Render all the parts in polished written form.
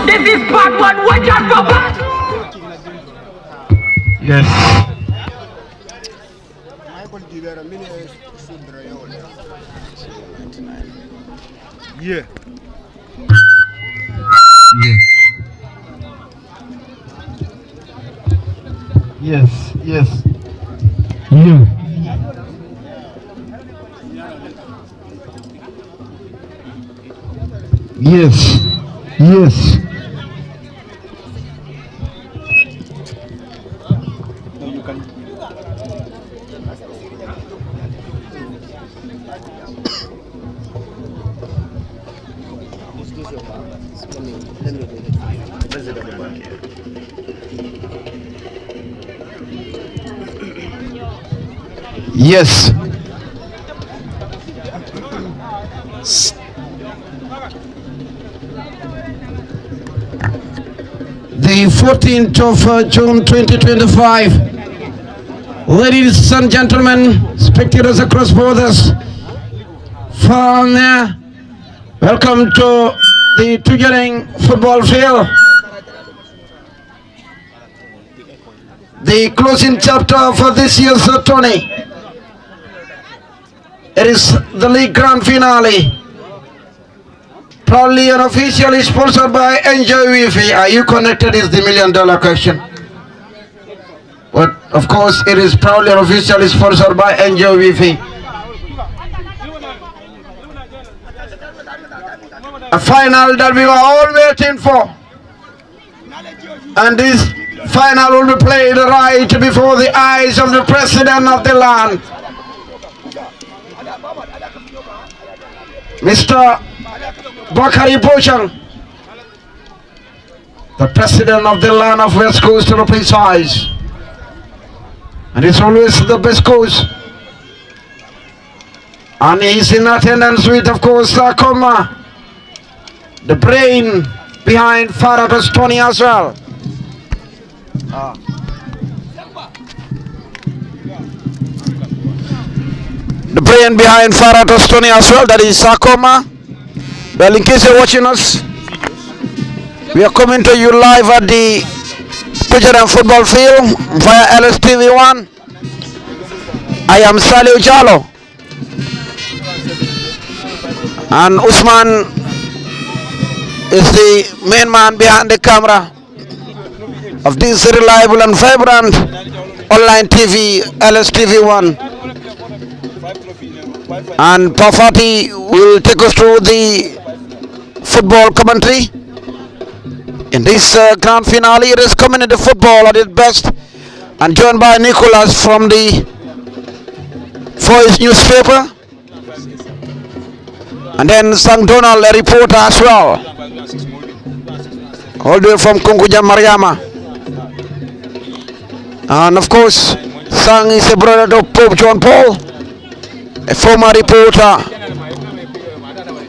This is part one. Watch out for that. Yes. Yeah. Yes. Yes. Yeah. Yes. Yes. Yes. The 14th of June 2025. Ladies and gentlemen, spectators across borders, from welcome to the Tujereng football field. The closing chapter for this year's tourney. It is the league grand finale. Proudly and officially sponsored by Enjoy Wi-Fi. Are you connected is the $1 million question. But of course it is proudly and officially sponsored by Enjoy Wi-Fi. A final that we were all waiting for. And this final will be played right before the eyes of the president of the land, Mr. Bakari Bochang, the president of the land of West Coast to be precise. And it's always the best coast. And he's in attendance with, of course, Sakoma, the brain behind Farah Tony as well. The brain behind Farah Tony as well, that is Sakoma. Well, in case you're watching us, we are coming to you live at the Tujereng football field via LSTV1. I am Salih Jallo, and Usman is the main man behind the camera of this reliable and vibrant online TV, LSTV1. And Pafati will take us through the football commentary. In this grand finale, it is community football at its best, and joined by Nicholas from the Voice newspaper, and then Sang Donald, a reporter as well, all the way from Kunkuja Mariama. And of course, Sang is a brother of Pope John Paul, a former reporter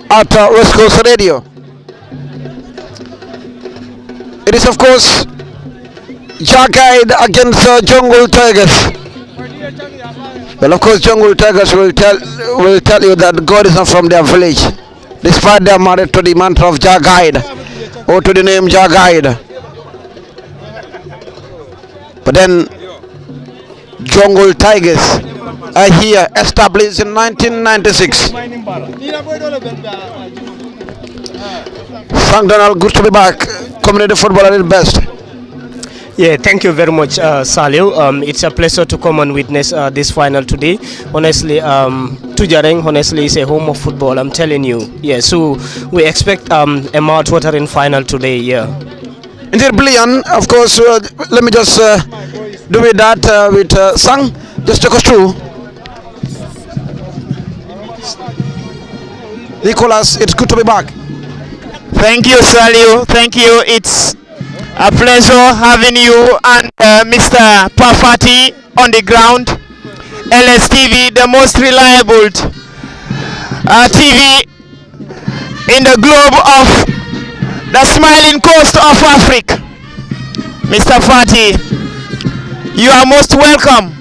at West Coast Radio. It is, of course, Jagguide against Jungle Tigers. Well, of course, Jungle Tigers will tell you that God is not from their village, despite they are married to the mantra of Jagguide, or to the name Jagguide. But then, Jungle Tigers are here, established in 1996. Frank Donald, good to be back. Community football at its best. Yeah, thank you very much, Salil. It's a pleasure to come and witness this final today. Honestly, Tujereng, honestly, is a home of football, I'm telling you. Yeah, so we expect a mouth-watering final today, yeah. Indeed, brilliant. Of course, let me just do with that with Sang. Just take us through. Nicholas, it's good to be back. Thank you, Salil. Thank you. It's a pleasure having you and Mr. Pafati on the ground. LSTV, the most reliable TV in the globe of the smiling coast of Africa. Mr. Fati, you are most welcome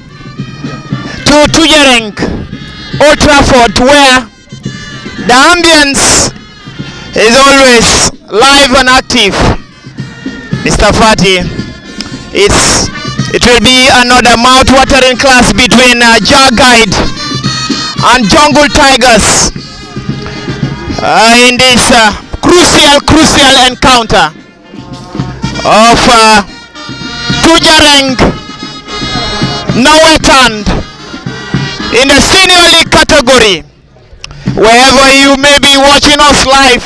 to Tujereng Old Trafford, where the ambience is always live and active. Mr. Fati, it will be another mouth-watering clash between Guide and Jungle Tigers in this crucial encounter of Tujereng Nawetand in the senior league category. Wherever you may be watching us live,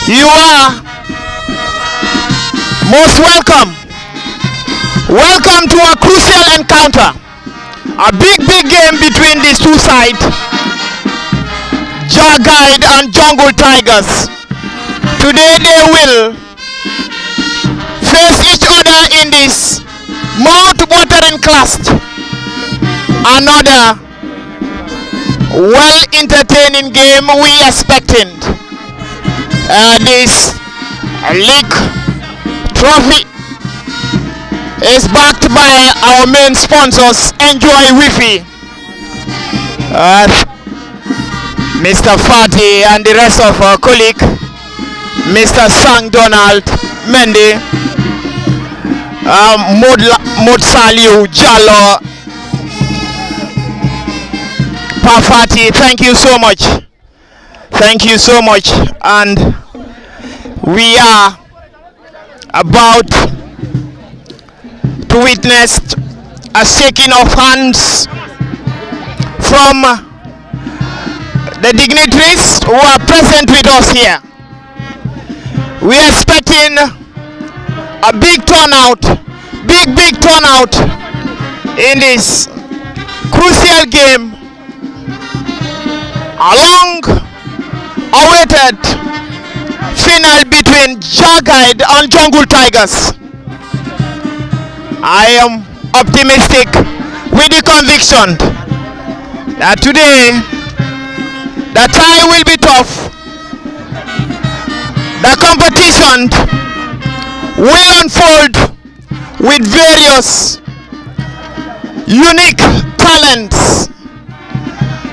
you are most welcome. Welcome to a crucial encounter, a big game between these two sides, Guide and Jungle Tigers. Today they will face each other in this mouth-watering clash. Another well-entertaining game we expecting. This league trophy is backed by our main sponsors, Enjoy Wi-Fi. Mr. Fati and the rest of our colleague, Mr. Sang Donald Mendy, Mod Saliu Jallo, Pafati, thank you so much. Thank you so much. And we are about to witness a shaking of hands from the dignitaries who are present with us here. We are expecting a big turnout, big turnout in this crucial game. A long awaited final between Guide and Jungle Tigers. I am optimistic with the conviction that today the tie will be tough. The competition will unfold with various unique talents.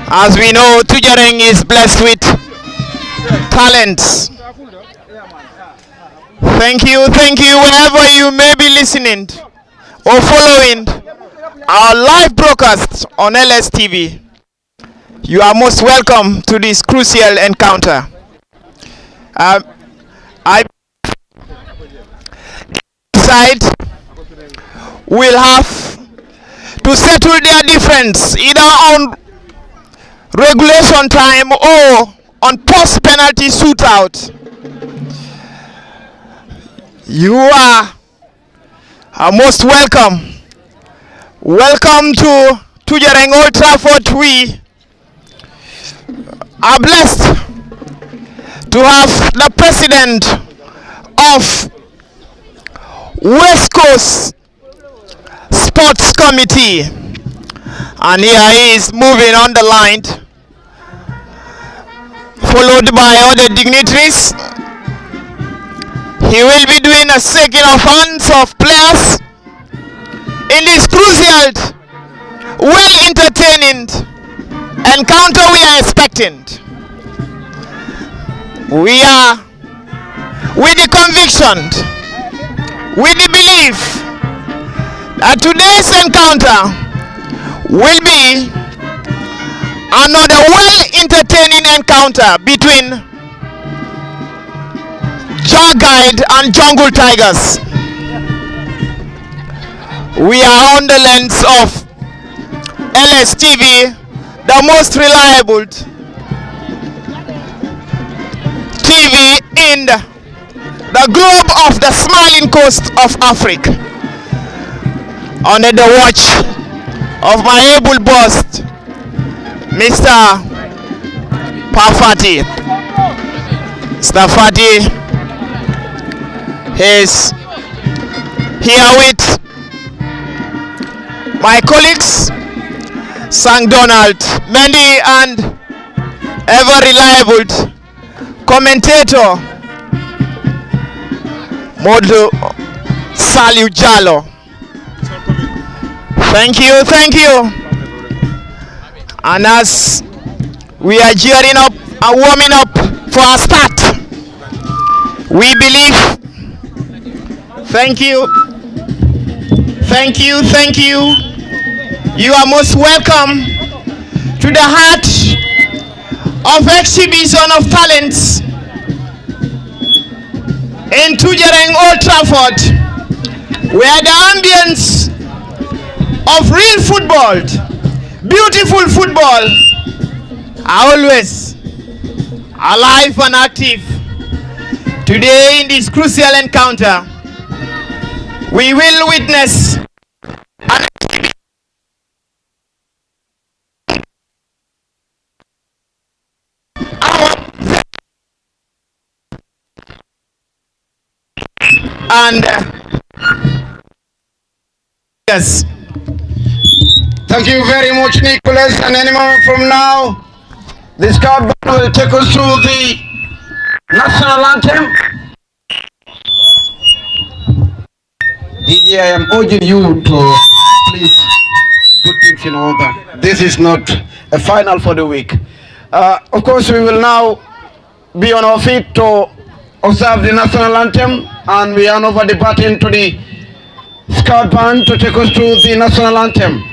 As we know, Tujereng is blessed with talents. Thank you, wherever you may be listening or following our live broadcast on LSTV. You are most welcome to this crucial encounter. I side will have to settle their difference either on regulation time or on post penalty shootout. You are most welcome. Welcome to Tujereng Old Trafford. We are blessed to have the president of West Coast Sports Committee, and here he is moving on the line, followed by other dignitaries. He will be doing a shaking of hands of players in this crucial, well-entertaining encounter we are expecting. We are with the conviction, with the belief that today's encounter will be another well-entertaining encounter between Guide and Jungle Tigers. We are on the lens of LSTV, the most reliable TV in the globe of the smiling coast of Africa. Under the watch of my able boss, Mr. Pafati. Mr. Fati is here with my colleagues Sang Donald Mendy and ever reliable commentator Modu Saliu Jallo. Thank you. And as we are gearing up and warming up for our start, we believe, thank you, you are most welcome to the heart of exhibition of talents in Tujereng Old Trafford, where the ambience of real football, beautiful football, are always alive and active. Today in this crucial encounter, we will witness an and yes. Thank you very much, Nicholas. And any moment from now, the scout band will take us through the national anthem. DJ, I am urging you to please put things in order. This is not a final for the week. Of course, we will now be on our feet to observe the national anthem, and we hand over the baton to the scout band to take us through the national anthem.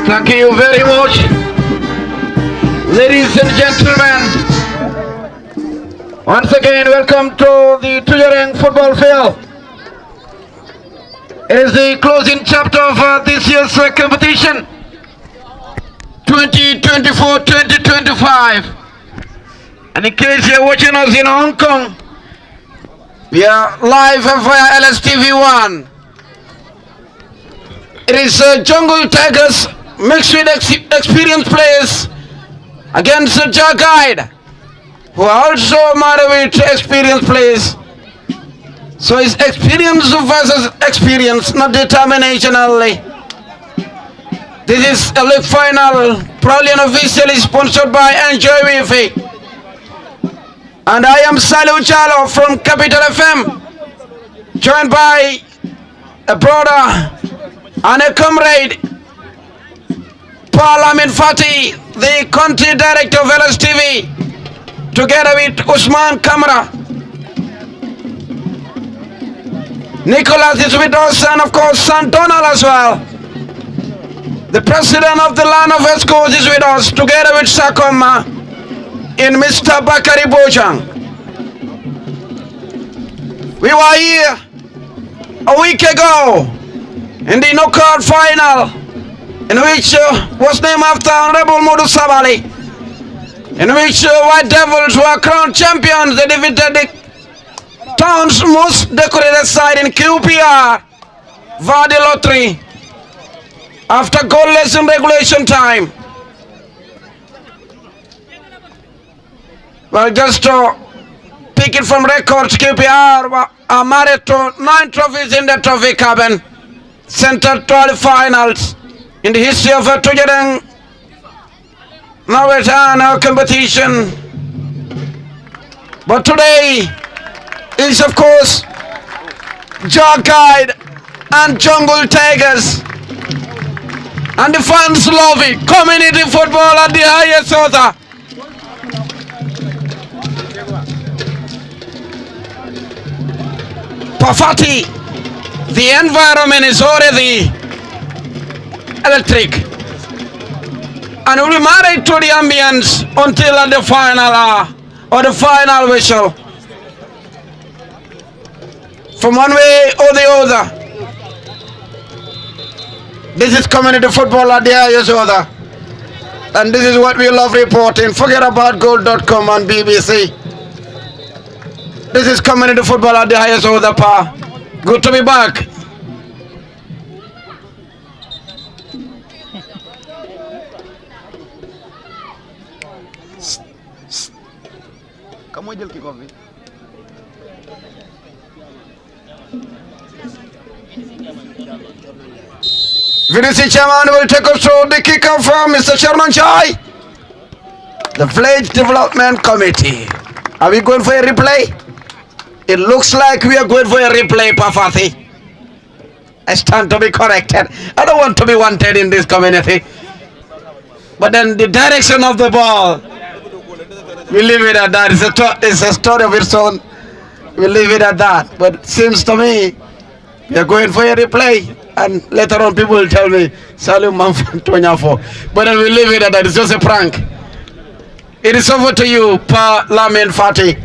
Thank you very much, ladies and gentlemen. Once again, welcome to the Tujereng football field. It is the closing chapter of this year's competition, 2024-2025. And in case you're watching us in Hong Kong, we are live via LSTV1. It is Jungle Tigers mixed with experienced players against the Jar Guide, who are also married with experienced players. So it's experience versus experience, not determination only. This is a league final, proudly and officially sponsored by Enjoy Wifi. And I am Salu Chalo from Capital FM, joined by a brother and a comrade, Paul Amin Fati, the country director of LSTV, together with Usman Kamara. Nicholas is with us, and of course San Donald as well. The president of the land of West Coast is with us, together with Sakoma in Mr. Bakari Bojang. We were here a week ago in the knockout final, in which was named after Honorable Modu Sabali, in which White Devils were crowned champions. They defeated the town's most decorated side in QPR, Vardy Lottery. after goalless in regulation time. Well, just to pick it from records, QPR are married to 9 trophies in the trophy cabin, centered 12 finals in the history of a Tujereng. Now it's our competition. But today is, of course, Guide and Jungle Tigers. And the fans love it. Community football at the highest order. Pafati, the environment is already electric. And we'll be married to the ambience until at the final hour or the final whistle. From one way or the other. This is community football at the highest order. And this is what we love reporting. Forget about gold.com and BBC. This is community football at the highest order, pa. Good to be back. VDC chairman will take us through the kickoff from Mr. Sharman Chai. The Village Development Committee. Are we going for a replay? It looks like we are going for a replay, Pafati. I stand to be corrected. I don't want to be wanted in this community. But then the direction of the ball, we leave it at that. It's a story of its own. We leave it at that. But it seems to me we are going for a replay. And later on people will tell me, Salim Manfantonyafo. But then we leave it at that. It's just a prank. It is over to you, Pa Lamin Fati.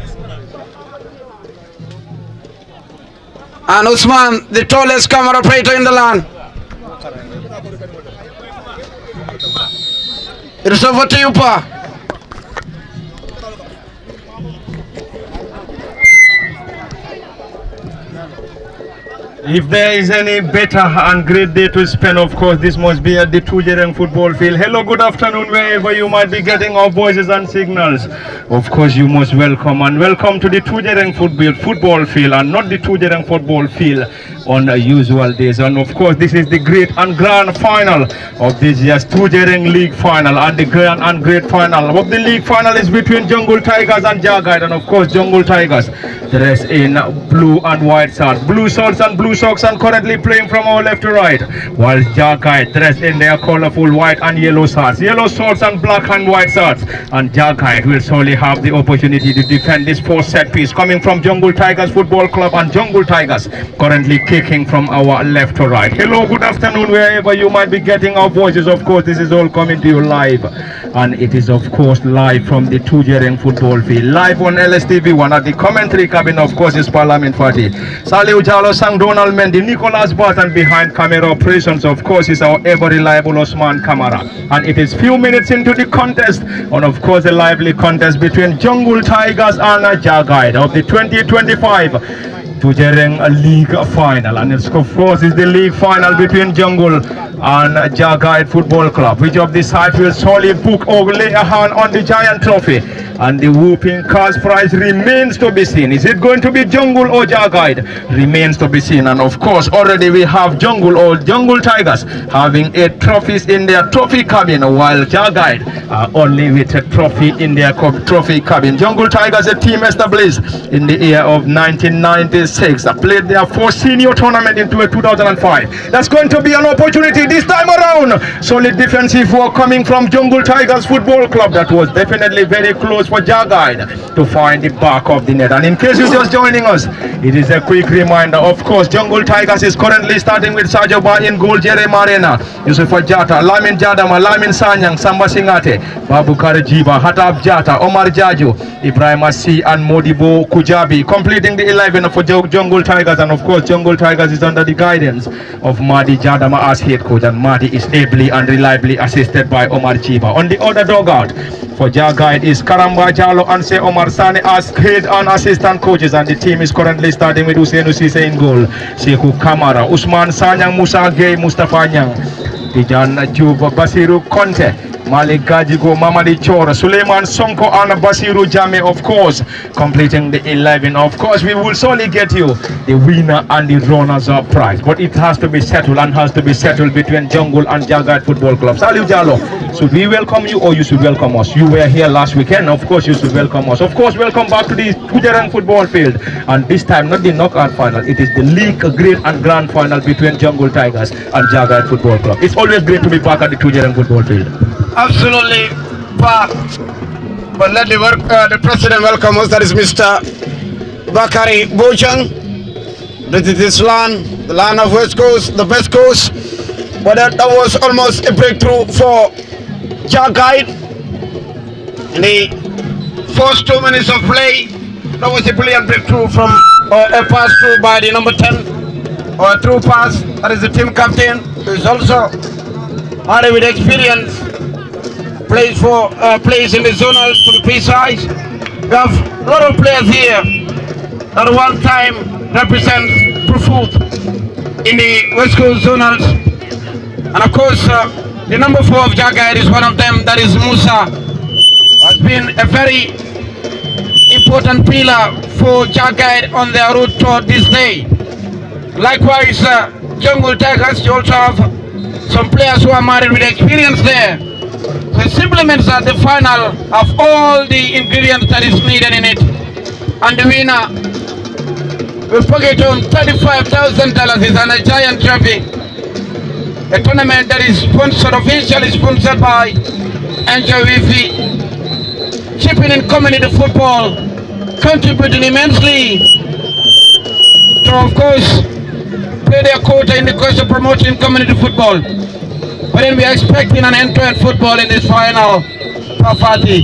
And Usman, the tallest camera operator in the land. It is over to you, Pa. If there is any better and great day to spend, of course, this must be at the Tujereng football field. Hello, good afternoon, wherever you might be getting our voices and signals. Of course, you must welcome and welcome to the Tujereng football field and not the Tujereng football field on usual days. And of course, this is the great and grand final of this year's Tujereng League final, and the grand and great final of the league final is between Jungle Tigers and Jagite. And of course, Jungle Tigers dressed in blue and white shorts, blue shorts and blue socks, and currently playing from our left to right, while Jagite dressed in their colorful white and yellow shorts, and black and white shorts. And Jagite will surely have the opportunity to defend this first set piece coming from Jungle Tigers Football Club, and Jungle Tigers currently kicking from our left to right. Hello, good afternoon, wherever you might be getting our voices. Of course, this is all coming to you live, and it is of course live from the Tujereng football field, live on LSTV1 at the commentary cabin. Of course, is Parliament Party. Saliu Jalo Sang Donald Mendy, Nicholas Barton behind camera operations. Of course, is our ever reliable Osman Kamara, and it is few minutes into the contest, and of course a lively contest between Jungle Tigers and Jagite of the 2025 Tujereng League final. And it's, of course, is the league final between Jungle and Jagite Football Club. Which of the sides will solely book or lay a hand on the giant trophy? And the whooping cash prize remains to be seen. Is it going to be Jungle or Jagite? Remains to be seen. And of course, already we have Jungle or Jungle Tigers having 8 trophies in their trophy cabin, while Jagite are only with a trophy in their trophy cabin. Jungle Tigers, a team established in the year of 1996, played their first senior tournament in 2005. That's going to be an opportunity this time around. Solid defensive work coming from Jungle Tigers Football Club. That was definitely very close for Jagite to find the back of the net. And in case you're just joining us, it is a quick reminder. Of course, Jungle Tigers is currently starting with Sajo Ba in goal, Jere Marena, Yusufa Jata, Lamin Jadama, Lamin Sanyang, Samba Singate, Babu Karajiba, Hatab Jata, Omar Jaju, Ibrahim Asi, and Modibo Kujabi, completing the 11 for Jungle Tigers. And of course, Jungle Tigers is under the guidance of Madi Jadama as head coach, and Madi is ably and reliably assisted by Omar Jiba. On the other dugout for Jagite is Karamba Jalo and Se Omar Sane as head and assistant coaches, and the team is currently starting with Hussein Usise in goal, Sekou Kamara, Usman Sanyang, Musa Gay, Mustafa Nyang, Tijan Juba, Basiru Conte, Malik Gajigo, Mamadi Chora, Suleiman Sonko, and Basiru Jame, of course, completing the 11. Of course, we will solely get you the winner and the runners-up prize, but it has to be settled and has to be settled between Jungle and Jagad Football Club. Salute Jalo, should we welcome you or you should welcome us? You were here last weekend, of course you should welcome us. Of course, welcome back to the Tujereng football field, and this time not the knockout final, it is the league great and grand final between Jungle Tigers and Jagad Football Club. It's always great to be back at the Tujereng football field. Absolutely, but let the president welcome us. That is Mr. Bakari Bojang. This is this land, the land of West Coast, the best coast. But that was almost a breakthrough for Jagad. In the first 2 minutes of play, that was a brilliant breakthrough from a pass through by the number 10, or a through pass. That is the team captain, who is also highly with experience. Plays in the zonals to be precise. We have a lot of players here that one time represent Brufut in the West Coast zonals. And of course, the number 4 of Jagad is one of them, that is Musa, who has been a very important pillar for Jagad on their route toward this day. Likewise, Jungle Tigers, you also have some players who are married with experience there. So it implements at the final of all the ingredients that is needed in it. And the winner will pocket home $35,000 is a giant trophy. A tournament that is sponsored, officially sponsored by Angel Wifi. Chipping in community football, contributing immensely to, of course, play their quota in the course of promoting community football. But then we are expecting an end-to-end football in this final party.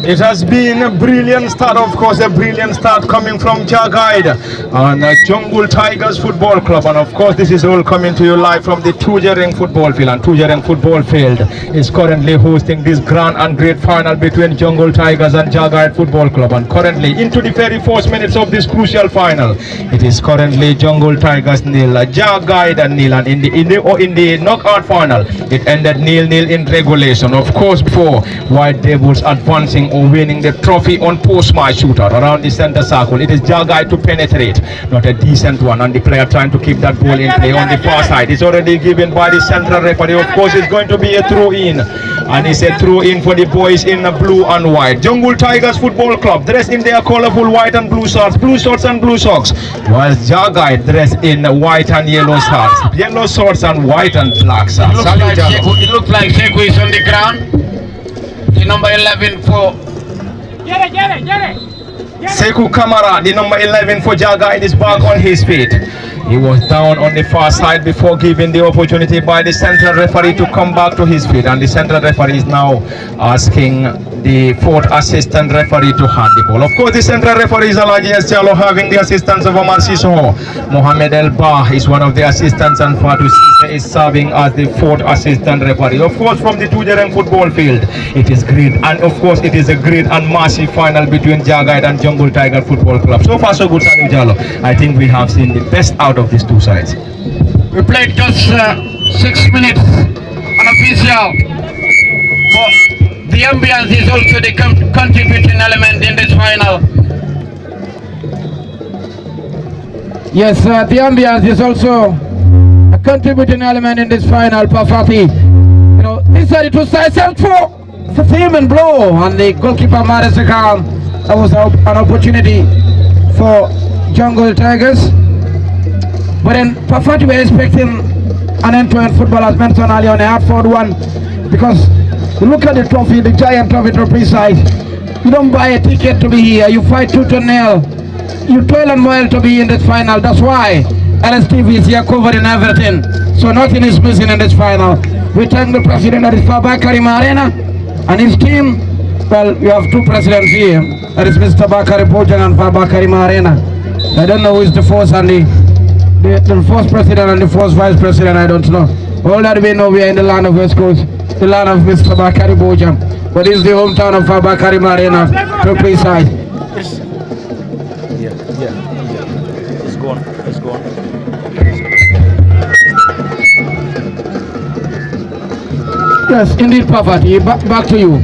It has been a brilliant start, of course, a brilliant start coming from Jagad and Jungle Tigers Football Club. And of course, this is all coming to you live from the Tujereng football field. And Tujereng football field is currently hosting this grand and great final between Jungle Tigers and Jagad Football Club. And currently into the very first minutes of this crucial final, it is currently Jungle Tigers nil, Jagad nil. And in the knockout final, it ended 0-0 in regulation. Of course, before White Devils advancing or winning the trophy on post-match shootout around the center circle. It is Jagad to penetrate, not a decent one, and the player trying to keep that ball in play on the far side. It's already given by the central referee. Of course, it's going to be a throw-in, and it's a throw-in for the boys in blue and white. Jungle Tigers Football Club dressed in their colorful white and blue shorts and blue socks, whilst Jagad dressed in white and yellow shorts and white and black socks. It looks like Sekou is on the ground. The number 11 for Sekou Kamara, the number 11 for Jagad, is back on his feet. He was down on the far side before given the opportunity by the central referee to come back to his feet, and the central referee is now asking the fourth assistant referee to hand the ball. Of course, the central referee is Alaji Estialo, having the assistance of Omar Sissoho. Mohamed El Bah is one of the assistants, and Fatou Sise is serving as the fourth assistant referee. Of course, from the Tujereng football field, it is great, and of course, it is a great and massive final between Jagad and Jungle Tiger Football Club. So far, so good, Sanu Jalo. I think we have seen the best out of these two sides. We played just 6 minutes unofficial, but the ambience is also the contributing element in this final. Yes, the ambience is also a contributing element in this final, Pafati. You know, these are the two sides held for film and blow, and the goalkeeper Marisakam. That was an opportunity for Jungle Tigers. But then Pafati were expecting an end-to-end football, as mentioned earlier, on a hard-fought one, because you look at the trophy, the giant trophy to be precise. You don't buy a ticket to be here, you fight tooth and nail. You toil and moil to be in this final. That's why LSTV is here covering everything. So nothing is missing in this final. We thank the president, that is Bakari Marena, and his team. Well, you have two presidents here. That is Mr. Bakari Bojang and Bakari Marena. I don't know who is the first and the first president and the first vice president, I don't know. All that we know, we are in the land of West Coast, the land of Mr. Bakari Bojang. But this is the hometown of Bakari Marena, to be precise. It's gone. Yes, indeed, Pafati. Back to you.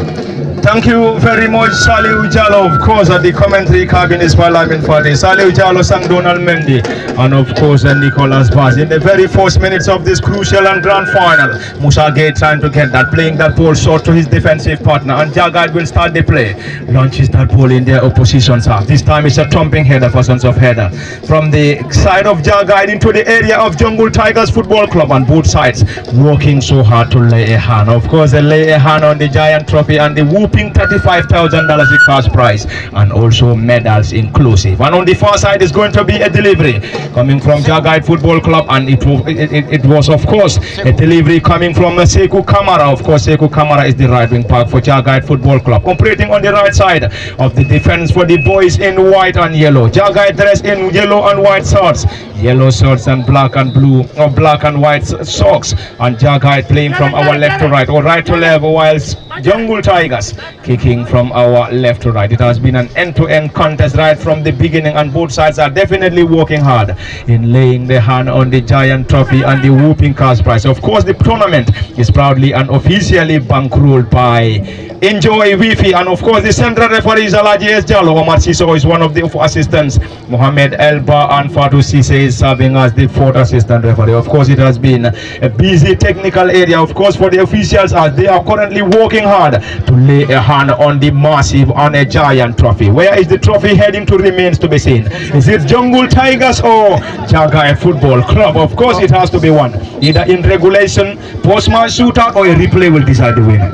Thank you very much, Saliu Jallo, of course, at the commentary cabin is Parliament Party. Saliu Jallo sang Donald Mendy, and of course, Nicholas Baz. In the very first minutes of this crucial and grand final, Musa Gay trying to get that, playing that ball short to his defensive partner, and Jagad will start the play. Launches that ball in their opposition's half. This time it's a thumping header for Sons of Header. From the side of Jagad into the area of Jungle Tigers Football Club, and both sides working so hard to lay a hand. Of course, they lay a hand on the giant trophy and the whooping $35,000 the cash prize, and also medals inclusive. And on the far side is going to be a delivery coming from Jagad Football Club, and it was of course a delivery coming from Sekou Kamara. Of course, Sekou Kamara is the right wing back for Jagad Football Club, operating on the right side of the defense for the boys in white and yellow. Jagad dressed in yellow and white shorts, yellow shorts and black and blue or black and white socks, and Jagad playing from our left to right or right to left, whilst Jungle Tigers kicking from our left to right. It has been an end-to-end contest right from the beginning, and both sides are definitely working hard in laying their hand on the giant trophy and the whooping cash prize. Of course, the tournament is proudly and officially bankrolled by Enjoy Wifi, and of course the central referee is Alaji S. Jallo. Omar Siso is one of the assistants. Mohamed Elba and Fatou Cisse is serving as the fourth assistant referee. Of course, it has been a busy technical area, of course, for the officials, as they are currently working hard to lay a hand on the massive and a giant trophy. Where is the trophy heading to remains to be seen. Is it Jungle Tigers or Jagad Football Club? Of course, it has to be one. Either in regulation, post-match shootout, or a replay will decide the winner.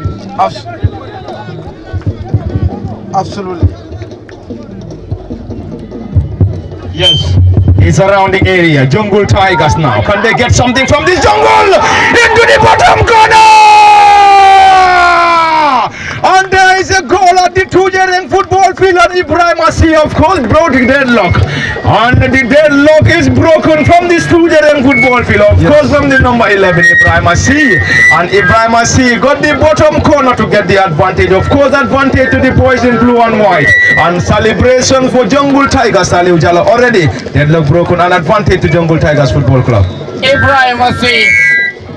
Absolutely. Yes, it's around the area. Jungle Tigers now. Can they get something from this jungle? Into the bottom corner! And there is a goal at the Tujereng football field, and Ibrahim Assi, of course, broke the deadlock. And the deadlock is broken from this Tujereng football field, of course, from the number 11, Ibrahim Assi. And Ibrahim Assi got the bottom corner to get the advantage. Of course, advantage to the boys in blue and white. And celebration for Jungle Tigers, Saliu Jallo already. Deadlock broken, and advantage to Jungle Tigers Football Club. Ibrahim Assi,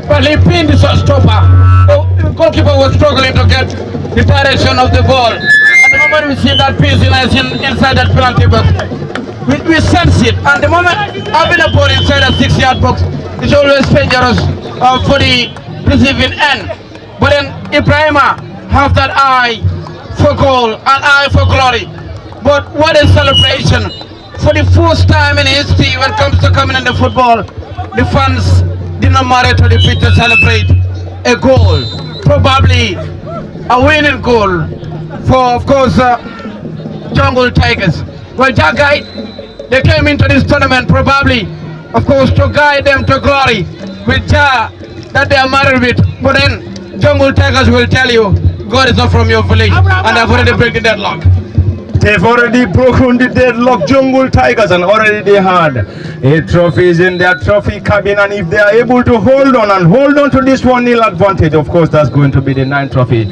well, he pinned the stopper. The goalkeeper was struggling to get the direction of the ball. At the moment we see that piece inside that penalty box, we sense it. And the moment having a ball inside a 6-yard box is always dangerous for the receiving end. But then Ibrahima have that eye for goal and eye for glory. But what a celebration! For the first time in history, when it comes to coming in the football, the fans did not matter to the pitch to celebrate a goal, probably a winning goal for, of course, Jungle Tigers. Well, Jagad, they came into this tournament probably, of course, to guide them to glory with Jah that they are married with. But then Jungle Tigers will tell you, God is not from your village, and they've already broken the deadlock. They've already broken the deadlock, Jungle Tigers, and already they had a trophies in their trophy cabin. And if they are able to hold on to this 1-0 advantage, of course, that's going to be the 9th trophy.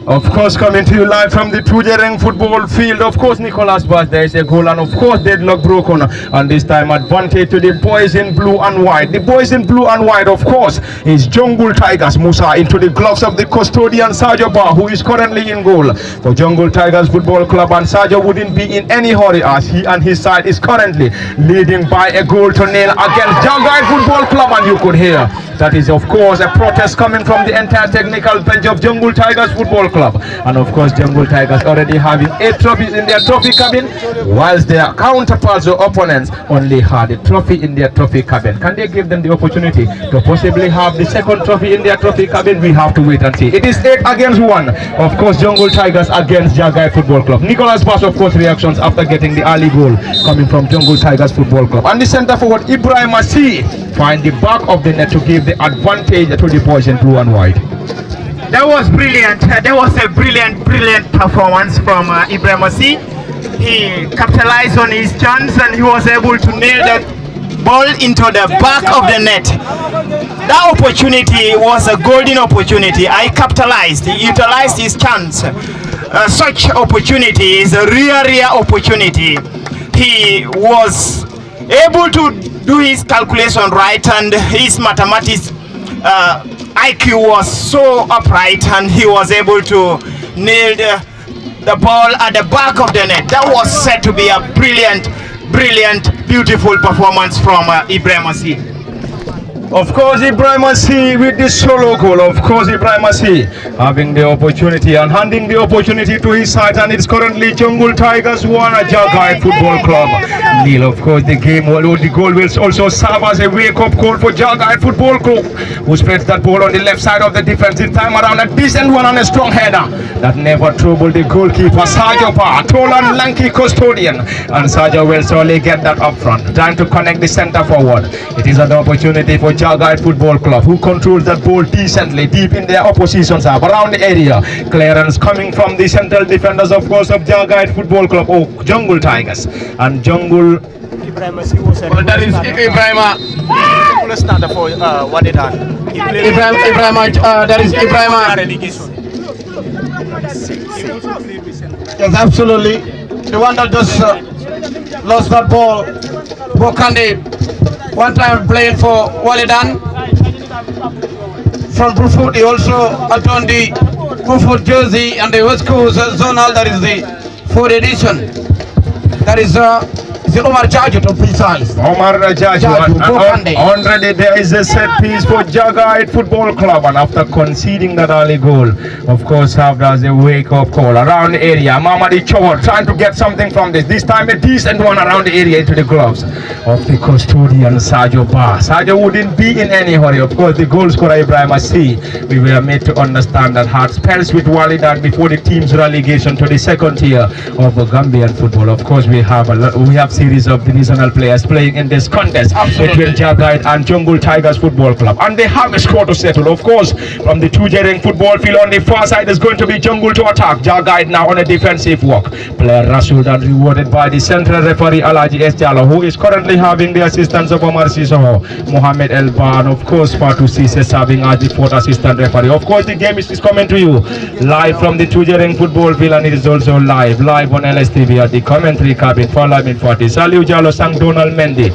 Of course, coming to you live from the Tujereng football field. Of course, Nicholas Baz, there is a goal, and of course, deadlock broken. And this time, advantage to the boys in blue and white. The boys in blue and white, of course, is Jungle Tigers. Musa into the gloves of the custodian Sergio Ba, who is currently in goal for Jungle Tigers Football Club. And Sergio wouldn't be in any hurry, as he and his side is currently leading by a goal to nil against Jagad Football Club. And you could hear that is, of course, a protest coming from the entire technical bench of Jungle Tigers Football Club. And of course, Jungle Tigers already having 8 trophies in their trophy cabin, whilst their counterparts or opponents only had a trophy in their trophy cabin. Can they give them the opportunity to possibly have the second trophy in their trophy cabin? We have to wait and see. It is 8 against 1. Of course, Jungle Tigers against Jagad Football Club. Nicholas Baz, of course, reactions after getting the early goal coming from Jungle Tigers Football Club. And the centre forward Ibrahim Assi find the back of the net to give the advantage to the boys in blue and white. That was brilliant. That was a brilliant performance from Ibrahim Assi. He capitalized on his chance and he was able to nail that ball into the back of the net. That opportunity was a golden opportunity. I capitalized. He utilized his chance. Such opportunity is a rare opportunity. He was able to do his calculation right, and his mathematics IQ was so upright and he was able to nail the ball at the back of the net. That was said to be a brilliant, beautiful performance from Ibrahim Asi. Of course, Ibrahim Asi with the solo goal. Of course, Ibrahim Asi having the opportunity and handing the opportunity to his side, and it's currently Jungle Tigers 1, Jagai Football Club nil. Of course, the goal will also serve as a wake-up call for Jagai Football Club, who spreads that ball on the left side of the defensive time around a decent one and a strong header that never troubled the goalkeeper Sergio Pa, tall and lanky custodian, and Sergio will surely get that up front. Time to connect the centre forward. It is an opportunity for Jagai Football Club, who controls that ball decently deep in their opposition's half around the area. Clearance coming from the central defenders, of course, of Jagai Football Club, Jungle Tigers, and Jungle. That is Ibrahima. Starter for what they done. That is Ibrahima. Yes, absolutely. The one that just lost that ball, Bokande. One time playing for Walidan from Brufut. He also adorned the Brufut jersey and the West Coast Zonal. That is the 4th edition. That is Omar Jaju to precise. Omar Jaju. Already there is a set piece for Jagai Football Club, and after conceding that early goal, of course, served as a wake-up call around the area. Mamadi Chowar trying to get something from this. This time a decent one around the area into the gloves of the custodian Sergio Ba. Sergio wouldn't be in any hurry. Of course, the goal scorer Ibrahim Asi, we were made to understand that had spells with Walidan before the team's relegation to the second tier of Gambian football. Of course, we have series of divisional players playing in this contest between Jagai and Jungle Tigers Football Club, and they have a score to settle. Of course, from the Tujereng football field on the far side is going to be Jungle to attack. Jagai now on a defensive walk. Player Rasul and rewarded by the central referee Alaji S. Jallo, who is currently having the assistance of Omar Sisoho, Mohamed Elba, and of course Fatu Sise serving as the 4th assistant referee. Of course, the game is coming to you live from the Tujereng football field, and it is also live on LSTV at the commentary cabin for Lamin Fortis. Saliu Jallo sang Donald Mendy,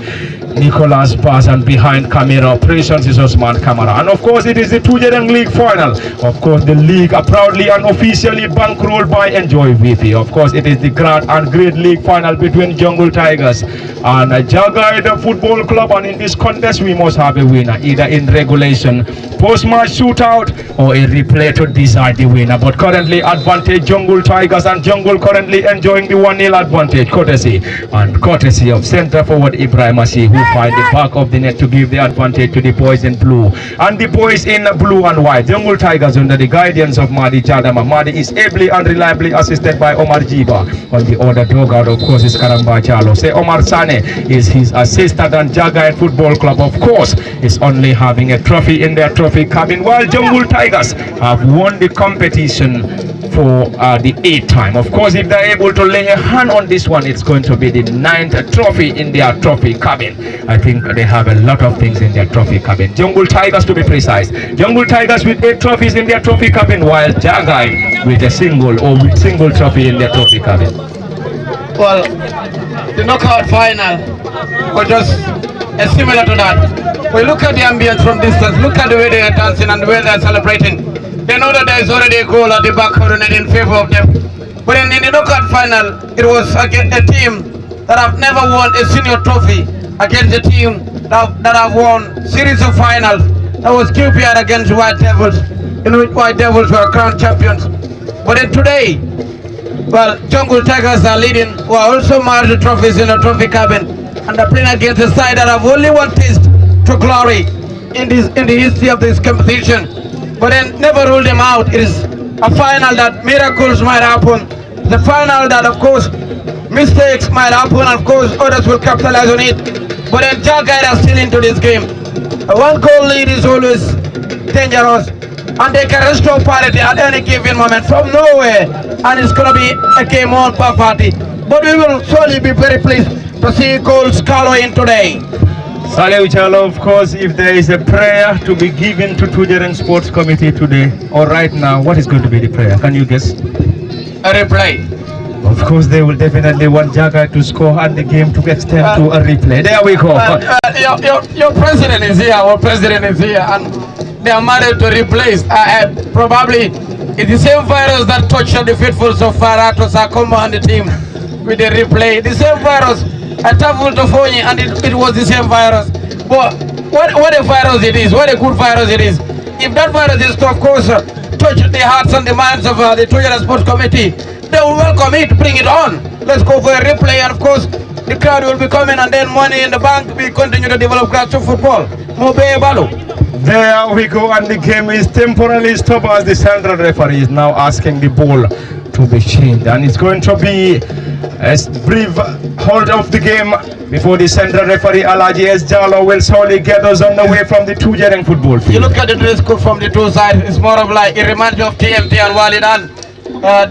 Nicholas Bass, and behind camera operations is Osman Kamara. And of course, it is the Tujereng League final. Of course, the league are proudly and officially bankrolled by Enjoy VP. Of course, it is the grand and great league final between Jungle Tigers and Jagai the Football Club. And in this contest, we must have a winner, either in regulation, post-match shootout, or a replay to decide the winner. But currently, advantage Jungle Tigers, and Jungle currently enjoying the 1-0 advantage, courtesy of centre forward Ibrahim Asi, who find the back of the net to give the advantage to the boys in blue. And the boys in blue and white, Jungle Tigers under the guidance of Madi Chadama. Madi is ably and reliably assisted by Omar Jiba. On the other dugout, of course, is Karamba Chalo. Say Omar Sane is his assistant, and Jagai Football Club, of course, is only having a trophy in their trophy cabin, while Jungle Tigers have won the competition for the 8th time. Of course, if they're able to lay a hand on this one, it's going to be the 9th trophy in their trophy cabin. I think they have a lot of things in their trophy cabin. Jungle Tigers, to be precise. Jungle Tigers with 8 trophies in their trophy cabin, while Jagai with a single trophy in their trophy cabin. Well, the knockout final was just similar to that. We look at the ambience from distance, look at the way they are dancing and the way they are celebrating. They know that there is already a goal at the back of the net in favor of them. But in the knockout final, it was against a team that have never won a senior trophy, against a team that have won series of finals. That was QPR against White Devils, in which White Devils were crowned champions. But then today, well, Jungle Tigers are leading, who are also married to trophies in the trophy cabin, and are playing against a side that have only one taste to glory in the history of this competition. But then never rule them out. It is a final that miracles might happen. The final that, of course, mistakes might happen. Of course, others will capitalize on it. But then Jagai are still into this game. A 1-goal lead is always dangerous, and they can restore parity at any given moment from nowhere, and it's going to be a game on per party. But we will surely be very pleased to see goals in today. Saleh Uchalo, of course, if there is a prayer to be given to Tujereng Sports Committee today or right now, what is going to be the prayer? Can you guess? A replay. Of course, they will definitely want Jagai to score and the game to extend to a replay. There we go. Your president is here, our president is here, and they are married to replace. Probably it's the same virus that tortured the faithfuls of Farato Sakoma and the team with the replay. The same virus traveled to Fonyi, and it was the same virus. But what a virus it is, what a good virus it is. If that virus is to, of course, touch the hearts and the minds of the Tujereng Sports Committee, they will welcome it, bring it on. Let's go for a replay, and of course, the crowd will be coming, and then money in the bank. We continue to develop grassroots football. Mobe Balu. There we go, and the game is temporarily stopped as the central referee is now asking the ball to be changed, and it's going to be a brief hold of the game before the central referee Alaji S. Jalo will slowly get us on the way from the Tujereng football field. You look at the dress code from the two sides, it's more of like, it reminds you of TMT and Walidan.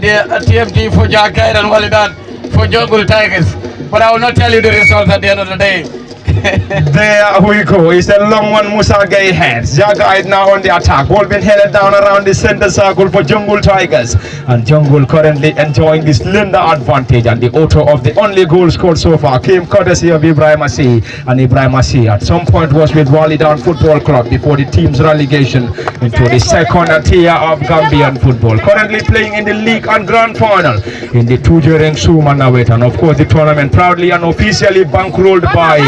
The TMT for Jagaid and Walidan for Jungle Tigers. But I will not tell you the results at the end of the day. There we go. It's a long one. Musa Gay heads. Jagaid now on the attack. Ball been headed down around the center circle for Jungle Tigers. And Jungle currently enjoying this slender advantage. And the author of the only goal scored so far came courtesy of Ibrahim Assi. And Ibrahim Assi at some point was with Walidan Football Club before the team's relegation into the second tier of Gambian football. Currently playing in the league and grand final in the Tujereng Sumanawet. And of course the tournament proudly and officially bankrolled by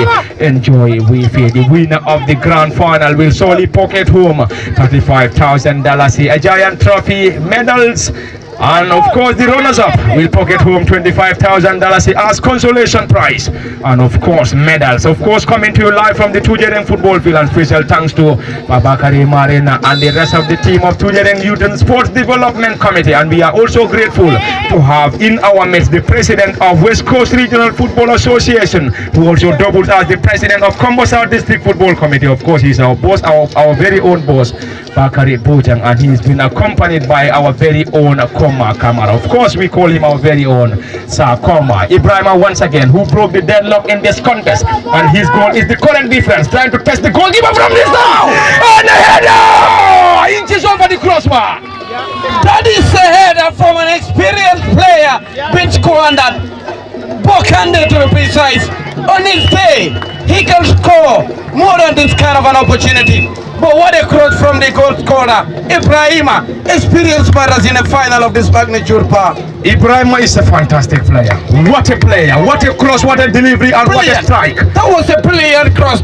Enjoy Wifi. The winner of the grand final will solely pocket home $35,000, a giant trophy, medals, and of course the runners-up will pocket home $25,000 as consolation prize, and of course medals. Of course, coming to you live from the Tujereng football field, and special thanks to Babakari Marina and the rest of the team of Tujereng Youth and Sports Development Committee. And we are also grateful to have in our midst the president of West Coast Regional Football Association, who also doubles as the president of Combo South District Football Committee. Of course, he's our boss, our very own boss, Bakari Bojang, and he's been accompanied by our very own Koma Kamara. Of course, we call him our very own Sir Koma. Ibrahima once again, who broke the deadlock in this contest, and his goal is the current difference, trying to test the goalkeeper from this now, and the header inches over the crossbar. That is a header from an experienced player, bench commander, Bokande to be precise. On his day, he can score more than this kind of an opportunity. But what a cross from the goal scorer, Ibrahima, experienced matters in a final of this magnitude, Pa. Ibrahima is a fantastic player. What a player, what a cross, what a delivery, and Brilliant. what a strike. That was a brilliant cross.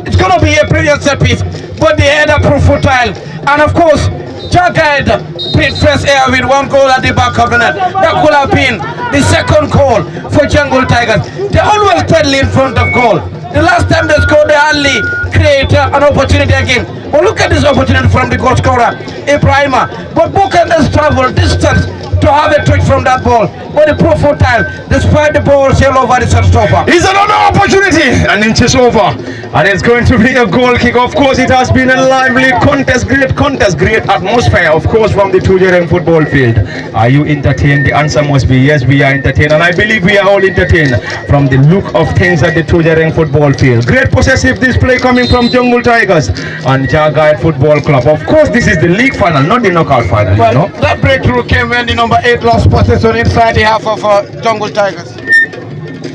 It's going to be a brilliant set piece. But the header proved futile. And of course, Jagaid played first air with one goal at the back of the net. That could have been the second goal for Jungle Tigers. They always steadily in front of goal. The last time they scored, they hardly create an opportunity again. But look at this opportunity from the goal scorer, Ibrahima. But Bukanda's travel distance to have a touch from that ball. But the profile, despite the ball sail over the shotstopper. It's another opportunity, and inches over. And it's going to be a goal kick. Of course, it has been a lively contest, great atmosphere, of course, from the Tujereng football field. Are you entertained? The answer must be yes, we are entertained. And I believe we are all entertained from the look of things at the Tujereng football field. Great possessive display coming from Jungle Tigers and Jagaid Football Club. Of course, this is the league final, not the knockout final. Well, you know? that breakthrough came when the number 8 lost possession inside the half of Jungle Tigers.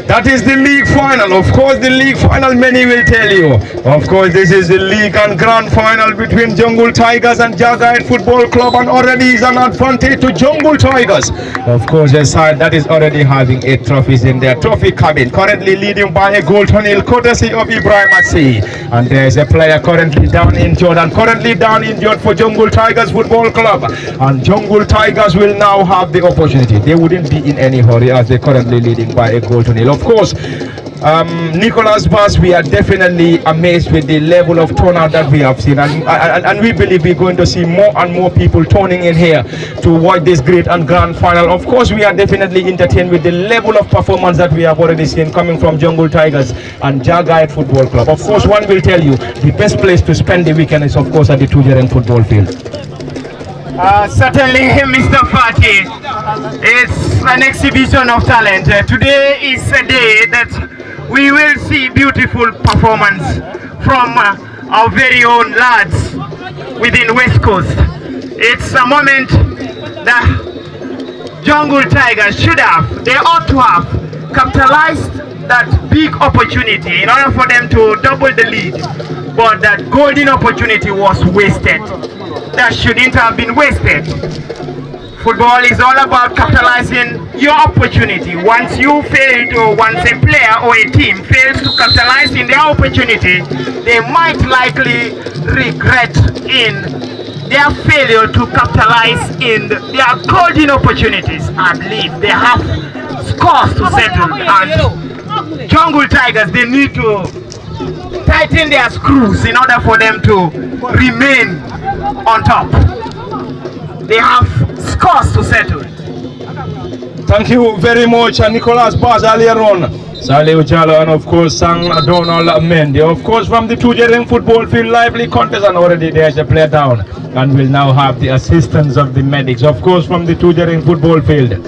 That is the league final. Of course, the league final, many will tell you. Of course, this is the league and grand final between Jungle Tigers and Jagaid Football Club, and already is an advantage to Jungle Tigers. Of course, a side that is already having 8 trophies in their trophy cabin, currently leading by a goal to nil, courtesy of Ibrahim Assi. And there is a player currently down injured for Jungle Tigers Football Club. And Jungle Tigers will now have the opportunity. They wouldn't be in any hurry as they're currently leading by a goal to nil. Of course, Nicholas Bass, we are definitely amazed with the level of turnout that we have seen, and we believe we're going to see more and more people tuning in here to watch this great and grand final. Of course, we are definitely entertained with the level of performance that we have already seen coming from Jungle Tigers and Jagaid Football Club. Of course, one will tell you the best place to spend the weekend is, of course, at the Tujereng football field. Certainly, Mr. Fati, it's an exhibition of talent. Today is a day that we will see beautiful performance from our very own lads within West Coast. It's a moment that Jungle Tigers they ought to have capitalized that big opportunity in order for them to double the lead. but that golden opportunity was wasted. That shouldn't have been wasted. Football is all about capitalizing your opportunity. Once you fail to, once a player or a team fails to capitalize in their opportunity, they might likely regret in their failure to capitalize in their golden opportunities and leave. They have scores to settle, and Jungle Tigers, they need to tighten their screws in order for them to remain on top. They have scores to settle. Thank you very much, Nicholas Baz earlier on. Saleh Ujalo and of course Sang Donald Mendy. Of course from the Tujereng football field, lively contest, and already there's a player down, and we'll now have the assistance of the medics. Of course from the Tujereng football field.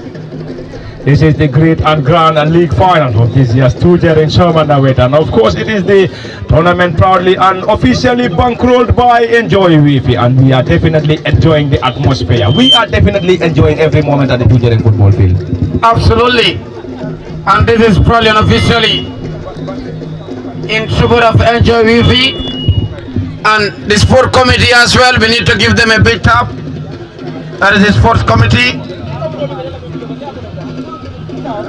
This is the great and grand and league final of this year's Tujereng Sherman Await, and of course it is the tournament proudly and officially bankrolled by Enjoy Wifi, and we are definitely enjoying the atmosphere. We are definitely enjoying every moment at the Tujereng football field. Absolutely. And this is proudly and officially in support of Enjoy Wifi and the sport committee as well. We need to give them a big tap. That is the sports committee.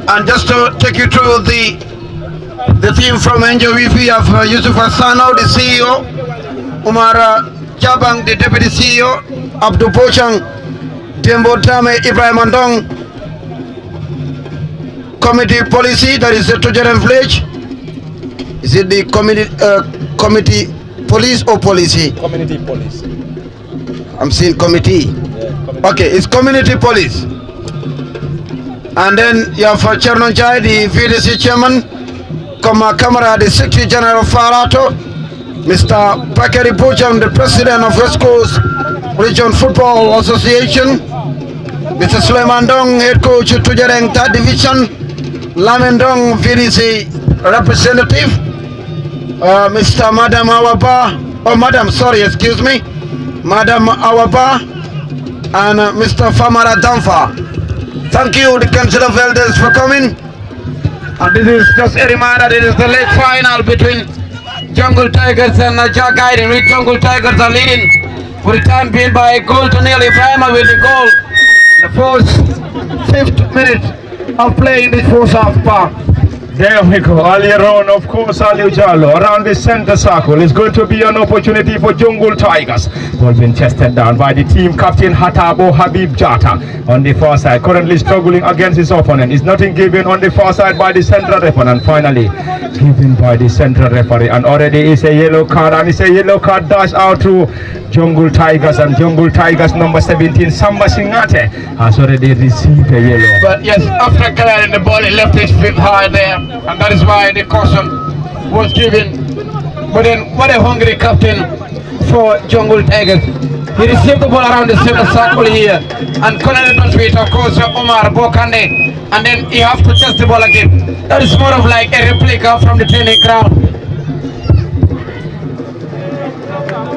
And just to take you through the team from Enjoy Wifi of Yusuf Hassano, the CEO, Umar Jabang, the deputy CEO, Abdul Pochang, Dembo Tame, Ibrahim Andong, committee policy, that is the Tujereng village. Is it the committee police or policy? Community police. I'm saying committee. Yeah, okay, it's community police. And then you have Chernon Chai, the VDC chairman, Koma Kamara, the secretary general of Farato, Mr. Bakari Bojang, the president of West Coast Region Football Association, Mr. Suleiman Dong, head coach of Tujereng 3rd Division, Lamin Dong, VDC representative, Mr. Madam Awaba, excuse me, Madam Awaba, and Mr. Famara Damfa. Thank you, the Council of Elders, for coming. And this is just a reminder, this is the league final between Jungle Tigers and Jagaid, in which Jungle Tigers are leading for the time being by a goal to nil. Ibrahima with the goal. The first 5th minute of play in this first half part. There we go, earlier on, of course, Ali Jallo around the center circle is going to be an opportunity for Jungle Tigers. Ball being chested down by the team captain Hatabo Habib Jata on the far side, currently struggling against his opponent. Is nothing given on the far side by the central referee, and finally given by the central referee, and already is a yellow card, and it's a yellow card dash out to Jungle Tigers, and Jungle Tigers number 17 Samba Singate has already received a yellow. But yes, after clearing the ball, he left his feet high there, and that is why the caution was given. But then what a hungry captain for Jungle Tigers. He received the ball around the center circle here and connected onto it, of course, Omar Bokande, and then he have to test the ball again. That is more of like a replica from the training ground.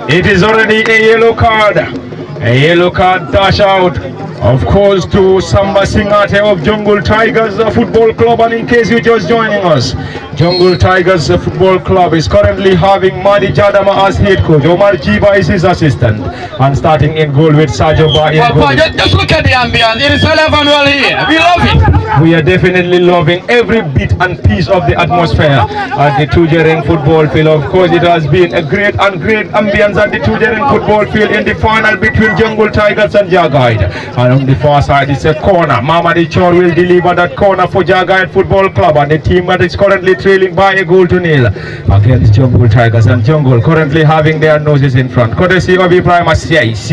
It is already a yellow card. A yellow card dash out, of course, to Samba Singate of Jungle Tigers Football Club. And in case you're just joining us, Jungle Tigers Football Club is currently having Madi Jadama as head coach. Omar Jiba is his assistant. And starting in goal with Sajo Ba in goal. Just look at the ambience. It is well well here. We love it. We are definitely loving every bit and piece of the atmosphere at the Tujereng football field. Of course, it has been a great ambience at the Tujereng football field in the final between Jungle Tigers and Jagaid. And on the far side, it's a corner. Mamadi Chor will deliver that corner for Jagaid Football Club, and the team that is currently trailing by a goal to nil against Jungle Tigers. And Jungle currently having their noses in front. Courtesy of Ibrahim CIC.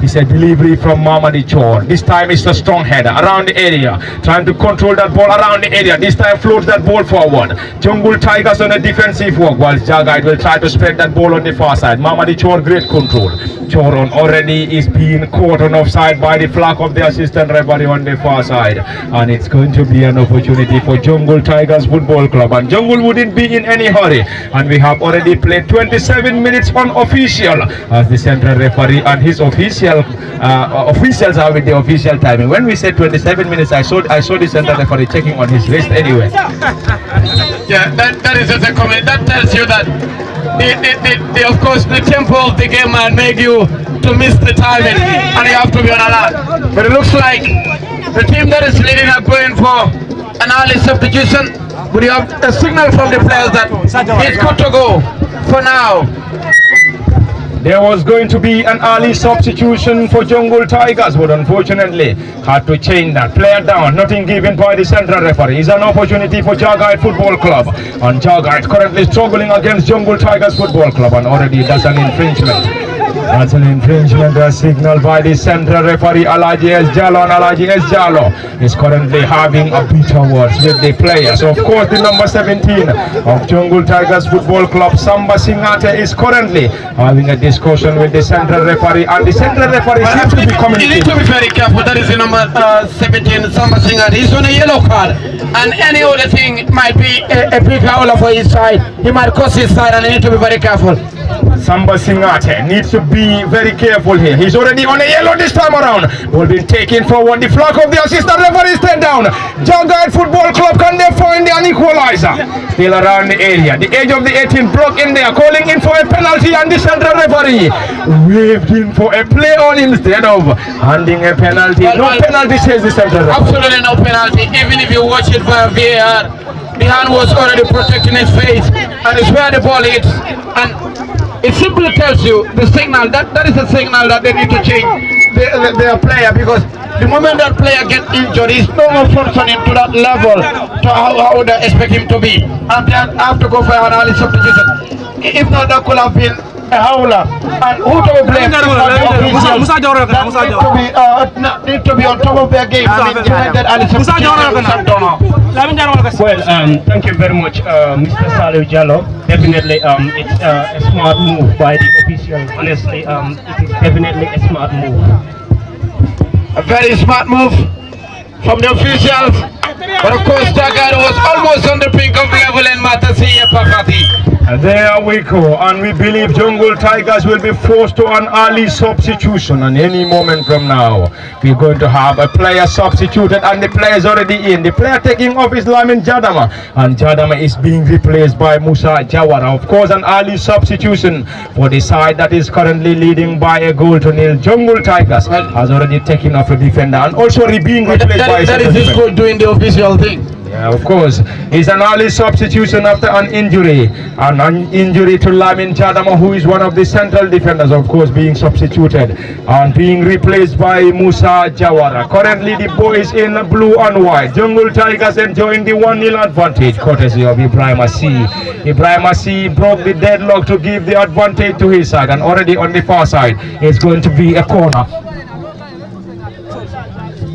It's a delivery from Mamadi Chor. This time it's a strong header around the area, trying to control that ball around the area. This time floats that ball forward. Jungle Tigers on a defensive work, while Jagaid will try to spread that ball on the far side. Mamadi Chor, great control. Choron already is being caught on offside by the flag of the assistant referee on the far side, and it's going to be an opportunity for Jungle Tigers Football Club. And Jungle wouldn't be in any hurry, and we have already played 27 minutes unofficial as the central referee and his officials are with the official timing. When we said 27 minutes, I saw the central referee checking on his wrist anyway. Yeah, that is just a comment. That tells you that of course, the tempo of the game might make you to miss the timing, and you have to be on alert. But it looks like the team that is leading are going for an early substitution. But you have a signal from the players that it's good to go for now. There was going to be an early substitution for Jungle Tigers, but unfortunately had to change that. Player down, nothing given by the central referee. It's an opportunity for Jagite Football Club. And Jagite currently struggling against Jungle Tigers Football Club, and already that's an infringement. That's an infringement as signaled by the central referee Alaji S. Jallo, and Alaji S. Jallo is currently having a bitter words with the players. Of course, the number 17 of Jungle Tigers Football Club, Samba Singate, is currently having a discussion with the central referee, and the central referee seems to be communicating. You need to be very careful. That is the number 17, Samba Singate. He's on a yellow card, and any other thing might be a big howler for his side. He might cost his side, and you need to be very careful. Samba Singate needs to be very careful here. He's already on a yellow this time around. Ball being taken forward. The flag of the assistant referee is stand down. Jagite Football Club, can they find an equalizer? Still around the area. The edge of the 18 broke in there, calling in for a penalty, and the central referee waved in for a play on instead of handing a penalty. No penalty, says the central referee. Absolutely no penalty. Even if you watch it via VAR, the hand was already protecting his face, and it's where the ball hits. And it simply tells you the signal that is a signal that they need to change their player, because the moment that player gets injured, he's no more functioning to that level to how they expect him to be, and they have to go for an early substitution. If not, that could have been a howler, and who to blame? Need to be on top of their game. I mean, that early substitution. Well, thank you very much, Mr. Salih Jallo. Definitely, it's a smart move by the official. Honestly, it is definitely a smart move. A very smart move from the officials. But of course, Jagite was almost on the brink of level in Matasi Pakati. There we go, and we believe Jungle Tigers will be forced to an early substitution, and any moment from now we're going to have a player substituted, and the player is already in. The player taking off is Lamin Jadama, and Jadama is being replaced by Musa Jawara. Of course, an early substitution for the side that is currently leading by a goal to nil. Jungle Tigers has already taken off a defender, and also being replaced by a that is this coach doing the official thing. Yeah, of course. It's an early substitution after an injury. An injury to Lamin Jadama, who is one of the central defenders, of course, being substituted and being replaced by Musa Jawara. Currently, the boys in blue and white. Jungle Tigers enjoying the 1-0 advantage, courtesy of Ibrahim Asi. Ibrahim Asi broke the deadlock to give the advantage to his side, and already on the far side, it's going to be a corner.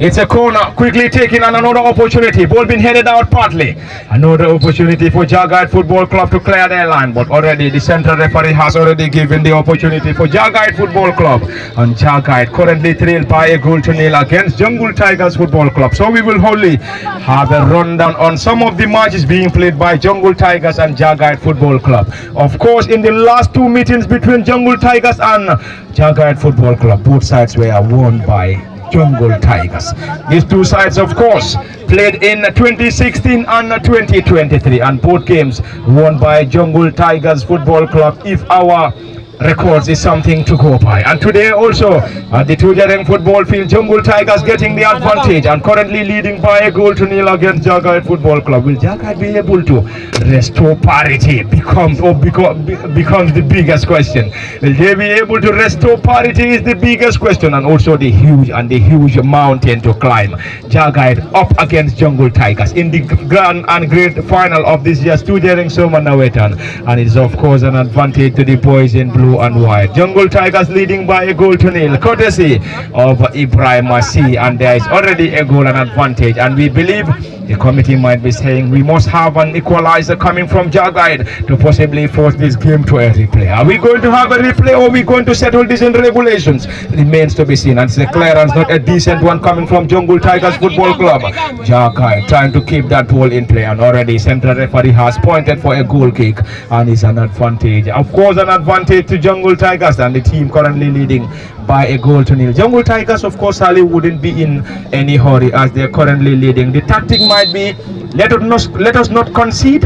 It's a corner, quickly taken, and another opportunity. Ball being headed out partly. Another opportunity for Jagite Football Club to clear their line, but already the central referee has already given the opportunity for Jagite Football Club. And Jagite currently trailed by a goal to nil against Jungle Tigers Football Club. So we will only have a rundown on some of the matches being played by Jungle Tigers and Jagite Football Club. Of course, in the last two meetings between Jungle Tigers and Jagite Football Club, both sides were won by Jungle Tigers. These two sides, of course, played in 2016 and 2023, and both games won by Jungle Tigers Football Club, if our records is something to go by. And today also at the Tujereng football field, Jungle Tigers getting the advantage and currently leading by a goal to nil against Jagite Football Club. Will Jagite be able to restore parity? Becomes the biggest question. Will they be able to restore parity is the biggest question, and also the huge mountain to climb. Jagite up against Jungle Tigers in the grand and great final of this year's Tujereng Soma Nawetan, and it is of course an advantage to the boys in blue and white. Jungle Tigers leading by a goal to nil, courtesy of Ibrahim Asi, and there is already a goal and advantage, and we believe the committee might be saying we must have an equalizer coming from Jagite to possibly force this game to a replay. Are we going to have a replay, or are we going to settle this in regulations? Remains to be seen, and it's a clearance, not a decent one, coming from Jungle Tigers Football Club. Jagite trying to keep that ball in play, and already central referee has pointed for a goal kick, and it's an advantage. Of course, an advantage to Jungle Tigers, and the team currently leading by a goal to nil. Jungle Tigers, of course, Sally wouldn't be in any hurry as they're currently leading. The tactic might be let us not concede,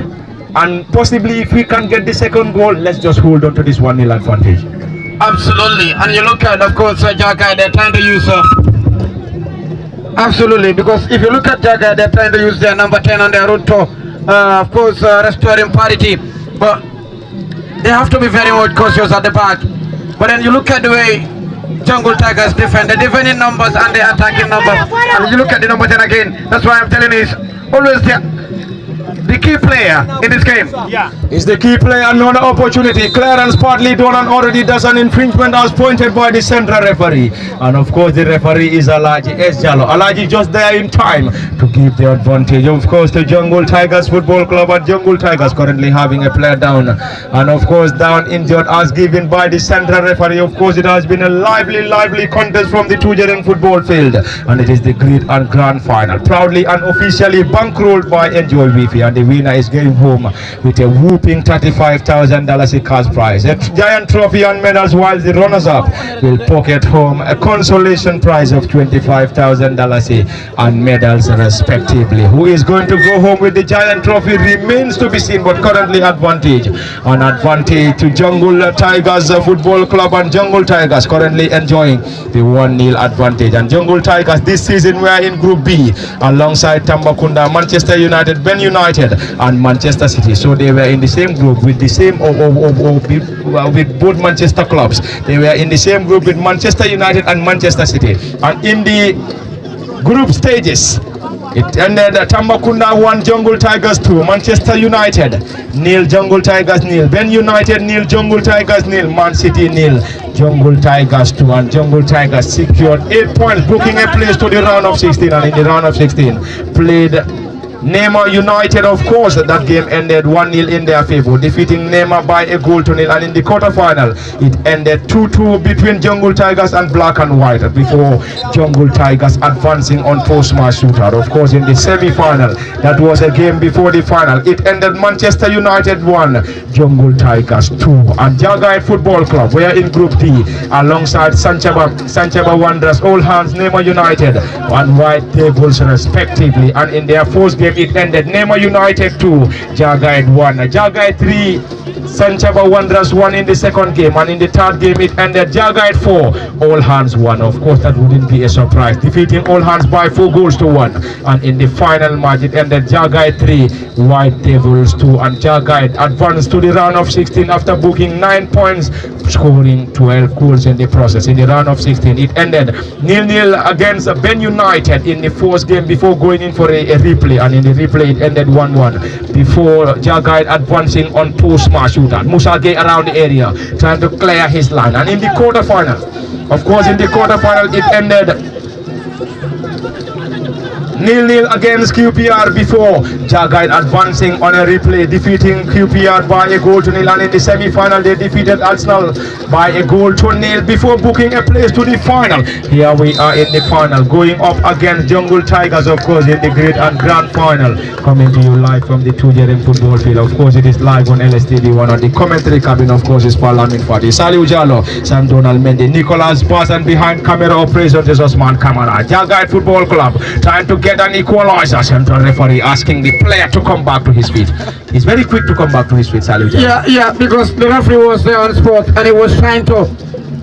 And possibly if we can get the second goal, let's just hold on to this 1-0 advantage. Absolutely. And you look at, of course, Jagai, they're trying to use... absolutely, because if you look at Jagai, they're trying to use their number 10 on their route to, of course, restoring parity. But they have to be very much cautious at the back. But then you look at the way Jungle Tigers defend, the defending numbers and the attacking numbers. And you look at the number 10 again, that's why I'm telling you, it's always the key player in this game. Yeah, is the key player. Another opportunity. Clearance partly done and already does an infringement as pointed by the central referee. And of course the referee is Alaji S. Jallo. Alaji just there in time to give the advantage. Of course the Jungle Tigers Football Club, and Jungle Tigers currently having a player down. And of course down injured as given by the central referee. Of course it has been a lively contest from the Tujereng football field. And it is the great and grand final. Proudly and officially bankrolled by Enjoy Wifi. And the winner is going home with a whooping $35,000 cash prize, a giant trophy and medals, while the runners-up will pocket home a consolation prize of $25,000 and medals respectively. Who is going to go home with the giant trophy remains to be seen, but currently advantage to Jungle Tigers Football Club, and Jungle Tigers currently enjoying the 1-0 advantage. And Jungle Tigers this season were in Group B alongside Tambakunda, Manchester United, Ben United and Manchester City. So they were in the same group with the same with both Manchester clubs. They were in the same group with Manchester United and Manchester City. And in the group stages, it ended Tambakunda 1, Jungle Tigers 2, Manchester United 0, Jungle Tigers 0, Ben United 0, Jungle Tigers 0, Man City 0, Jungle Tigers 2, and Jungle Tigers secured 8 points, booking a place to the round of 16. And in the round of 16 played Neymar United. Of course that game ended 1-0 in their favor, defeating Neymar by a goal to nil. And in the quarterfinal it ended 2-2 between Jungle Tigers and Black and White, before Jungle Tigers advancing on post-match shootout. Of course in the semi-final, that was a game before the final, it ended Manchester United 1, Jungle Tigers 2. And Jagai Football Club were in Group D alongside Sanchaba Wanderers, All Hands, Neymar United and White Devils respectively. And in their first game it ended Neymar United 2, Jagai 1, Jagai 3, Sanchaba Wanderers 1 in the second game. And in the third game it ended Jagai 4, All Hands 1. Of course that wouldn't be a surprise, defeating All Hands by 4 goals to 1. And in the final match it ended Jagai 3, White Devils 2. And Jagai advanced to the round of 16 after booking 9 points, scoring 12 goals in the process. In the round of 16 it ended 0-0 against Ben United in the first game before going in for a replay. And in the replay it ended 1-1 before Jagai advancing on post-match shootout. Musa Gay around the area trying to clear his line. And in the quarterfinal, of course in the quarterfinal it ended 0-0 against QPR before Jagai advancing on a replay, defeating QPR by a goal to nil. And in the semi-final they defeated Arsenal by a goal to nil before booking a place to the final. Here we are in the final, going up against Jungle Tigers, of course, in the great and grand final, coming to you live from the Tujereng football field. Of course it is live on LSTV1. On the commentary cabin, of course, is Parlament Fati, Saliu Jallo, Sam Donald Mendy, Nicholas Bass, and behind camera operation is Osman Kamara. Jagai Football Club trying to get an equalizer. Central referee asking the player to come back to his feet. He's very quick to come back to his feet, Saliu Jallo. Yeah, because the referee was there on the spot and he was trying to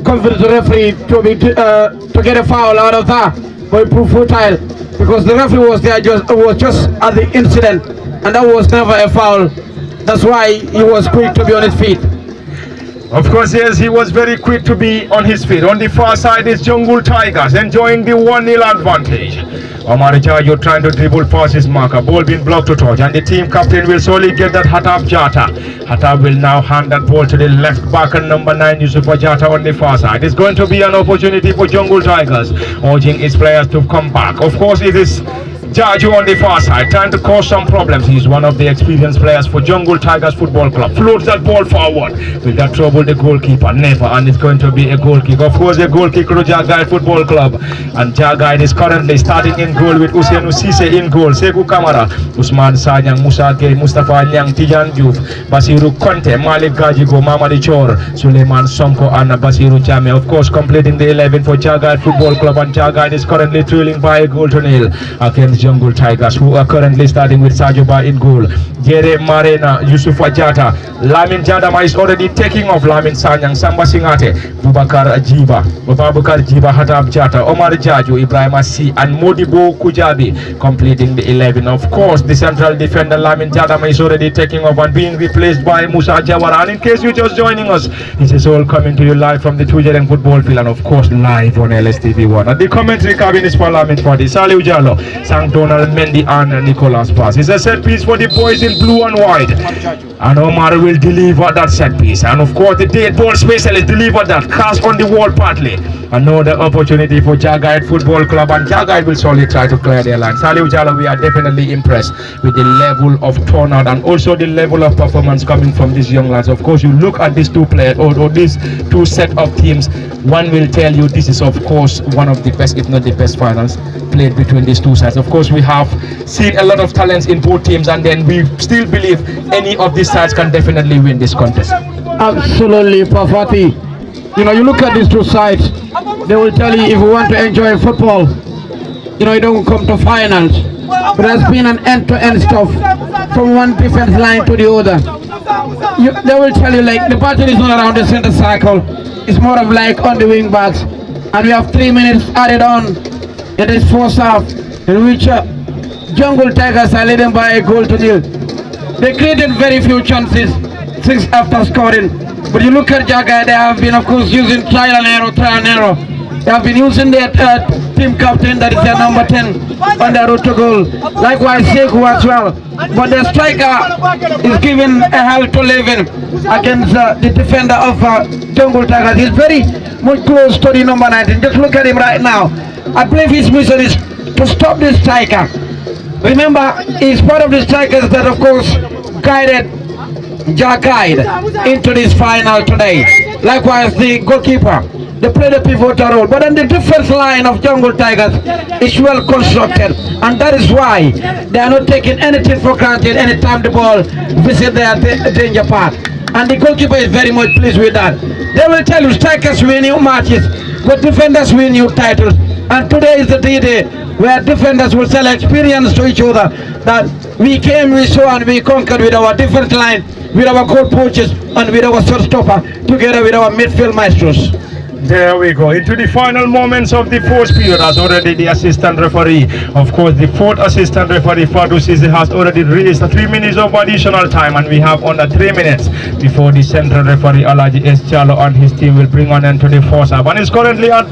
convince the referee to get a foul out of that, but it proved futile because the referee was there just at the incident, and that was never a foul. That's why he was quick to be on his feet. Of course, yes, he was very quick to be on his feet. On the far side is Jungle Tigers enjoying the 1-0 advantage. Omar Chayo trying to dribble past his marker, ball being blocked to touch, and the team captain will slowly get that Hatab Jata. Hatab will now hand that ball to the left back and number 9 Yusufa Jata on the far side. It's going to be an opportunity for Jungle Tigers, urging its players to come back. Of course, it is Jaju on the far side trying to cause some problems. He's one of the experienced players for Jungle Tigers Football Club. Floats that ball forward. Will that trouble the goalkeeper? Never. And it's going to be a goal kick. Of course, a goal kick to Jagai Football Club. And Jagai is currently starting in goal with Hussein Usise in goal, Sekou Kamara, Usman Sanyang, Musa Gay, Mustafa Nyang, Tijan Diouf, Basiru Conte, Malik Gajigo, Mamadi Chor, Suleiman Sonko, and Basiru Jame. Of course, completing the 11 for Jagai Football Club. And Jagai is currently trailing by a goal to nil against Jungle Tigers, who are currently starting with Sadio Ba in goal. Jere Marena, Yusufa Jata, Lamin Jadama is already taking off. Lamin Sanyang, Samba Singate, Bubakar Jiba, Hatab Jata, Omar Jaju, Ibrahim Asi, and Modibo Kujabi completing the 11. Of course, the central defender Lamin Jadama is already taking off and being replaced by Musa Jawara. And in case you're just joining us, this is all coming to you live from the Tujereng football field and of course live on LSTV1. At the commentary cabin is Parliament Party, Salih Jallo, Sang Donald Mendy and Nicolas Pass. It's a set piece for the boys in blue and white. And Omar will deliver that set piece. And of course the dead ball specialist delivered that cast on the wall partly. Another opportunity for Jagite Football Club, and Jagite will surely try to clear their line. Salih Jallo, we are definitely impressed with the level of turnout and also the level of performance coming from these young lads. Of course, you look at these two players or these two set of teams, one will tell you this is of course one of the best, if not the best finals played between these two sides. Of course, we have seen a lot of talents in both teams, and then we still believe any of these sides can definitely win this contest. Absolutely, Pafati. You know, you look at these two sides, they will tell you if you want to enjoy football, you know, you don't come to finals. But there's been an end-to-end stuff from one defense line to the other. They will tell you like the battle is not around the center circle, it's more of like on the wing backs. And we have 3 minutes added on in this first half, in which Jungle Tigers are leading by a goal to nil. They created very few chances, 6 after scoring. But you look at Jaga, they have been of course using trial and error. They have been using their team captain, that is their number 10, on their road to goal. Likewise Sekou as well. But the striker is given a hell to live in against the defender of Jungle Tigers. He's very much close to the number 19. Just look at him right now. I believe his mission is to stop this striker. Remember, he's part of the strikers that of course guided Jagite into this final today. Likewise the goalkeeper, they play the pivotal role. But then the defense line of Jungle Tigers is well constructed, and that is why they are not taking anything for granted anytime the ball visits their danger path. And the goalkeeper is very much pleased with that. They will tell you strikers win new matches, but defenders win new titles. And today is the day where defenders will sell experience to each other, that we came, we saw, and we conquered with our defense line, with our goal poachers, and with our shot stopper, together with our midfield maestros. There we go, into the final moments of the fourth period, as already the assistant referee, of course the fourth assistant referee Fadu Sisi has already released 3 minutes of additional time, and we have under 3 minutes before the central referee Alaji S. Chalo and his team will bring an end to the first half. And it's currently an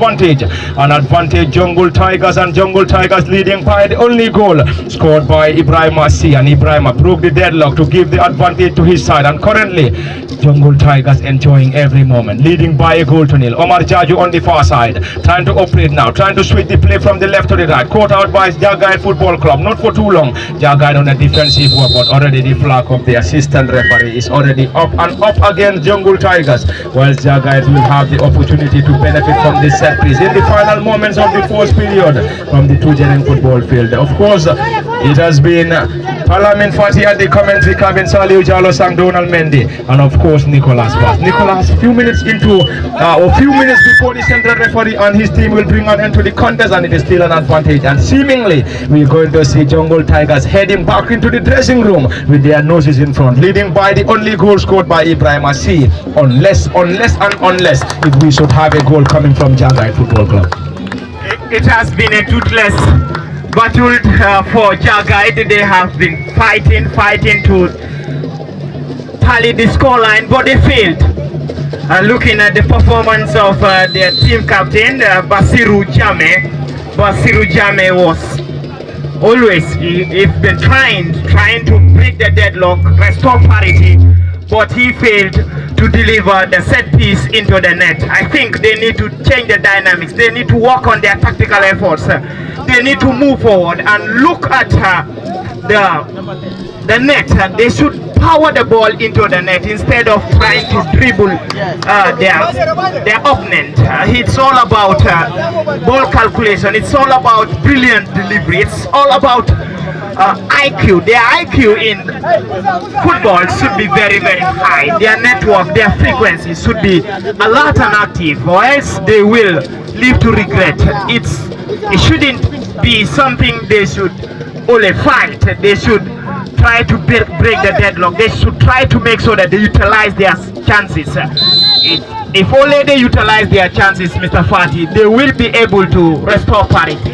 advantage Jungle Tigers, and Jungle Tigers leading by the only goal scored by Ibrahim Asi, and Ibrahim broke the deadlock to give the advantage to his side, and currently Jungle Tigers enjoying every moment, leading by a goal to nil. Omar Jaju on the far side, trying to operate now, trying to switch the play from the left to the right, caught out by Jagite Football Club, not for too long. Jagite on a defensive work, but already the flag of the assistant referee is already up and up against Jungle Tigers, while Jagite will have the opportunity to benefit from this set piece in the final moments of the fourth period from the Tujereng football field. Of course, it has been Parliament Fati at the commentary cabin, Salih Jallo, Sang Donald Mendy, and of course Nicolas Pass. Nicolas, few minutes before the central referee and his team will bring an end to the contest, and it is still an advantage, and seemingly we're going to see Jungle Tigers heading back into the dressing room with their noses in front, leading by the only goal scored by Ibrahim Asi, unless if we should have a goal coming from Jagite Football Club. It has been a toothless battle for Jagite. They have been fighting to tally the scoreline, but they failed. Looking at the performance of their team captain, Basiru Jame was always, he's been trying to break the deadlock, restore parity, but he failed to deliver the set piece into the net. I think they need to change the dynamics. They need to work on their tactical efforts. They need to move forward and look at the net. They should power the ball into the net instead of trying to dribble their opponent. It's all about ball calculation. It's all about brilliant delivery. It's all about IQ. Their IQ in football should be very, very high. Their network, their frequency should be alert and active, or else they will live to regret. It shouldn't be something they should only fight. They should try to break the deadlock. They should try to make sure that they utilize their chances. If only they utilize their chances, Mr. Fati, they will be able to restore parity.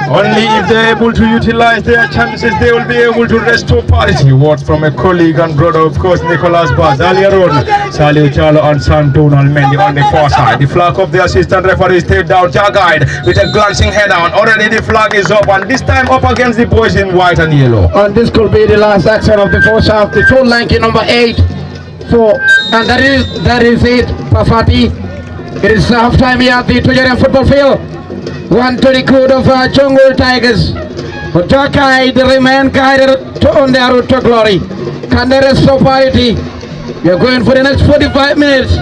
Only if they're able to utilize their chances, they will be able to restore parity. Words from a colleague and brother, of course, Nicholas Baz. Earlier on, Salih Chalo and Sam Donald Mendy on the far side. The flag of the assistant referee stayed down. Jagide with a glancing head down. Already the flag is up, and this time up against the boys in white and yellow. And this could be the last action of the first half. The full lanky number 8 and that is it, Pafati. It is half time here at the Tujereng football field. 1 to the good of Jungle Tigers. But Jakai remain guided on their route to glory. Can they restore parity? We are going for the next 45 minutes.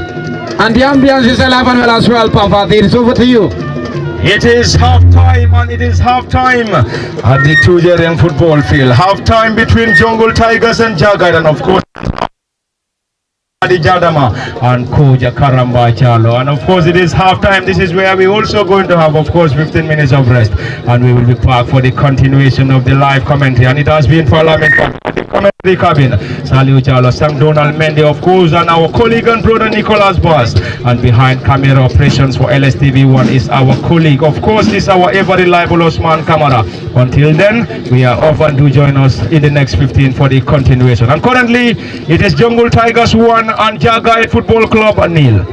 And the ambience is alive and well as well, Pafati. It's over to you. It is half time, and it is half time at the Tujereng football field. Half time between Jungle Tigers and Jagad, and of course Adi Jadama and Koja Karamba Chalo. And of course it is half time. This is where we also going to have, of course, 15 minutes of rest, and we will be back for the continuation of the live commentary. And it has been for the commentary cabin, Salih Chalo, Sam Donald Mendy, of course, and our colleague and brother Nicholas Baz. And behind camera operations for LSTV1 is our colleague, of course, is our ever reliable Osman Kamara. Until then, we are off, and do join us in the next 15 for the continuation. And currently it is Jungle Tigers 1 and Jagai Football Club nil.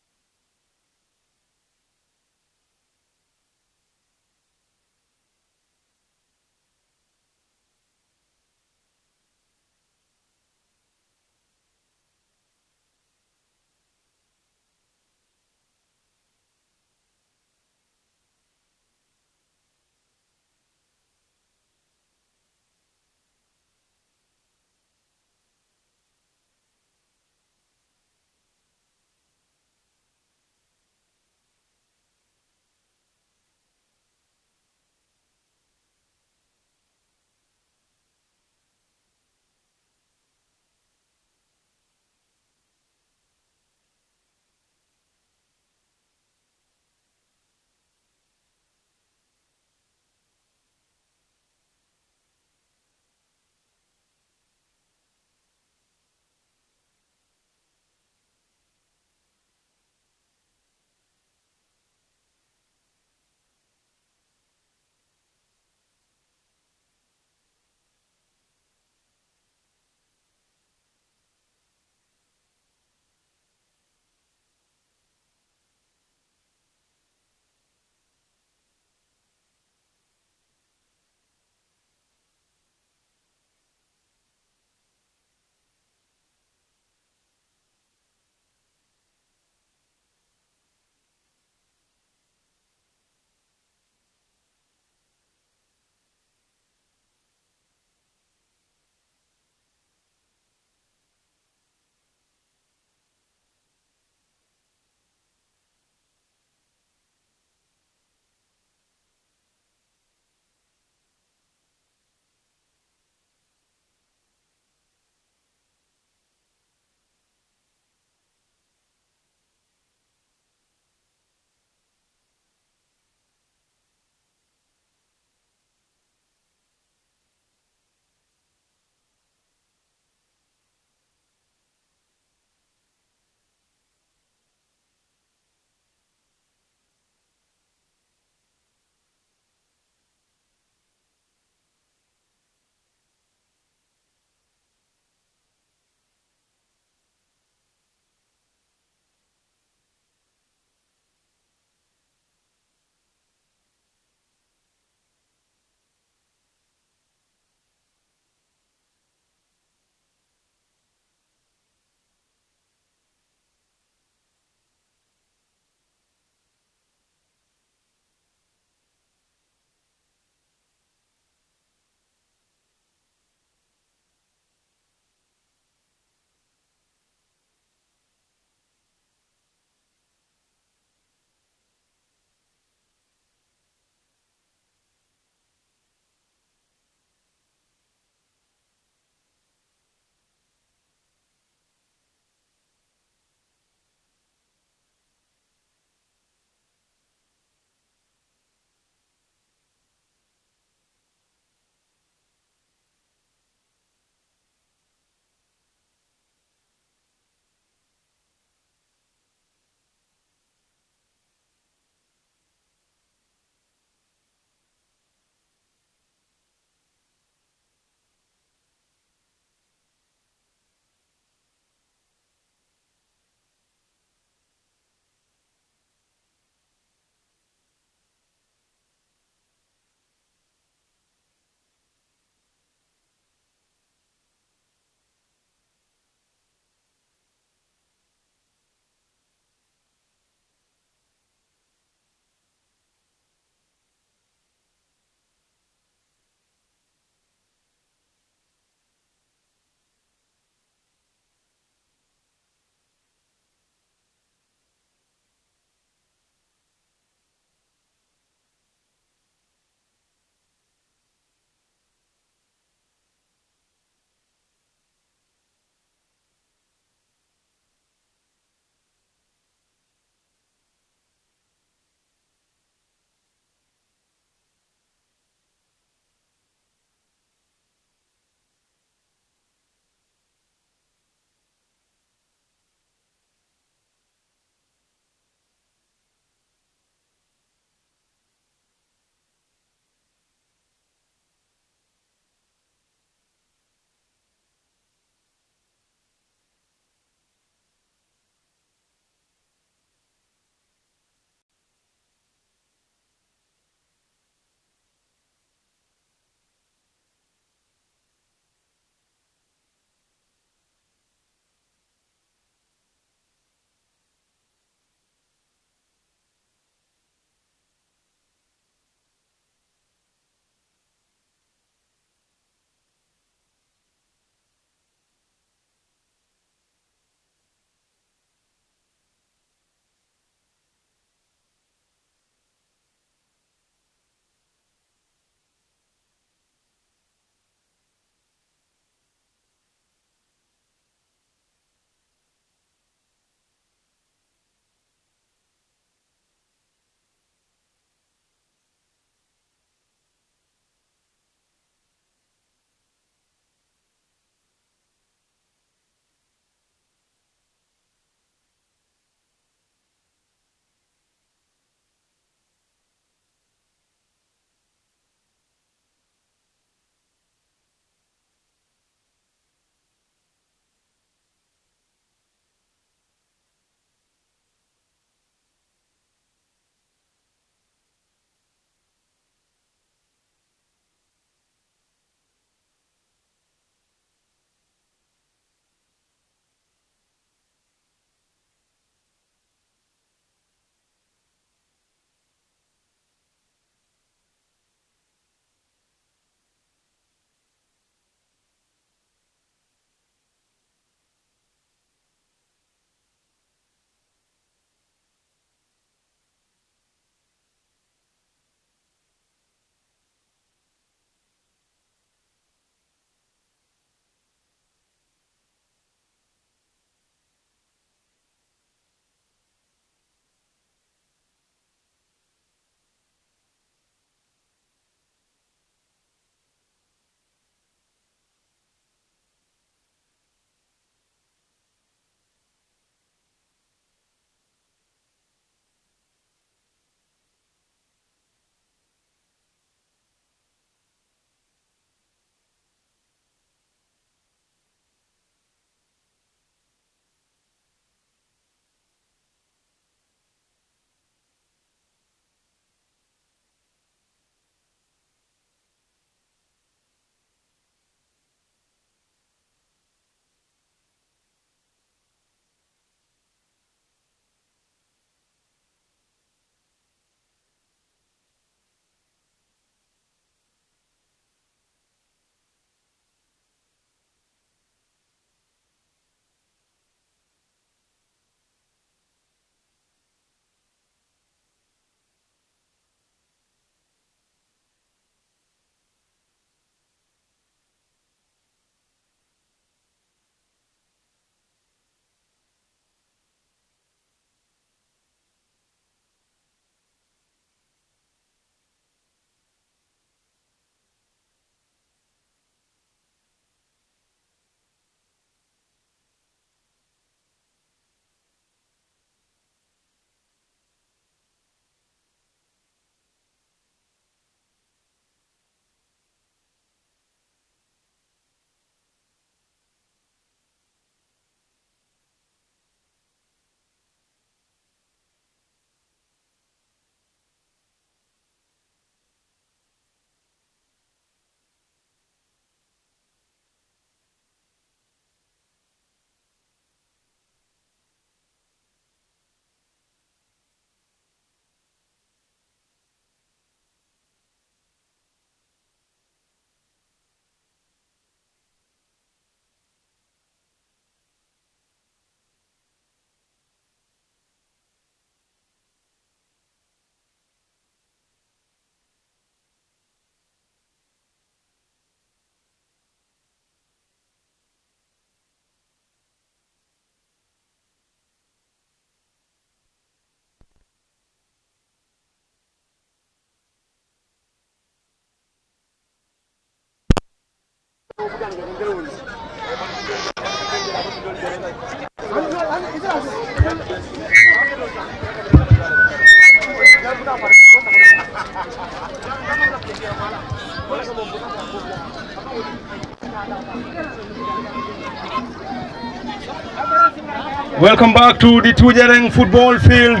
Welcome back to the Tujereng football field.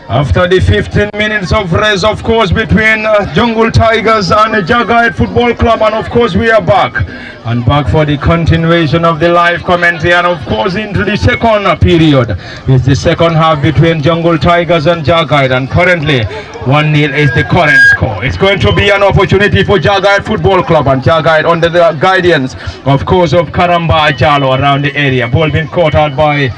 After the 15 minutes of rest, of course, between Jungle Tigers and the Jagite Football Club, and of course we are back. And back for the continuation of the live commentary, and of course into the second period. It's the second half between Jungle Tigers and Jagite, and currently 1-0 is the current score. It's going to be an opportunity for Jagite Football Club, and Jagite under the guidance, of course, of Karamba Ajalo around the area. Ball being caught out by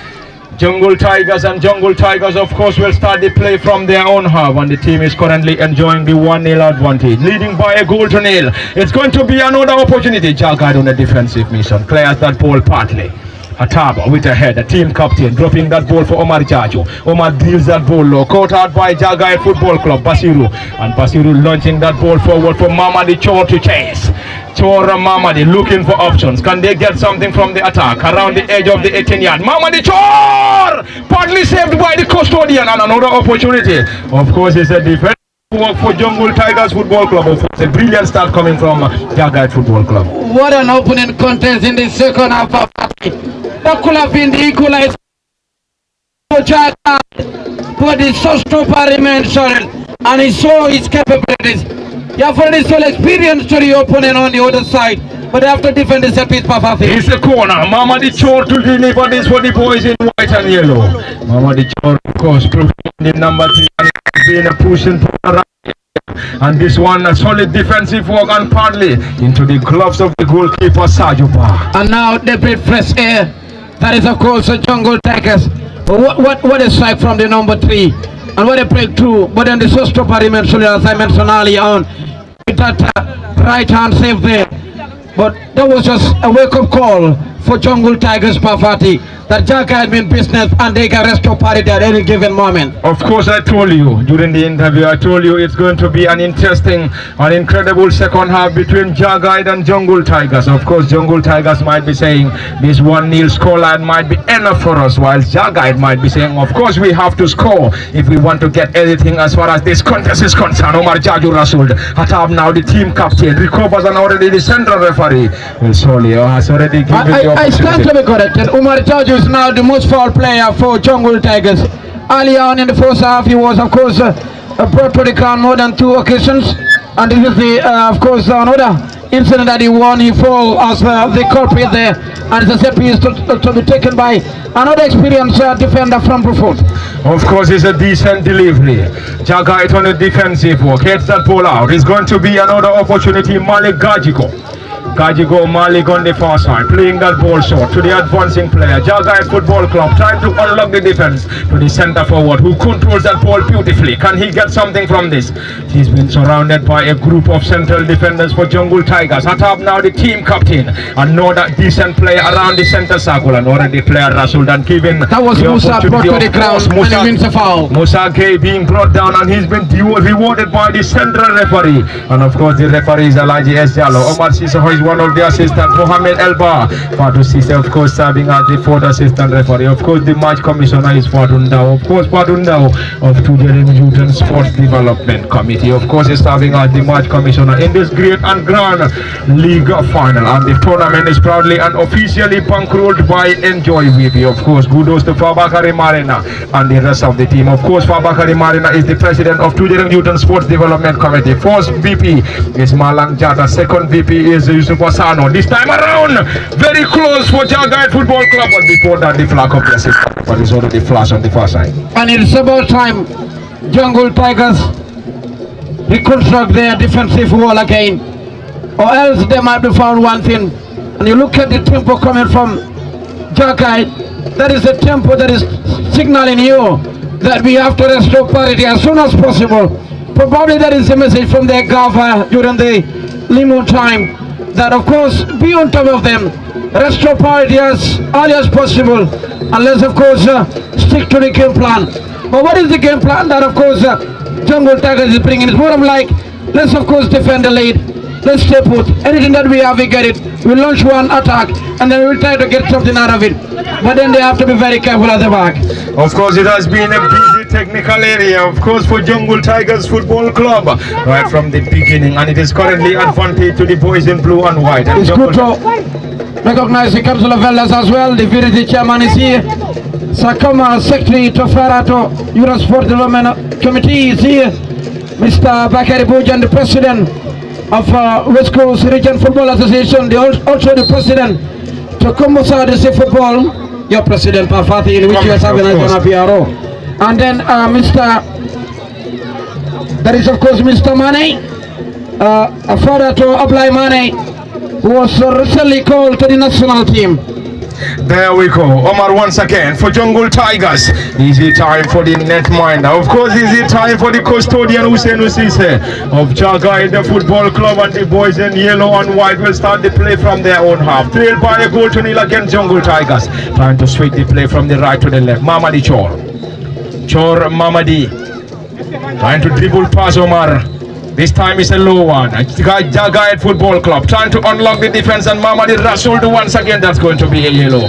Jungle Tigers, and Jungle Tigers of course will start the play from their own half, and the team is currently enjoying the 1-0 advantage, leading by a goal to nil. It's going to be another opportunity. Jagite on a defensive mission, clears that ball partly. Ataba with a head, the team captain dropping that ball for Omar Jajo. Omar deals that ball low, caught out by Jagite Football Club, Basiru, and Basiru launching that ball forward for Mamadi Chor to chase. Chor and Mamadi looking for options. Can they get something from the attack around the edge of the 18-yard? Mamadi Chor partly saved by the custodian, and another opportunity. Of course, it's a defense work for Jungle Tigers Football Club. Of course, a brilliant start coming from Jagite Football Club. What an opening contest in the second half of that could have been the equalizer for Jagite, but the showstopper remained solid, and he saw his capabilities. You have already saw experience to the opponent on the other side, but they have to defend the set piece perfectly. It's a corner. Mamadi Chor to deliver this for the boys in white and yellow. Mamadi Chor, of course, the number 3, and being a pushing around. And this one, a solid defensive work, and partly into the gloves of the goalkeeper Sajuba. And now they play fresh air. That is of course a Jungle Tigers. What a strike from the number 3, and what a breakthrough. But then the showstopper remains solid, as I mentioned earlier on, with that right hand save there. But that was just a wake-up call for Jungle Tigers Pafati, that Jagite had been business and they can restore parity at any given moment. Of course, I told you during the interview, I told you it's going to be an interesting and incredible second half between Jagite and Jungle Tigers. Of course, Jungle Tigers might be saying this 1-0 scoreline might be enough for us, while Jagite might be saying, of course, we have to score if we want to get anything as far as this contest is concerned. Omar Jaju Rasul, Hatab now the team captain, recovers, and already the central referee will surely has already given the opportunity. I stand to be corrected. Omar Jaju is now the most foul player for Jungle Tigers. Earlier on in the first half, he was of course brought to the ground more than 2 occasions, and this is the of course another incident that he won. He fall as the culprit there, and it's a set piece to be taken by another experienced defender from Bruford. Of course, it's a decent delivery. Jagite on the defensive work, heads that ball out. It's going to be another opportunity. Malik Gajigo Malik on the far side, playing that ball short to the advancing player. Jagite Football Club trying to unlock the defense to the center forward, who controls that ball beautifully. Can he get something from this? He's been surrounded by a group of central defenders for Jungle Tigers. Hatab now the team captain, another decent player around the center circle, and already player Rasul and giving that was Musa brought to the ground, and he wins a foul. Musa Gay being brought down, and he's been rewarded by the central referee, and of course the referee is Alaji S. Jallo. Omar Sissoko is one of the assistants. Mohamed Elba, Fatu Sisse, of course, serving as the 4th assistant referee. Of course, the match commissioner is Fatundao. Of course, Fatundao of Tujereng Youth and Sports Development Committee. Of course, is serving as the match commissioner in this great and grand league final. And the tournament is proudly and officially bankrolled by Enjoy VP. Of course, kudos to Fabakari Marina and the rest of the team. Of course, Fabakari Marina is the president of Tujereng Youth and Sports Development Committee. First VP is Malang Jata. Second VP is Yusuf Wasano. This time around, very close for Jagite Football Club, but before that, the flag of the system. But it's already flash on the far side. And it's about time Jungle Tigers reconstruct their defensive wall again, or else they might be found wanting. And you look at the tempo coming from Jagite, that is a tempo that is signaling you that we have to restore parity as soon as possible. Probably that is the message from their governor during the limo time, that of course be on top of them, restore parity as early as possible, and let's of course stick to the game plan. But what is the game plan that of course Jungle Tigers is bringing? It's more of like, let's of course defend the lead, let's stay put. Anything that we have, we get it. We launch one attack and then we'll try to get something out of it. But then they have to be very careful at the back. Of course, it has been a busy technical area, of course, for Jungle Tigers Football Club right from the beginning, and it is currently advantage to the boys in blue and white. And it's good to recognize the Council of Elders as well. The VDC chairman is here. Sakoma Secretary to Farato Euro Sport Development Committee is here. Mr. Bakari Bujan, the president of West Coast Region Football Association, also the president to Kombosa DC Football. Your president Pafati, in which you are serving as an PRO. And then that is of course Mr. Mane, a father to Ablai Mane, who was recently called to the national team. There we go. Omar once again for Jungle Tigers. Easy time for the netminder. Of course, easy time for the custodian Hussein Usise of Jagai, the football club, and the boys in yellow and white will start the play from their own half. Trailed by a goal to nil against Jungle Tigers. Trying to switch the play from the right to the left. Mamadi Chor Mamadi. Trying to dribble past Omar. This time is a low one. Jagai Football Club trying to unlock the defense, and Mamadi Rasul once again. That's going to be a yellow.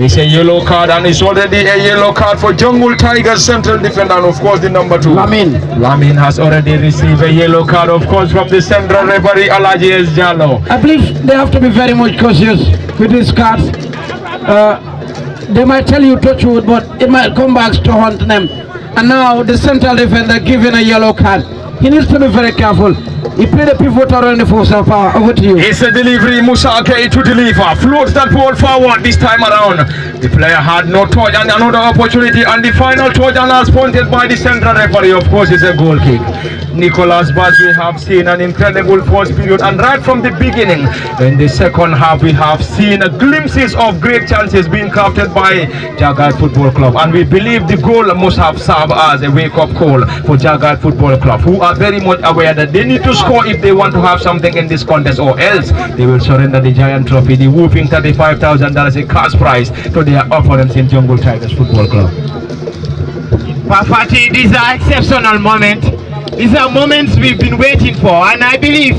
It's a yellow card, and it's already a yellow card for Jungle Tigers central defender, and of course the number 2. Lamin has already received a yellow card, of course, from the central referee Alaji S. Jallo. I believe they have to be very much cautious with these cards. They might tell you touch wood, but it might come back to haunt them. And now the central defender given a yellow card. He needs to be very careful. He played a pivot around the force of power. Over to you. It's a delivery. Musa Akei to deliver. Floats that ball forward this time around. The player had no touch and another opportunity. And the final touch and as pointed by the central referee. Of course, it's a goal kick. Nicholas Bass, we have seen an incredible first period. And right from the beginning, in the second half, we have seen glimpses of great chances being crafted by Jagai Football Club. And we believe the goal must have served as a wake-up call for Jagai Football Club, who are very much aware that they need to score if they want to have something in this contest, or else they will surrender the giant trophy, the whooping $35,000 a cash prize, to their opponents in Jungle Tigers Football Club. Pafati, these are exceptional moments. These are moments we've been waiting for, and I believe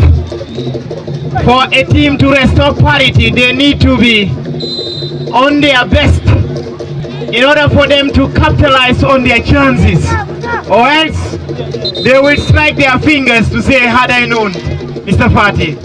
for a team to restore parity, they need to be on their best in order for them to capitalize on their chances, or else they will strike their fingers to say, had I known, Mr. Fati.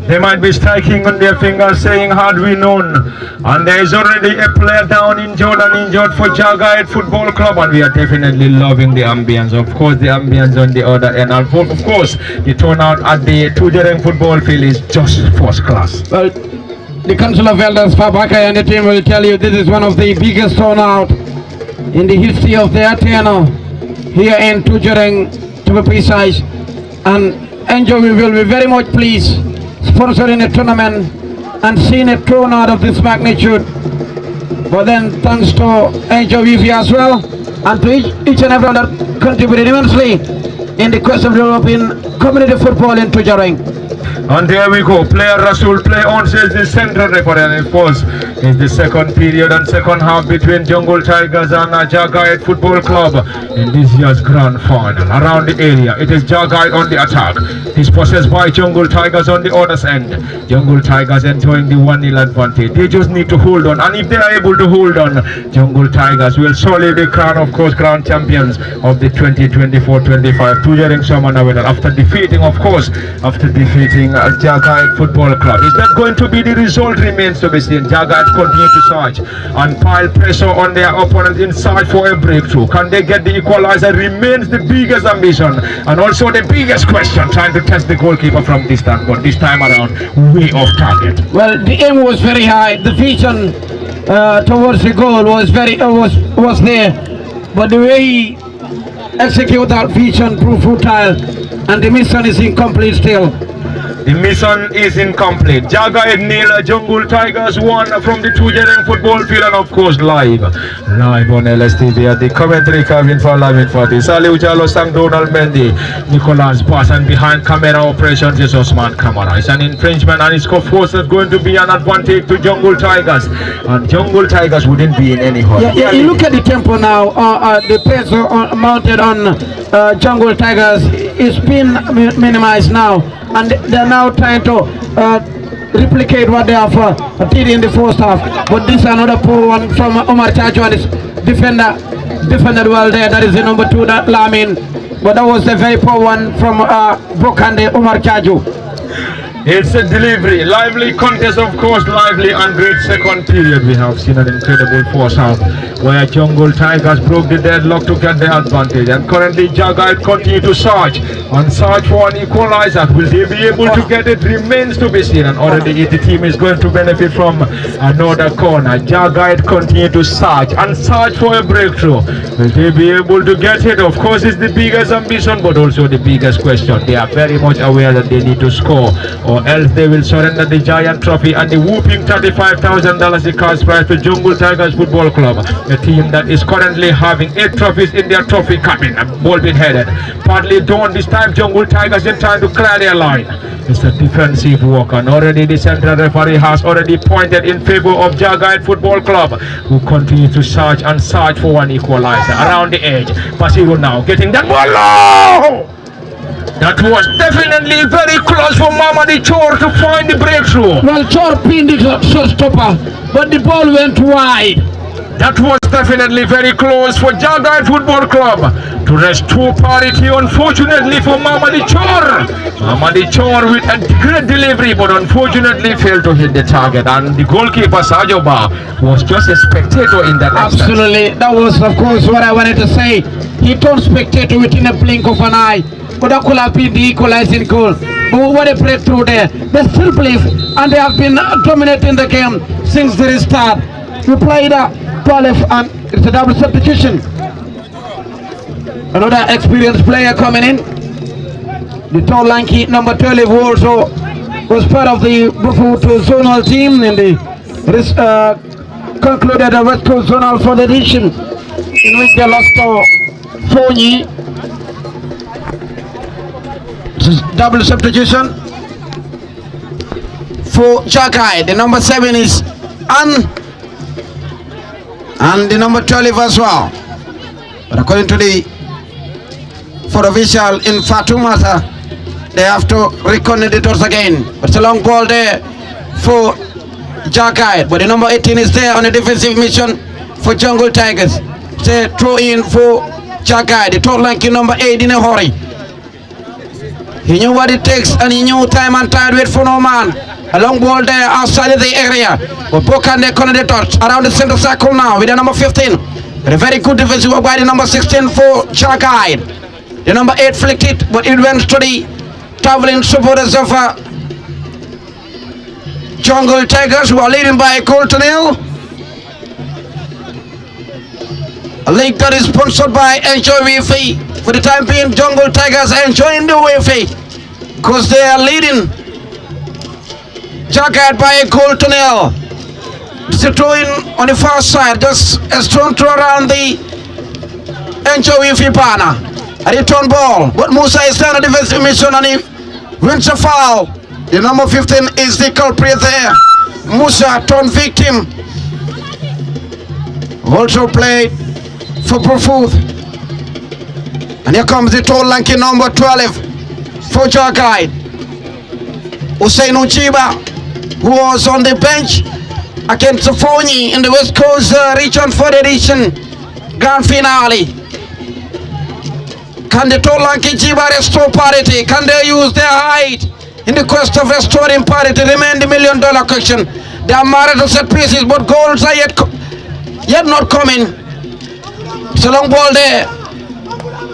They might be striking on their fingers saying, had we known. And there is already a player down injured for Jagai Football Club, and we are definitely loving the ambience. Of course, the ambience on the other end, and of course, the turnout at the Tujereng football field is just first class. Well, the Council of Elders, Fabaka and the team will tell you this is one of the biggest turnout in the history of the Athena here in Tujereng, to be precise. And Angel, we will be very much pleased sponsoring a tournament and seeing a turnout of this magnitude. But then thanks to Angel Vivi as well, and to each and everyone that contributed immensely in the quest of developing community football in Tujereng. And there we go, player Rasul play on, says the central referee, and of course is the second period and second half between Jungle Tigers and Jagai Football Club in this year's grand final. Around the area, it is Jagai on the attack. It's possessed by Jungle Tigers on the other end. Jungle Tigers enjoying the 1-0 advantage. They just need to hold on, and if they are able to hold on, Jungle Tigers will surely be crowned, of course, crowned champions of the 2024-25 Tujereng Summer winner after defeating Jagai Football Club. Is that going to be the result? Remains to be seen. Jagai continue to search and pile pressure on their opponent inside for a breakthrough. Can they get the equalizer? Remains the biggest ambition and also the biggest question, trying to test the goalkeeper from distance, but this time around way off target. Well, the aim was very high. The vision towards the goal was was there, but the way he executed that vision proved futile, and the mission is incomplete still. The mission is incomplete. Jagai 0, Jungle Tigers 1 from the Tujereng football field, and of course live on LSTV at the commentary cabin for Lamin Fati. Salih Ujalo sang Donald Mendy, Nicholas Bass, and behind camera operations is Osman Kamara. It's an infringement, and it's of course going to be an advantage to Jungle Tigers, and Jungle Tigers wouldn't be in any hurry. Yeah, you look at the tempo now. The pace mounted on Jungle Tigers is been minimized now. and they're now trying to replicate what they have did in the first half. But this is another poor one from Omar Chacho, and his defended well there. That is the number 2, that Lamin. But that was a very poor one from Bokande Omar Chacho. It's a delivery, lively contest, of course, lively and great second period. We have seen an incredible first half where Jungle Tigers broke the deadlock to get the advantage, and currently Jagite continue to search for an equalizer. Will they be able to get it? Remains to be seen, and already the team is going to benefit from another corner. Jagite continue to search for a breakthrough. Will they be able to get it? Of course, it's the biggest ambition, but also the biggest question. They are very much aware that they need to score, or else they will surrender the giant trophy and the whooping $35,000 the cash prize to Jungle Tigers Football Club, a team that is currently having 8 trophies in their trophy cabin. Ball being headed, partly done this time. Jungle Tigers in trying to clear their line. It's a defensive work, and already the central referee has already pointed in favor of Jagite Football Club, who continue to search for one equalizer around the edge. Pasiru now getting that ball low. That was definitely very close for Mamadi Chor to find the breakthrough. Well, Chor pinned the showstopper, but the ball went wide. That was definitely very close for Jagite Football Club to restore parity. Unfortunately for Mamadi Chor. Mamadi Chor with a great delivery, but unfortunately failed to hit the target. And the goalkeeper Sajoba was just a spectator in that instance. Absolutely. That was, of course, what I wanted to say. He turned spectator within a blink of an eye. But that could have been the equalizing goal. But what a breakthrough there. They still believe, and they have been dominating the game since the restart. We played 12, and it's a double substitution. Another experienced player coming in. The tall lanky number 12 who also was part of the Buffalo zonal team in the concluded the West Coast zonal for the edition, in which they lost to Fonyi. Double substitution for Jagai. The number 7 is and the number 12 as well. But according to the official in Fatumata, they have to reconnect the doors again. But it's a long ball there for Jagai. But the number 18 is there on a defensive mission for Jungle Tigers. They throw in for Jagai. The tall lanky number 8 in a hurry. He knew what it takes, and he knew time and tide wait for no man. A long ball there outside of the area. But Bokande connected the touch around the center circle now with the number 15. But a very good defensive work by the number 16 for Jagai. The number 8 flicked it, but it went to the traveling supporters of Jungle Tigers, who are leading by a goal to nil. A league that is sponsored by Enjoy Wi-Fi. For the time being, Jungle Tigers are enjoying the Wi-Fi because they are leading Jagat by a goal to nil. It's a throw in on the far side, just a strong throw around the Enjoy Wi-Fi banner. And he turned ball, but Musa is down a defensive mission and he wins a foul. The number 15 is the culprit there. Musa turned victim. Also played for Profuth. And here comes the tall lanky number 12 for Jagai. Hussein Uchiba, who was on the bench against Fonyi in the West Coast Region 4th Edition Grand Finale. Can the tall lanky Chiba restore parity? Can they use their height in the quest of restoring parity? Remain the $1 million question. They are married to set pieces, but goals are yet not coming. It's a long ball there.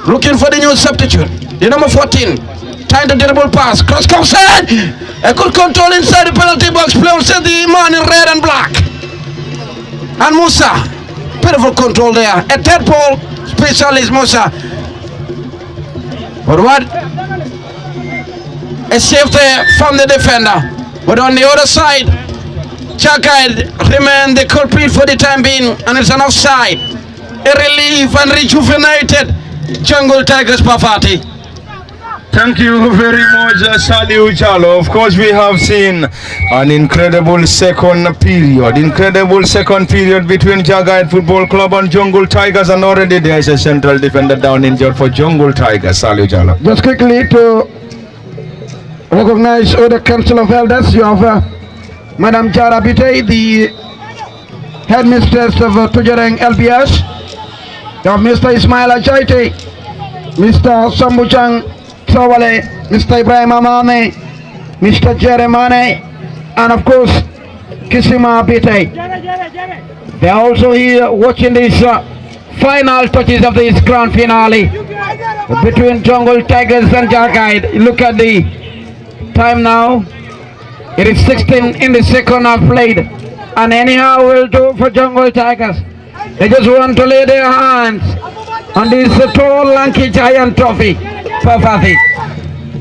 Looking for the new substitute. The number 14. Trying to dribble pass. Cross comes in. A good control inside the penalty box. Play said the man in red and black. And Musa. Beautiful control there. A third ball specialist Musa. But what? A save there from the defender. But on the other side, Jagai remain the culprit for the time being, and it's an offside. A relief and rejuvenated Jungle Tigers Pafati. Thank you very much, Saliu Jalo. Of course, we have seen an incredible second period between Jagai Football Club and Jungle Tigers, and already there is a central defender down injured for Jungle Tigers. Saliu Jalo. Just quickly to Recognized with the Council of Elders. You have Madam Jara Bite, the headmistress of Tujereng LBS. You have Mr. Ismail Ajaite, Mr. Sambuchang Sawale, Mr. Ibrahim Amane, Mr. Jeremane, and of course Kisima Bite. They are also here watching these final touches of this grand finale between Jungle Tigers and Jarguide. Look at the time now. It is 16 in the second half played, and anyhow will do for Jungle Tigers. They just want to lay their hands on this tall, lanky giant trophy. Perfect.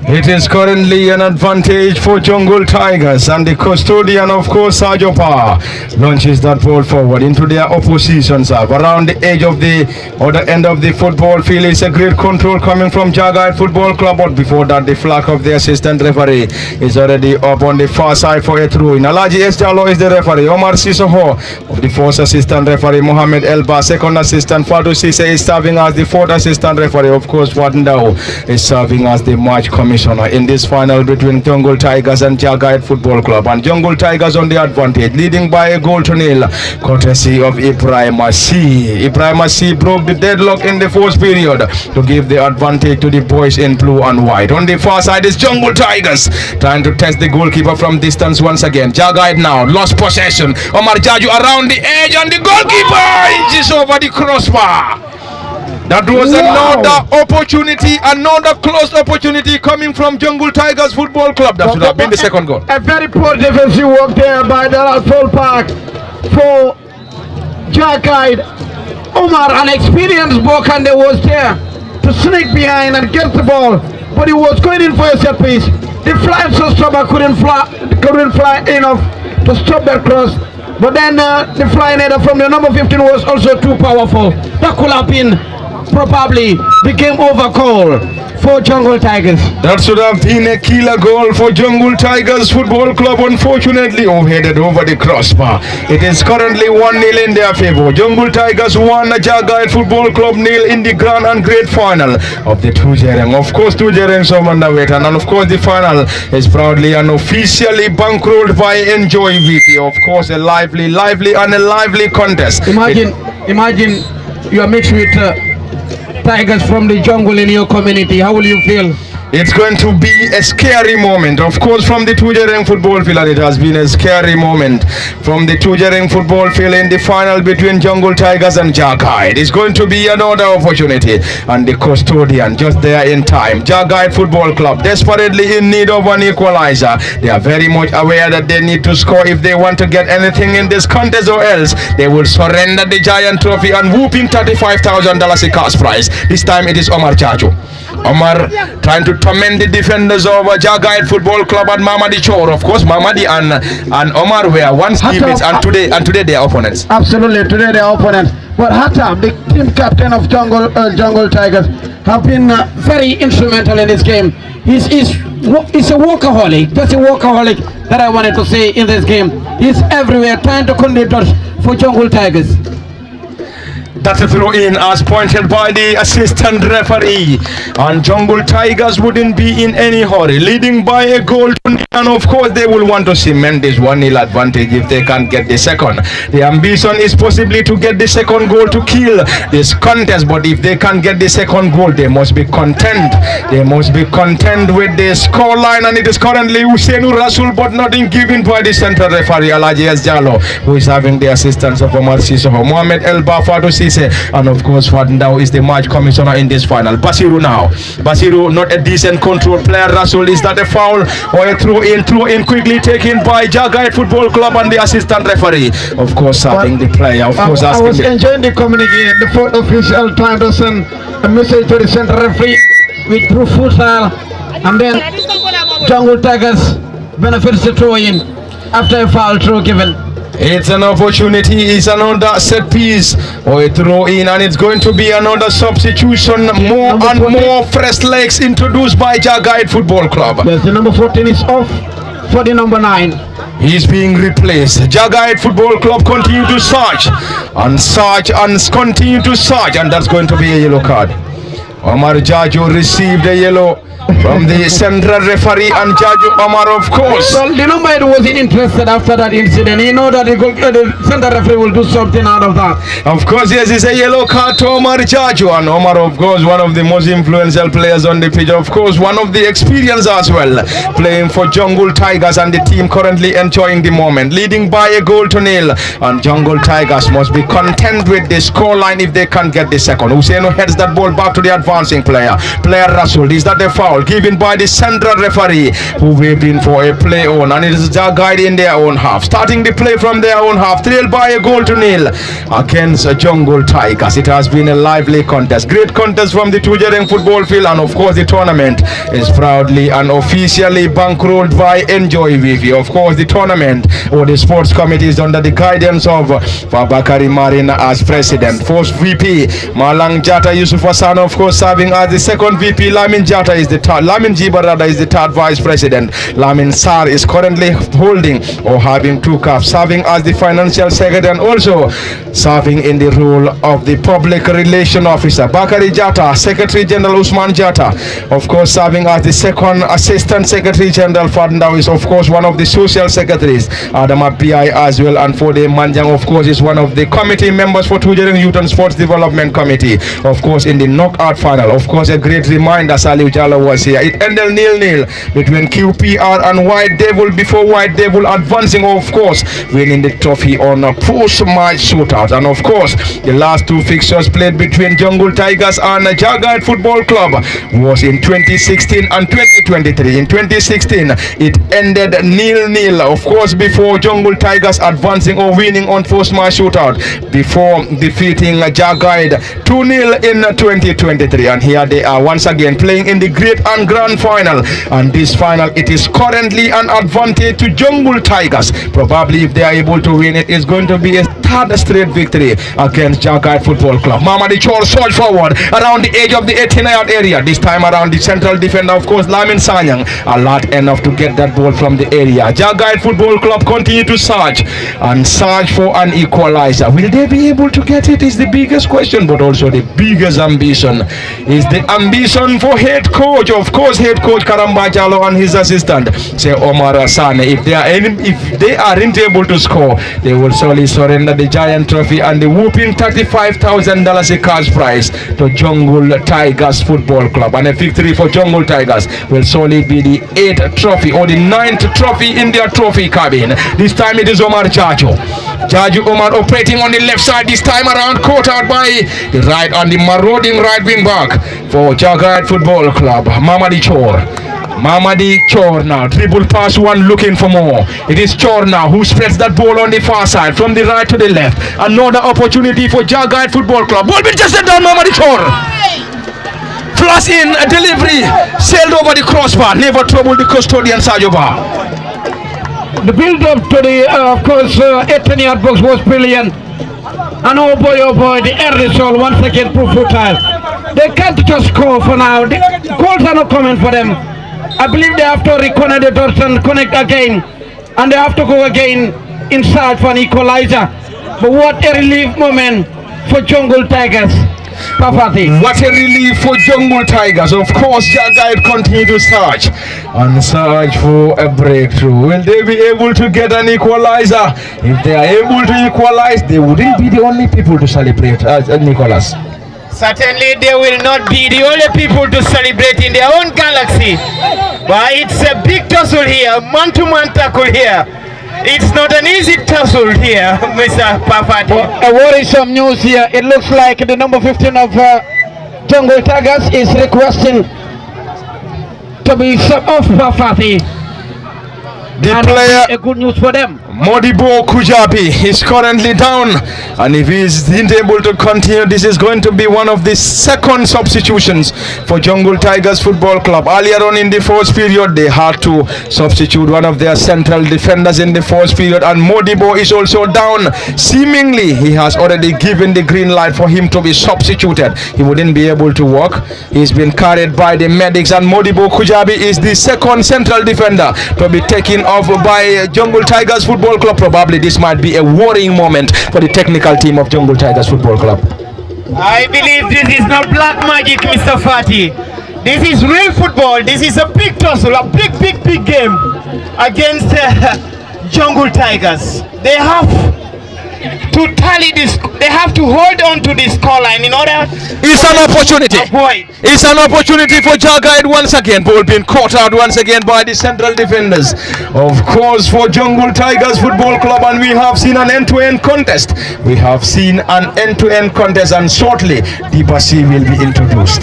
It is currently an advantage for Jungle Tigers, and the custodian, of course, Sajopa, launches that ball forward into their opposition serve. Around the edge of the other end of the football field is a great control coming from Jarguide Football Club, but before that the flag of the assistant referee is already up on the far side for a throw-in. Alaji Esjalo is the referee. Omar Sisoho of the first assistant referee, Mohamed Elba, second assistant, Fadu Sise is serving as the fourth assistant referee. Of course, Wadndao is serving as the match commissioner in this final between Jungle Tigers and Jarguide Football Club, and Jungle Tigers on the advantage, leading by a goal to nil, courtesy of Ibrahim Asi. Ibrahim Asi broke the deadlock in the first period to give the advantage to the boys in blue and white. On the far side is Jungle Tigers trying to test the goalkeeper from distance once again. Jarguide now lost possession. Omar Jaju around the edge, and the goalkeeper inches over the crossbar. That was another opportunity, another close opportunity coming from Jungle Tigers Football Club. That should have been the second goal. A very poor defensive work there by the full park for Jarguide. Omar, an experienced ballcaster, was there to sneak behind and get the ball, but he was going in for a set piece. The flying Sostaba couldn't fly enough to stop that cross. But then the flying header from the number 15 was also too powerful. That could have been probably the game over call for Jungle Tigers. That should have been a killer goal for Jungle Tigers Football Club. Unfortunately, headed over the crossbar. It is currently 1-0 in their favor. Jungle Tigers 1, Jarguide Football Club 0 in the grand and great final of the Tujereng. Of course, Tujereng some underweight, and of course the final is proudly and officially bankrolled by Enjoy VP. Of course, a lively contest. Imagine you are mixed with Tigers from the jungle in your community. How will you feel? It's going to be a scary moment, of course, from the Tujereng football field, and it has been a scary moment from the Tujereng football field in the final between Jungle Tigers and Jarguide. It's going to be another opportunity, and the custodian just there in time. Jarguide Football Club desperately in need of an equalizer. They are very much aware that they need to score if they want to get anything in this contest, or else they will surrender the giant trophy and whoop in $35,000 a cash prize. This time it is Omar Chacho. Omar trying to torment the defenders of Jarguide Football Club and Mamadi Chor. Of course, Mamadi and Omar were once teammates, and today they are opponents. Absolutely, today they are opponents. But Hatam, the team captain of Jungle Tigers, have been very instrumental in this game. He's a workaholic. That's a workaholic that I wanted to say in this game. He's everywhere trying to conduct us for Jungle Tigers. That's a throw in as pointed by the assistant referee, and Jungle Tigers wouldn't be in any hurry, leading by a goal to nil, and of course they will want to cement this 1-0 advantage if they can't get the second. The ambition is possibly to get the second goal to kill this contest, but if they can't get the second goal, they must be content. They must be content with the scoreline, and it is currently Usainu Rasul, but nothing given by the central referee Alaji Esjalo, who is having the assistance of Omar Sisoho, Mohamed Elba, Fadu Sise, and of course Wadndao is the match commissioner in this final. Basiru now. Basiru, not a decent control player. Rasul, is that a foul or a throw in quickly taken by Jarguide Football Club and the assistant referee? Of course, serving the player. Of course, I was enjoying the communique. The fourth official trying to send a message to the central referee with true futsal, and then Jungle Tigers benefits the throw in after a foul throw given. It's an opportunity, it's another set piece or a throw in, and it's going to be another substitution. More and more fresh legs introduced by Jarguide Football Club. Yes, the number 14 is off for the number 9. He's being replaced. Jarguide Football Club continue to search and continue to search, and that's going to be a yellow card. Omar Jaju received a yellow from the central referee, and Jaju Omar, of course. Well, the number wasn't interested after that incident. He know that the central referee will do something out of that. Of course, yes, it's a yellow card to Omar Jaju, and Omar, of course, one of the most influential players on the pitch. Of course, one of the experienced as well, playing for Jungle Tigers, and the team currently enjoying the moment, leading by a goal to nil. And Jungle Tigers must be content with the scoreline if they can't get the second. Hussein heads that ball back to the advancing player. Rasul, is that a foul given by the central referee, who waved in for a play on, and it is Jagaid in their own half, starting the play from their own half, trailed by a goal to nil against Jungle Tigers. It has been a lively contest, great contest from the Tujereng football field, and of course the tournament is proudly and officially bankrolled by Enjoy Vivi. Of course, the tournament or the sports committee is under the guidance of Fabakari Marina as president. First VP Malang Jata Yusuf Hassan, of course, serving as the second VP. Lamin Jata is the third. Lamin Jibarada is the third vice president. Lamin Sar is currently holding or having two cups, serving as the financial secretary and also serving in the role of the public relation officer. Bakari Jata, Secretary General Usman Jata, of course, serving as the second assistant secretary general. Fadndao is, of course, one of the social secretaries. Adama PI as well, and Fode Manjang, of course, is one of the committee members for Tujereng Youth and Sports Development Committee. Of course, in the knockout final, of course, a great reminder, Salih Jallow was here. It ended 0-0 between QPR and White Devil, before White Devil advancing, of course, winning the trophy on a post-match shootout. And of course, the last two fixtures played between Jungle Tigers and Jagaid Football Club was in 2016 and 2023. In 2016, it ended 0-0, of course, before Jungle Tigers advancing or winning on post-match shootout before defeating Jagaid 2-0 in 2023. And here they are once again playing in the great and grand final, and this final, it is currently an advantage to Jungle Tigers. Probably if they are able to win, it is going to be a third straight victory against Jagaid Football Club. Mamadi Chor surged forward around the edge of the 18-yard area, this time around the central defender, of course, Lamin Sanyang, alert enough to get that ball from the area. Jagaid Football Club continue to search and search for an equalizer. Will they be able to get it is the biggest question, but also the biggest ambition is the ambition for head coach, of course, head coach Karamba Jallow and his assistant, say Omar Sane. If they aren't able to score, they will surely surrender the giant trophy and the whooping $35,000 a cash prize to Jungle Tigers Football Club. And a victory for Jungle Tigers will surely be the 8th trophy or the 9th trophy in their trophy cabin. This time it is Omar Jaju. Jaju Omar operating on the left side, this time around, caught out by the right on the marauding right wing back for Jagaid Football Club, Mamadi Chor. Mamadi Chor now, dribble pass one, looking for more. It is Chor now who spreads that ball on the far side from the right to the left. Another opportunity for Jagaid Football Club. Ball been just down, Mamadi Chor. Flash in, a delivery, sailed over the crossbar, never troubled the custodian Sajoba. The build-up to the, of course, 18-yard box was brilliant. And oh boy, the end result once again proved futile. They can't just score for now. The goals are not coming for them. I believe they have to reconnect the dots and connect again. And they have to go again inside for an equalizer. But what a relief moment for Jungle Tigers. Papati. What a relief for Jungle Tigers. Of course, Jagaid continue to search and search for a breakthrough. Will they be able to get an equalizer? If they are able to equalize, they wouldn't be the only people to celebrate, Nicholas. Certainly they will not be the only people to celebrate in their own galaxy. But it's a big tussle here, man-to-man tackle here. It's not an easy tussle here, Mr. Pafati. A worrisome news here. It looks like the number 15 of Jungle Tigers is requesting to be sub off Pafati. The and player, a good news for them. Modibo Kujabi is currently down, and if he isn't able to continue, this is going to be one of the second substitutions for Jungle Tigers Football Club. Earlier on in the first period, they had to substitute one of their central defenders in the first period, and Modibo is also down. Seemingly, he has already given the green light for him to be substituted. He wouldn't be able to walk. He's been carried by the medics, and Modibo Kujabi is the second central defender to be taken off by Jungle Tigers Football Club. Probably this might be a worrying moment for the technical team of Jungle Tigers Football Club. I believe this is not black magic, Mr. Fati. This is real football. This is a big tussle, a big game against Jungle Tigers. They have to tally this. They have to hold on to this scoreline in order. It's an opportunity. Avoid. It's an opportunity for Jagaid once again. Ball being caught out once again by the central defenders. Of course, for Jungle Tigers Football Club, and we have seen an end-to-end contest. We have seen an end-to-end contest, and shortly, Dibasi will be introduced.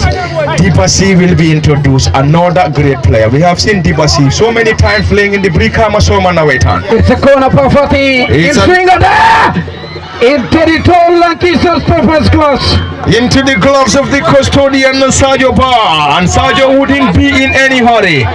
Dibasi will be introduced. Another great player. We have seen Dibasi so many times playing in the Brikama Somanawetan. It's a corner for 40. It's swinger there. Into the tall Lankisa stoppers gloves. Into the gloves of the custodian Sergio Bar, and Sergio wouldn't be in any hurry.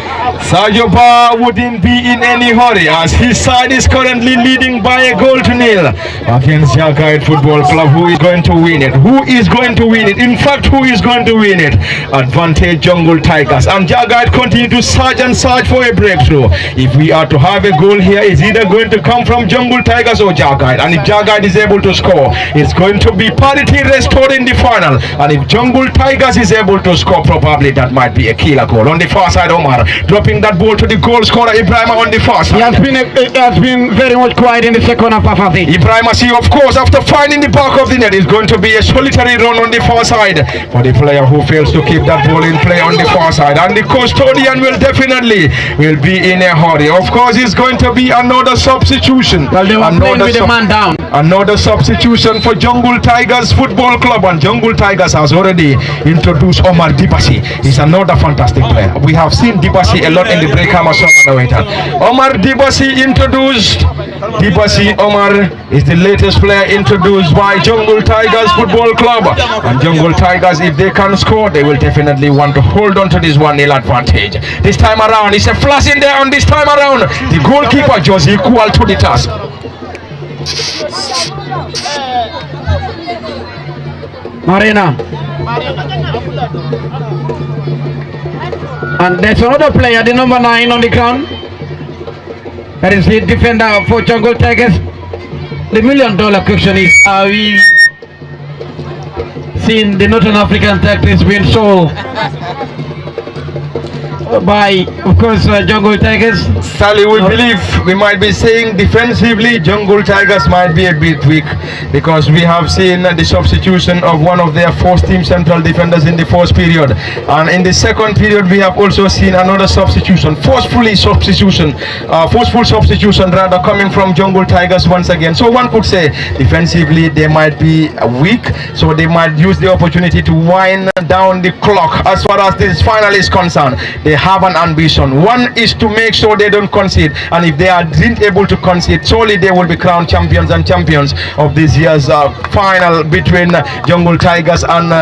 Sergio Bar wouldn't be in any hurry as his side is currently leading by a goal to nil against Jagaid Football Club. Who is going to win it? Who is going to win it? In fact, who is going to win it? Advantage Jungle Tigers, and Jagaid continue to search and search for a breakthrough. If we are to have a goal here, it's either going to come from Jungle Tigers or Jagaid, and if Jagaid is able to score, it's going to be parity restored in the final. And if Jungle Tigers is able to score, probably that might be a killer goal. On the far side, Omar dropping that ball to the goal scorer Ibrahima on the far side. It has been very much quiet in the second half. Ibrahima, see, of course, after finding the back of the net, is going to be a solitary run on the far side for the player who fails to keep that ball in play on the far side. And the custodian will definitely be in a hurry. Of course, it's going to be another substitution. Well, they were playing with the man down. Another substitution for Jungle Tigers Football Club, and Jungle Tigers has already introduced Omar Dibasi. He's another fantastic player. We have seen Dibasi a lot in the Breakama Somanawetan. Omar Dibasi introduced. Dibasi Omar is the latest player introduced by Jungle Tigers Football Club. And Jungle Tigers, if they can score, they will definitely want to hold on to this 1-0 advantage. This time around, it's a flash in there, and this time around, the goalkeeper just equal to the task. Marina. And there's another player, the number 9 on the ground. That is the defender for Jungle Tigers. The $1 million question is, are we seeing the Northern African tactics being sold by, of course, Jungle Tigers? Sally, we believe we might be saying defensively Jungle Tigers might be a bit weak, because we have seen the substitution of one of their first team central defenders in the first period, and in the second period we have also seen another substitution, forceful substitution rather, coming from Jungle Tigers once again. So one could say defensively they might be weak, so they might use the opportunity to wind down the clock. As far as this final is concerned, they have an ambition. One is to make sure they don't concede, and if they aren't able to concede, surely they will be crowned champions and champions of this year's final between Jungle Tigers and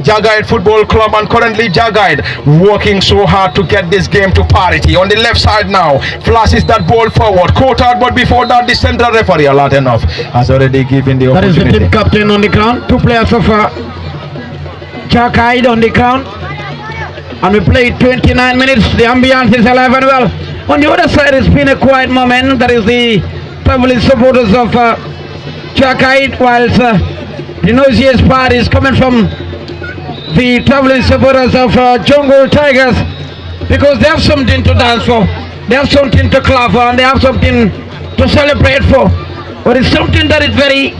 Jagaid Football Club. And currently Jagaid working so hard to get this game to parity. On the left side now, flashes that ball forward, caught out, but before that the central referee, lot enough, has already given the opportunity. That is the team captain on the ground. 2 players of Jagaid on the ground. And we played 29 minutes. The ambience is alive and well. On the other side, it's been a quiet moment. That is the traveling supporters of Jagaid, whilst the noisiest part is coming from the traveling supporters of Jungle Tigers, because they have something to dance for, they have something to clap for, and they have something to celebrate for. But it's something that is very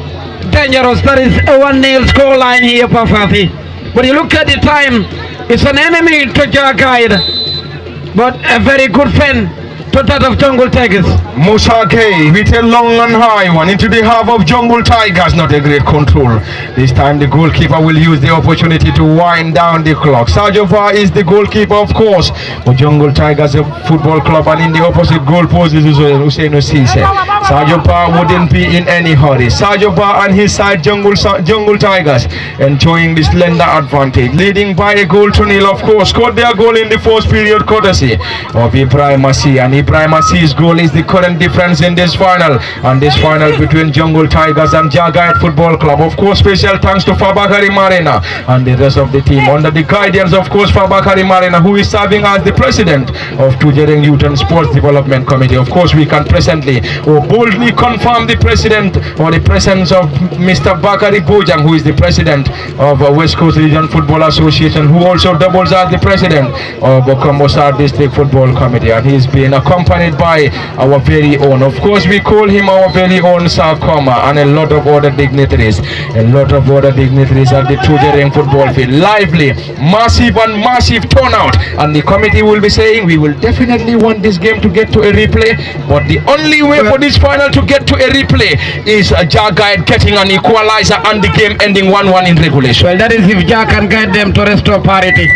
dangerous. That is a 1-0 score line here, Pafati. When you look at the time, it's an enemy to Jagaid, but a very good friend to that of Jungle Tigers. Musa Gay with a long and high one into the half of Jungle Tigers. Not a great control. This time the goalkeeper will use the opportunity to wind down the clock. Sergio Bar is the goalkeeper, of course, for Jungle Tigers Football Club, and in the opposite goal post is Hussein Osise. Sergio Bar wouldn't be in any hurry. Sergio Bar and his side, Jungle Tigers, enjoying this slender advantage, leading by a goal to nil. Of course, scored their goal in the first period courtesy of Ibrahim Massi, and Ibrahim Assis goal is the current difference in this final. And this final between Jungle Tigers and Jagayat Football Club. Of course, special thanks to Fabakari Marina and the rest of the team under the guidance, of course, Fabakari Marina, who is serving as the president of Tujereng Youth and Sports Development Committee. Of course, we can presently or boldly confirm the president or the presence of Mr. Bakari Bojang, who is the president of West Coast Region Football Association, who also doubles as the president of Kombosar District Football Committee, and he's been accompanied by our very own, of course we call him our very own Sir Koma, and a lot of other dignitaries at the Tujereng football field. Lively, massive turnout, and the committee will be saying we will definitely want this game to get to a replay, but the only way for this final to get to a replay is Jagayat getting an equalizer and the game ending 1-1 in regulation. Well, that is if Jag can guide them to restore parity.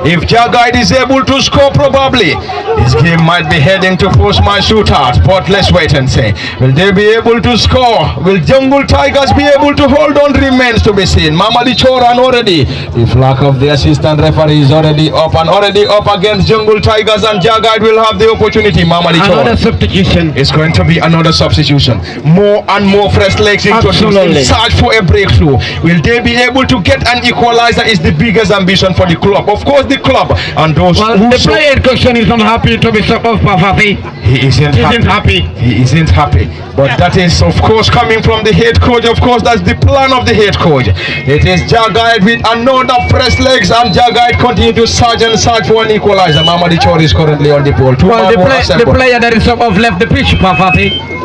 If Jagayat is able to score, probably this game might be heading to post-match shootout, but let's wait and see. Will they be able to score? Will Jungle Tigers be able to hold on? Remains to be seen. Mamadi Choran already, the flag of the assistant referee is already up against Jungle Tigers, and Jagayat will have the opportunity. Mamadi Choran. Another substitution. It's going to be another substitution. More and more fresh legs introduced in search for a breakthrough. Will they be able to get an equalizer? Is the biggest ambition for the club. Of course, the club and those who the player in question is not happy to be sub of Pafati. He isn't happy. He isn't happy. But that is, of course, coming from the head coach. Of course, that's the plan of the head coach. It is Jagayat with another fresh legs, and Jagayat continue to search for an equalizer. Mamadi Chor is currently on the ball. Well, the player that is sub of left the pitch, Pafati.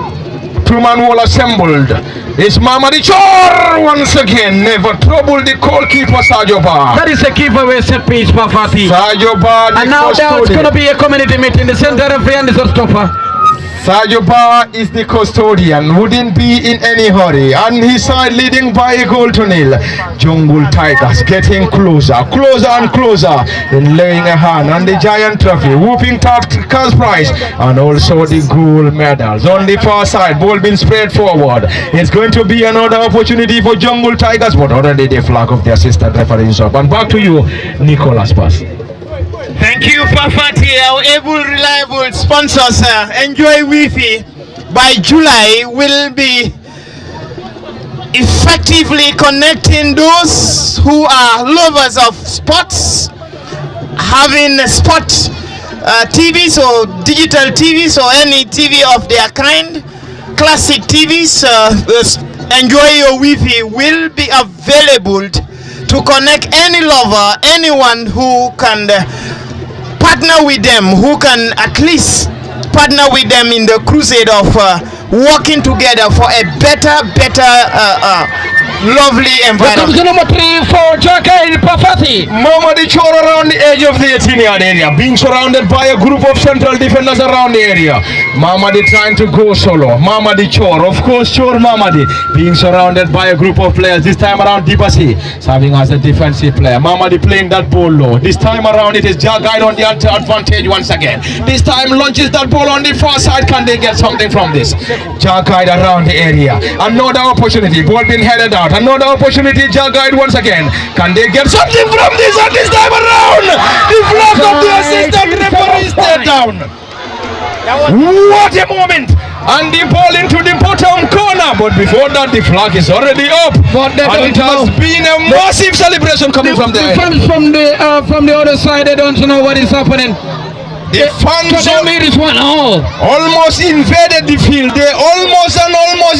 Two-man wall assembled. It's Mamadi Chor once again. Never troubled the goalkeeper Sajo Bar. That is a giveaway set piece, Pafati. Sajo Bar. And now it's going to be a community meeting. The center referee and the stopper. Sajo Bar is the custodian, wouldn't be in any hurry, and his side leading by a goal to nil. Jungle Tigers getting closer and closer in laying a hand on the giant trophy, whooping cash prize, and also the gold medals. On the far side, ball being spread forward. It's going to be another opportunity for Jungle Tigers, but already the flag of the assistant referee is up. And back to you, Nicholas Pass. Thank you, Pafati, our able, reliable sponsors. Enjoy Wi-Fi by July will be effectively connecting those who are lovers of sports, having sport TVs or digital TVs or any TV of their kind, classic TVs. Enjoy Your Wi-Fi will be available to connect any lover, anyone who can partner with them, who can at least partner with them in the crusade of working together for a better, lovely environment. Number 3 for Jagayat Pafati. Mamadi Chor around the edge of the 18-yard area, being surrounded by a group of central defenders around the area. Mamadi trying to go solo. Mamadi Chor, of course, Chor Mamadi being surrounded by a group of players. This time around Dibasi serving as a defensive player. Mamadi playing that ball low. This time around it is Jagayat on the advantage once again. This time launches that ball on the far side. Can they get something from this? Jagayat around the area. Another opportunity. Ball being headed out. Another opportunity. Jagayat once again. Can they get something from this? And this time around, the flag of the assistant referee stayed down. What a moment! And the ball into the bottom corner. But before that, the flag is already up. And it has been a massive celebration coming from there. From the other side, they don't know what is happening. The fans almost invaded the field. They almost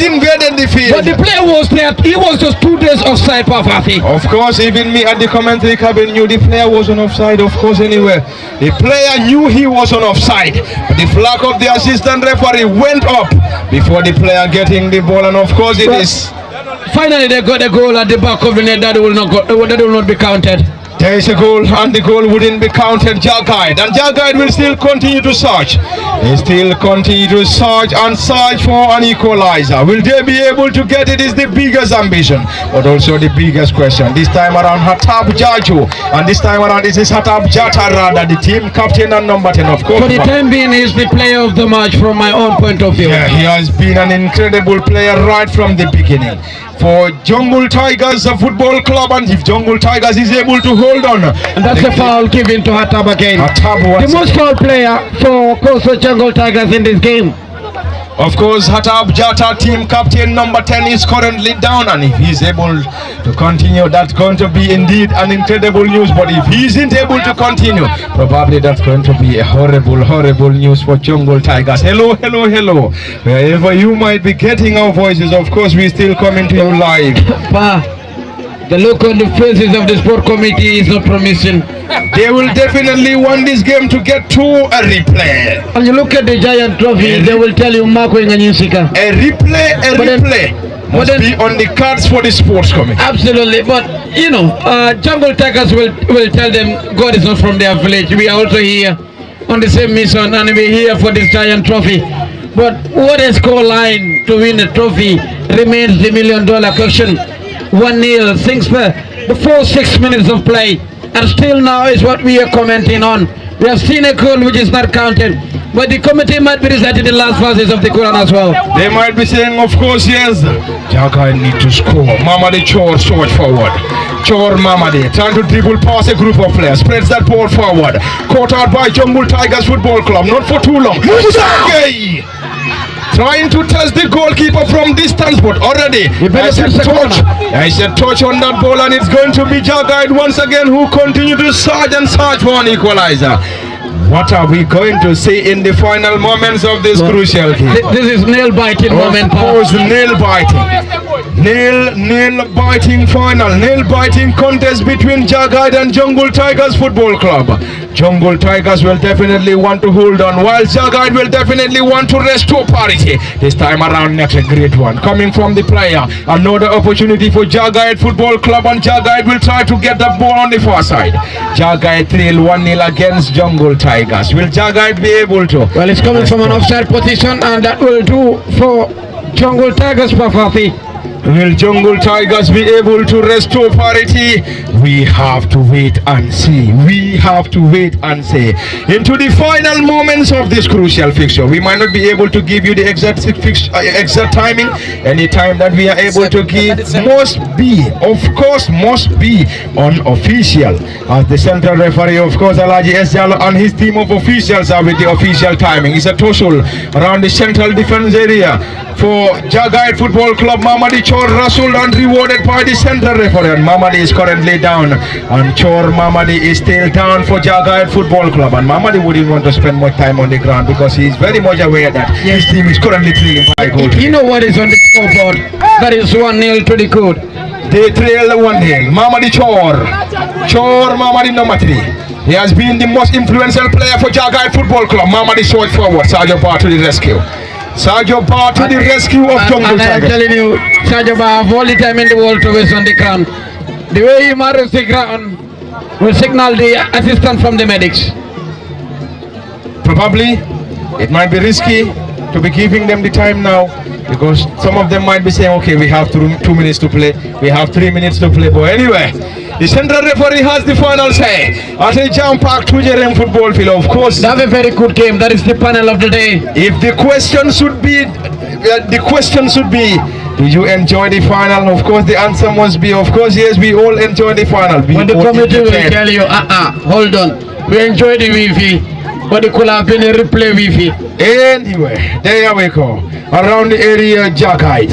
invaded the field. But the player was there. He was just 2 days offside, Pafati. Of course, even me at the commentary cabin knew the player was on offside. Of course, anyway, the player knew he was on offside. The flag of the assistant referee went up before the player getting the ball, and of course, it is. Finally, they got a goal at the back of the net that will not be counted. There is a goal, and the goal wouldn't be counted. Jagayat, and Jagayat will still continue to search. They still continue to search for an equalizer. Will they be able to get it? Is the biggest ambition, but also the biggest question. This time around, Hatab Jaju, and this time around it is Hatab Jatarada, the team captain and number 10, of course. For the time being, he is the player of the match from my own point of view. Yeah, he has been an incredible player right from the beginning. for Jungle Tigers Football Club, and if Jungle Tigers is able to hold on, and that's a foul given to Hatab again. Hatab, the most foul player for Coastal Jungle Tigers in this game. Of course, Hatab Jata, team captain number 10, is currently down, and if he's able to continue, that's going to be indeed an incredible news. But if he isn't able to continue, probably that's going to be a horrible news for Jungle Tigers. Hello. Wherever you might be getting our voices, of course, we're still coming to you live. The look on the faces of the sport committee is not promising. They will definitely want this game to get to a replay. And you look at the giant trophy, they will tell you Marco Inganyusika. A replay must be on the cards for the sports committee. Absolutely, but you know, Jungle Tigers will tell them God is not from their village. We are also here on the same mission, and we're here for this giant trophy. But what a score line to win the trophy remains the $1 million question. 1-0, things for the 4-6 minutes of play, and still now is what we are commenting on. We have seen a goal which is not counted, but the committee might be reciting the last verses of the Quran as well. They might be saying, of course, yes, Jaga need to score. Mamadi Chor short forward. Chor Mamadi trying to dribble past a group of players, spreads that ball forward. Caught out by Jungle Tigers Football Club, not for too long. Trying to test the goalkeeper from distance, but already there's a touch on that ball, and it's going to be Jagaid once again who continue to search for an equalizer. What are we going to see in the final moments of this crucial game? This is nail-biting moment. Of course, nail-biting final, nail-biting contest between Jagaid and Jungle Tigers Football Club. Jungle Tigers will definitely want to hold on, while Jagaid will definitely want to restore parity. This time around, next a great one coming from the player. Another opportunity for Jagaid Football Club, and Jagaid will try to get that ball on the far side. Jagaid trail 1-0 against Jungle Tigers. Will Jagaid be able to? Well, it's coming from an offside position, and that will do for Jungle Tigers, Pafafi. Will Jungle Tigers be able to restore parity? We have to wait and see. Into the final moments of this crucial fixture. We might not be able to give you the exact timing. Any time that we are able to give must be unofficial. As the central referee, of course, Alaji Esjalo and his team of officials are with the official timing. It's a tussle around the central defense area for Jagaid Football Club. Mamadi Chor Rasul and rewarded by the central referee, and Mamadi is currently down, and Chor Mamadi is still down for Jagaid Football Club, and Mamadi wouldn't want to spend much time on the ground because he is very much aware that his team is currently trailing by goal. You know what is on the scoreboard? That is 1-0 to the good. They trail 1-0. Mamadi Chor Mamadi number 3. He has been the most influential player for Jagaid Football Club. Mamadi short forward. Sergio Bar to the rescue. Sergio Bar to the rescue of Jungle Tigers. I am telling you, Sergio Bar have all the time in the world to waste on the ground. The way he marries the ground will signal the assistance from the medics. Probably it might be risky to be giving them the time now, because some of them might be saying, okay, we have 2 minutes to play, we have 3 minutes to play. But anyway, the central referee has the final say at a jam-packed Tujereng football field. Of course, they have a very good game. That is the panel of the day. If the question should be, do you enjoy the final? Of course, the answer must be, of course, yes, we all enjoy the final. But the committee will tell you, hold on, we enjoy the Wi-Fi, but it could have been a replay Wi-Fi. Anyway, there we go. Around the area, Jagaid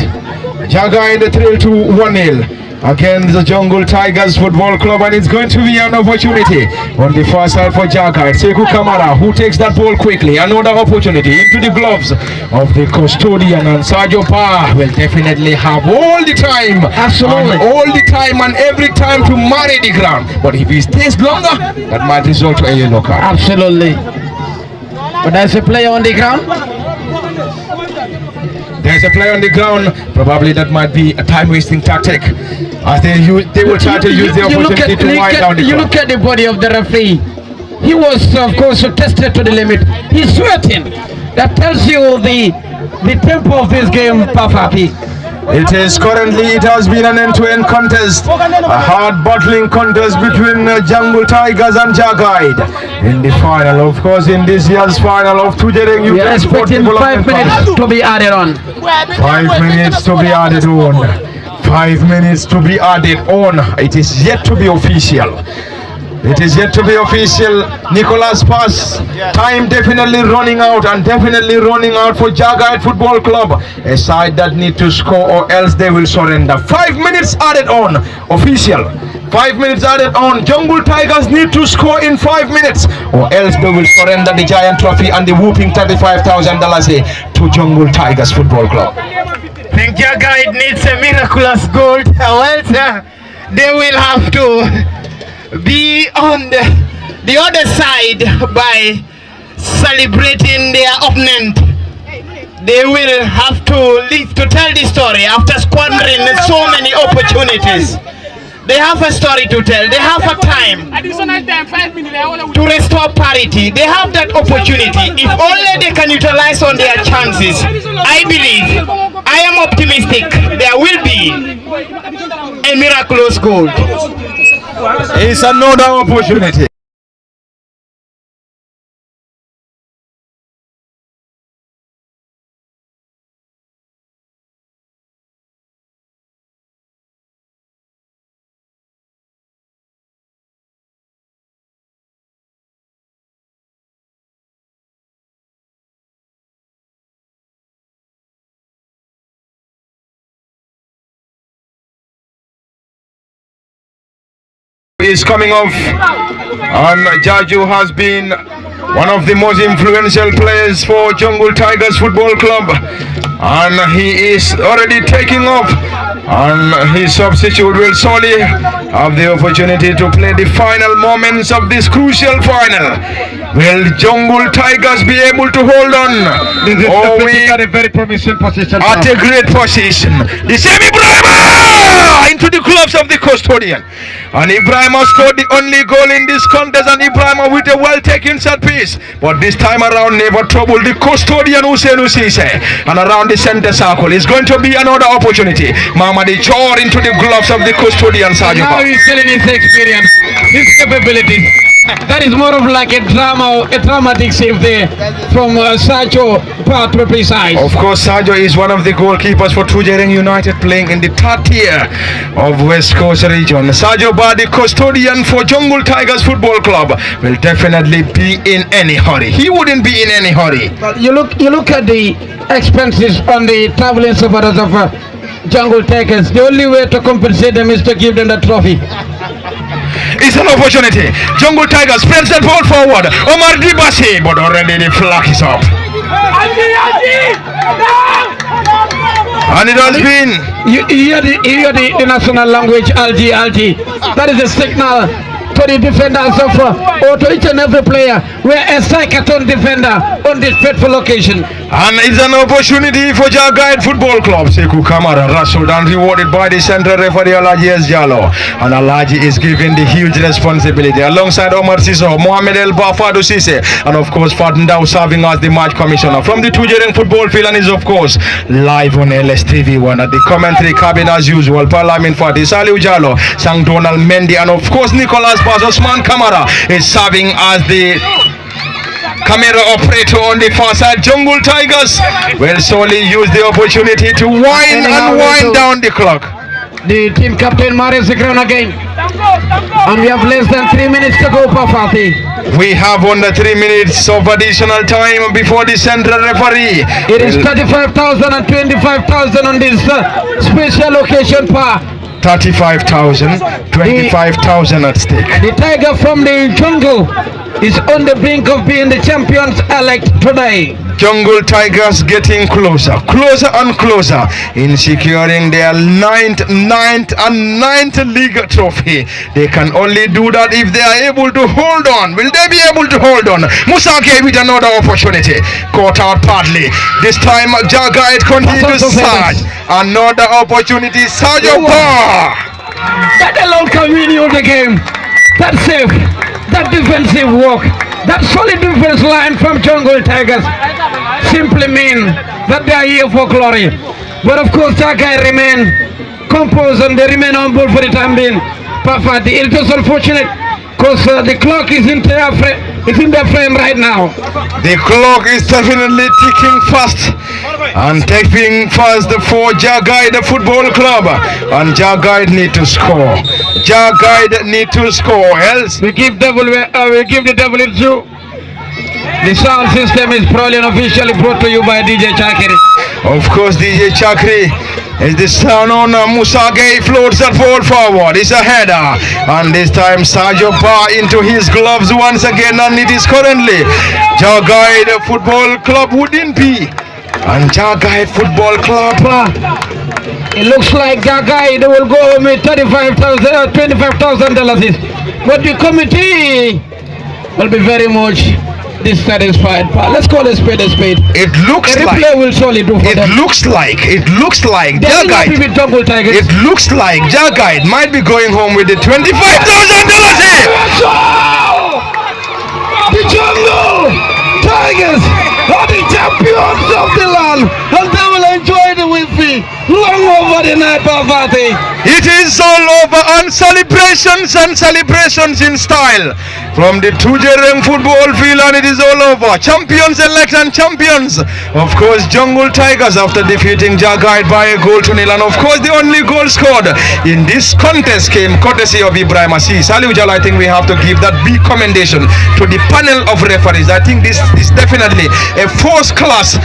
the trail to 1-0 against the Jungle Tigers Football Club, and it's going to be an opportunity on the far side for Jagaid. Sekou Kamara, who takes that ball quickly. Another opportunity into the gloves of the custodian, and Sergio Bar will definitely have all the time. Absolutely. All the time and every time to marry the ground. But if he stays longer, that might result to a yellow card. Absolutely. But there's a player on the ground. There's a player on the ground. Probably that might be a time-wasting tactic, as they will try to use the opportunity to wind down the clock. You look at the body of the referee. He was, of course, tested to the limit. He's sweating. That tells you the tempo of this game, Pafapi. It has been an end-to-end contest, a hard battling contest between Jungle Tigers and Jagaid in the final. Of course, in this year's final of Tujereng, we are expecting 5 minutes to be added on. 5 minutes to be added on. 5 minutes to be added on. It is yet to be official. It is yet to be official. Nicholas pass. Time definitely running out, and definitely running out for Jagite Football Club. A side that need to score or else they will surrender. 5 minutes added on. Official. 5 minutes added on. Jungle Tigers need to score in 5 minutes or else they will surrender the giant trophy and the whooping $35,000 to Jungle Tigers Football Club. think Jagite needs a miraculous goal. Well, they will have to be on the other side by celebrating their opponent. They will have to live to tell the story after squandering so many opportunities. They have a story to tell. They have a time to restore parity. They have that opportunity. If only they can utilize on their chances, I believe, I am optimistic, there will be a miraculous goal. It's another opportunity. Is coming off, and Jaju has been one of the most influential players for Jungle Tigers Football Club, and he is already taking off, and his substitute will surely have the opportunity to play the final moments of this crucial final. Will Jungle Tigers be able to hold on? Or we at a very promising position. at a great position. The same Ibrahima into the gloves of the custodian. And Ibrahima scored the only goal in this contest, and Ibrahima with a well-taken set piece. But this time around never troubled the custodian Hussein Usise. And around the center circle is going to be another opportunity. Mamadi Chor into the gloves of the custodian Sajuba. Now he's selling his experience, his capabilities. That is more of like a drama, a dramatic save there from Sajo, part to be precise. Of course, Sajo is one of the goalkeepers for Tujereng United, playing in the third tier of West Coast region. Sajo Ba, the custodian for Jungle Tigers Football Club, will definitely be in any hurry. He wouldn't be in any hurry. But you look at the expenses on the traveling supporters of Jungle Tigers. The only way to compensate them is to give them the trophy. It's an opportunity. Jungle Tigers spreads that ball forward. Omar Dibasi, but already the flag is up. And it has been. You hear the national language, Algi. That is a signal to the defenders of or to each and every player. We're a cyclone defender on this fateful occasion. And it's an opportunity for Jagite Football Club. Sekou Kamara wrestled and rewarded by the central referee Alaji S. Jallo. And Alaji is given the huge responsibility alongside Omar Siso, Mohamed El Bafadou Sise, and of course Fatndao serving as the match commissioner from the Tujereng football field, and is of course live on LSTV1 at the commentary cabin as usual. Parliament Fati, Saliu Jallo, Sang Donald Mendy, and of course Nicholas Baz. Osman Kamara is serving as the camera operator on the far side. Jungle Tigers will solely use the opportunity to wind down the clock. The team captain marries the ground again, and we have less than 3 minutes to go, Pafati. We have under 3 minutes of additional time before the central referee. It is 35,000 and 25,000 on this special occasion, Pa. 35,000, 25,000 at stake. The tiger from the jungle is on the brink of being the champions elect today. Jungle Tigers getting closer and closer in securing their ninth league trophy. They can only do that if they are able to hold on. Will they be able to hold on? Musake with another opportunity. Caught out partly. This time Jagite continues to surge. Another opportunity. Sajo Ba. That alone can win you the game. That save, that defensive work, that solid defense line from Jungle Tigers simply mean that they are here for glory. But of course, Jagite remain composed and they remain humble for the time being. Pafati, it is unfortunate because the clock is in their It's in the frame right now. The clock is definitely ticking fast and taking fast for Jagai, the football club. And Jagai need to score. Jagai need to score. Else We give the devil its due. The sound system is proudly and officially brought to you by DJ Chakiri. of course, DJ Chakri is the sound on Musage floats that ball forward. It's a header. And this time Sergio Bar into his gloves once again. And it is currently Jagai, the football club wouldn't be. And Jagai Football Club. It looks like Gagai, they will go home with $25,000. But the committee will be very much dissatisfied. Let's call a spade a spade. It looks A like replay will surely do for it them. looks like They will not be Jagai. with Jungle Tigers. It looks like Jagai might be going home with the $25,000. The Jungle Tigers are the champions of the land, and they will enjoy the Wi-Fi long over the night party. It is all over, and celebrations in style from the Tujereng football field, and it is all over. Champions elect and champions, of course, Jungle Tigers after defeating Jagai by a goal to nil, and of course the only goal scored in this contest came courtesy of Ibrahim Assis. Salih Ujala, I think we have to give that big commendation to the panel of referees. I think this is definitely a first class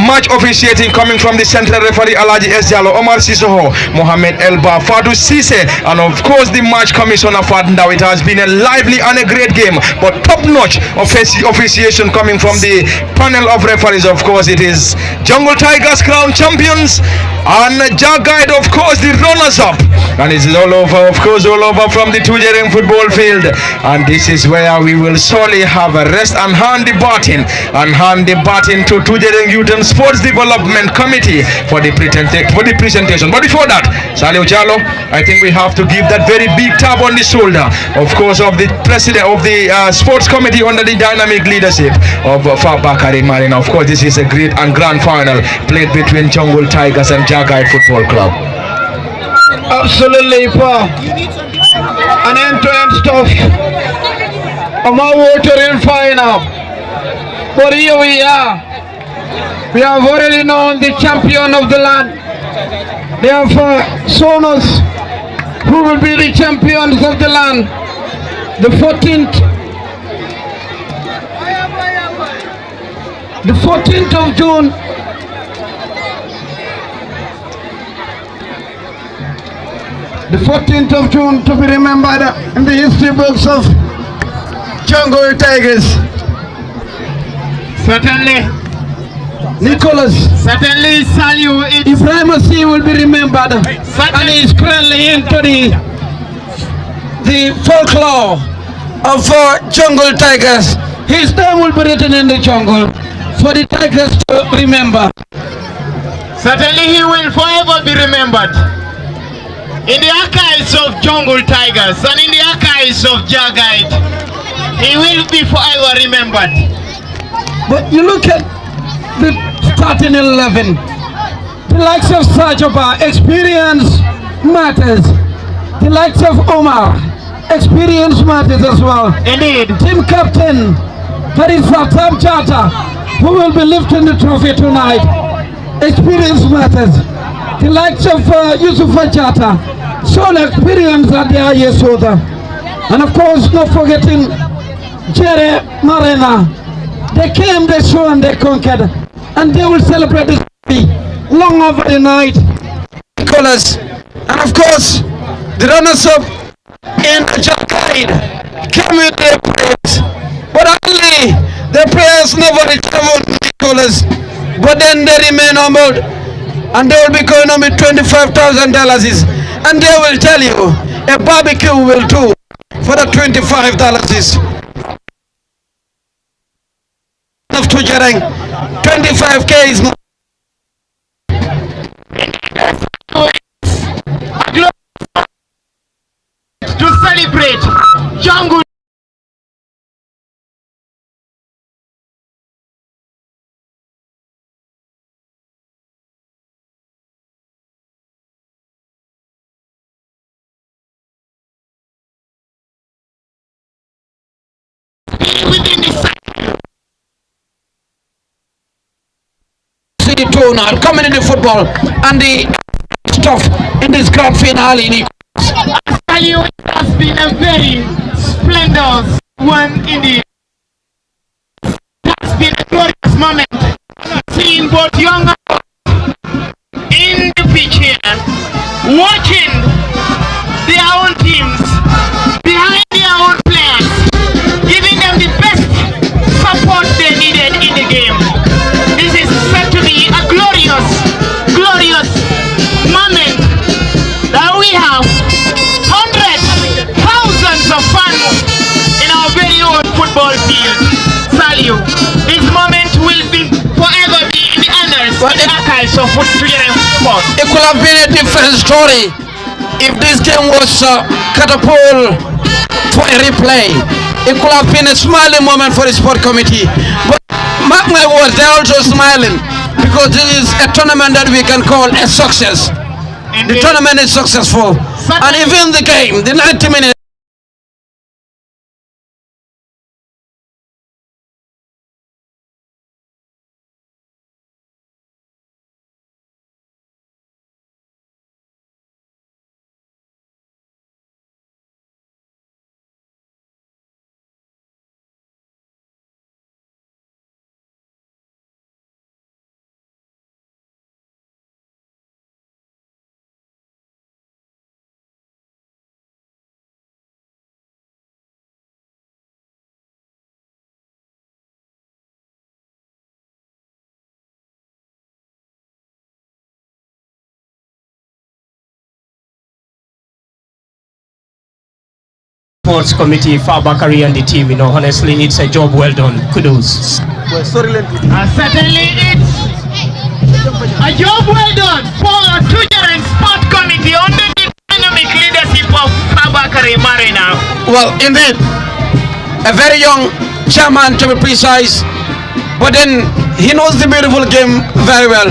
match officiating coming from the central referee Alaji S. Jallo, Omar Sissoho, Mohamed Elba, Fadu Sise, and of course the match commissioner Fadndao. It has been a lively and a great game, but top-notch officiation coming from the panel of referees. Of course, it is Jungle Tigers crown champions, and Jagai, of course, the runners-up. And it's all over, of course, all over from the Tujereng football field. And this is where we will surely have a rest and hand the baton to Tujereng Youth and Sports Development Committee for the presentation. But before that, Salih Ujalo, I think we have to give that very big tap on the shoulder, of course, of the president of the sports committee under the dynamic leadership of Fabakari Marina. Of course, this is a great and grand final played between Jungle Tigers and Jagai Football Club. Absolutely, pa. An end-to-end stuff. I'm a watering final. But here we are. We have already known the champion of the land. They have shown us who will be the champions of the land. The 14th of June. The 14th of June to be remembered in the history books of Jungle Tigers. Certainly. Nicholas. Certainly, Salih. Ibrahim Assi will be remembered. And he is currently into the folklore of Jungle Tigers. His name will be written in the jungle for the Tigers to remember. Certainly, he will forever be remembered. In the archives of Jungle Tigers and in the archives of Jagai, he will be forever remembered. But you look at the starting 11, the likes of Sajoba, experience matters. The likes of Omar, experience matters as well. Indeed. Team captain, that is Fatam Chata, who will be lifting the trophy tonight. Experience matters. The likes of Yusufa Chata, shown experience at the highest order. And of course, not forgetting Jere Marina. They came, they showed, and they conquered. And they will celebrate this long over the night. Colors. And of course, the runners-up in Jagai came with their prayers. But only their prayers never returned the colors. But then they remain humbled. And they will be going on with $25,000. And they will tell you a barbecue will do for the $25. Of Tujereng, 25K is not. To celebrate Jungle within see the tone now, community football and the stuff in this grand finale. I tell you, it has been a very splendid one indeed. It has been a glorious moment. Seeing both young in the pitch here, watching their own teams, behind their own players, giving them the best support they needed in the game. This is said to be a glorious, glorious moment that we have hundreds, thousands of fans in our very own football field. Salute. This moment will be forever be in the annals, in the archives of Tujereng sport. It could have been a different story if this game was catapulted for a replay. It could have been a smiling moment for the sport committee. But mark my words, they're also smiling because this is a tournament that we can call a success. The tournament is successful. And even the game, the 90 minutes. Sports committee, Fabakari and the team, honestly, it's a job well done. Kudos. Certainly it's a job well done for Tujereng Sport Committee under the dynamic leadership of Fabakari Marina. Well, indeed, a very young chairman to be precise, but then he knows the beautiful game very well.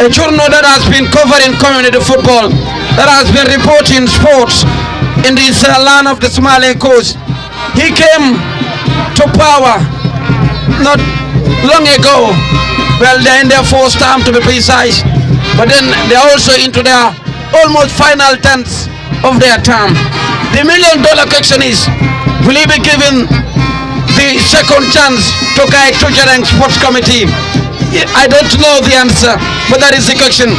A journal that has been covering community football, that has been reporting sports in this land of the Somali coast. He came to power not long ago. Well, they're in their fourth term to be precise, but then they're also into their almost final tenths of their term. The $1 million question is, will he be given the second chance to guide Tujereng Sports Committee? I don't know the answer, but that is the question.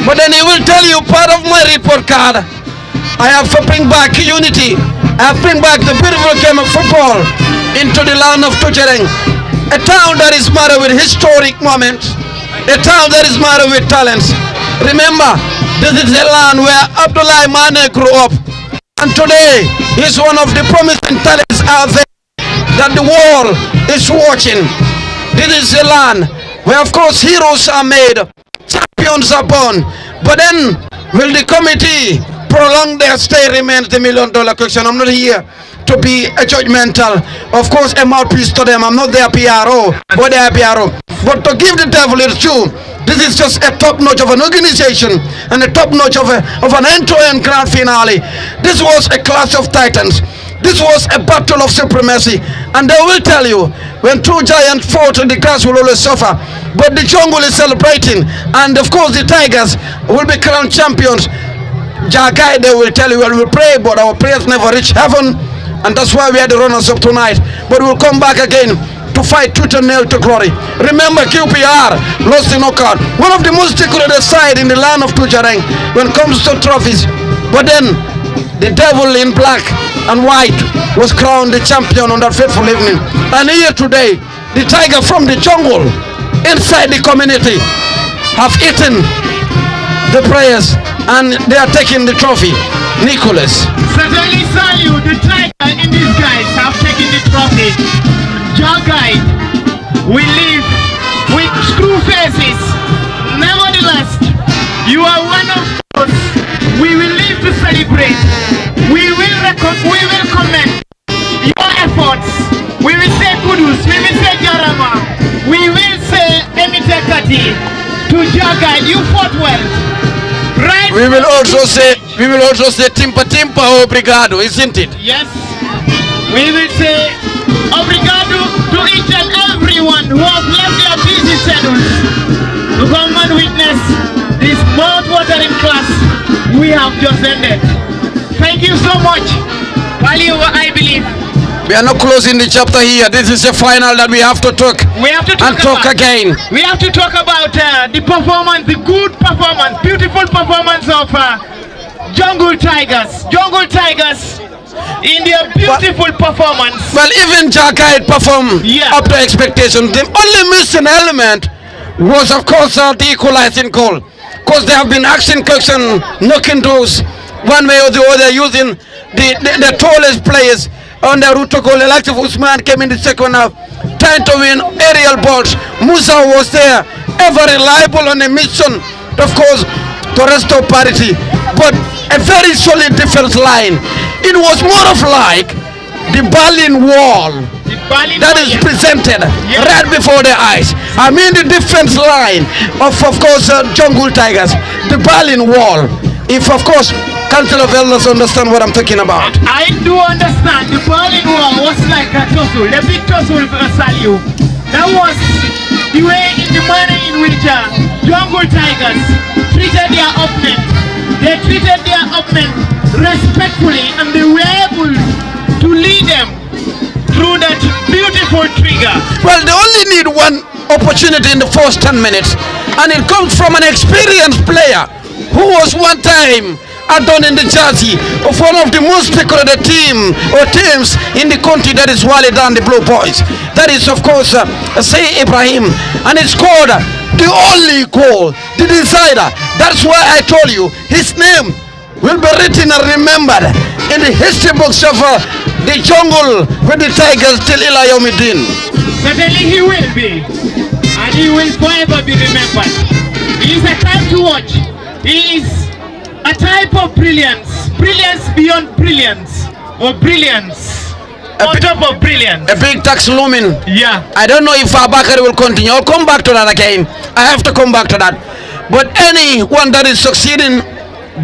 But then he will tell you part of my report card. I have to bring back unity. I have to bring back the beautiful game of football into the land of Tujereng. A town that is marred with historic moments. A town that is marred with talents. Remember, this is a land where Abdullah Mane grew up. And today, he's one of the promising talents out there that the world is watching. This is a land where, of course, heroes are made, champions are born. But then, will the committee prolong their stay remains the $1 million question. I'm not here to be a judgmental, of course, a mouthpiece to them. I'm not their PRO or their PRO. But to give the devil its due, this is just a top notch of an organization and a top notch of an end-to-end grand finale. This was a clash of titans. This was a battle of supremacy. And they will tell you, when two giants fought, the grass will always suffer. But the jungle is celebrating. And of course, the tigers will be crowned champions. Jagai, they will tell you, well, we pray, but our prayers never reach heaven, and that's why we are the runners up tonight. But we'll come back again to fight tooth and nail to glory. Remember, QPR lost the knockout, one of the most decorated side in the land of Tujereng when it comes to trophies. But then the devil in black and white was crowned the champion on that fateful evening. And here today, the tiger from the jungle inside the community have eaten the prayers and they are taking the trophy. Nicholas. Certainly, Salute, the tiger in disguise have taken the trophy. Jagai, we live with screw faces. Nevertheless, you are one of us. We will live to celebrate. We will commend your efforts. We will say kudus. We will say jarama. We will say emitekati to Jagai. You fought well. Right. We will also say timpa timpa obrigado, isn't it? Yes. We will say obrigado to each and everyone who have left their busy schedules to come and witness this mouth-watering class we have just ended. Thank you so much. Value, I believe. We are not closing the chapter here. This is the final that we have to talk. We have to talk again. We have to talk about the performance, the good performance, beautiful performance of Jungle Tigers. Jungle Tigers in their beautiful performance. Well, even Jaka had performed up to expectations. The only missing element was, of course, the equalizing goal. Because they have been asking questions, knocking doors one way or the other, using the tallest players on the route to goal. Elective Usman came in the second half, trying to win aerial balls. Musa was there, ever reliable on a mission, of course, to restore parity. But a very solid defense line. It was more of like the Berlin Wall that is presented right before their eyes. I mean the defense line of course, Jungle Tigers, the Berlin Wall. If, of course, Council of Elders understand what I'm talking about. I do understand. The Berlin Wall was like a tussle, a big tussle for Salio. That was the way, the manner in which Jungle Tigers treated their opponent. They treated their opponent respectfully, and they were able to lead them through that beautiful trigger. Well, they only need one opportunity in the first 10 minutes, and it comes from an experienced player who was one time done in the jersey of one of the most decorated teams in the country, that is Wale Dan, the Blue Boys. That is, of course, Say Ibrahim, and he scored the only goal, the decider. That's why I told you his name will be written and remembered in the history books of the jungle with the Tigers till Ilayomidin. Certainly he will be, and he will forever be remembered. He is a type to watch. He is a type of brilliance, brilliance beyond brilliance, or brilliance on top of brilliance. A big tax looming. Yeah. I don't know if Bakari will continue. I'll come back to that again. I have to come back to that. But anyone that is succeeding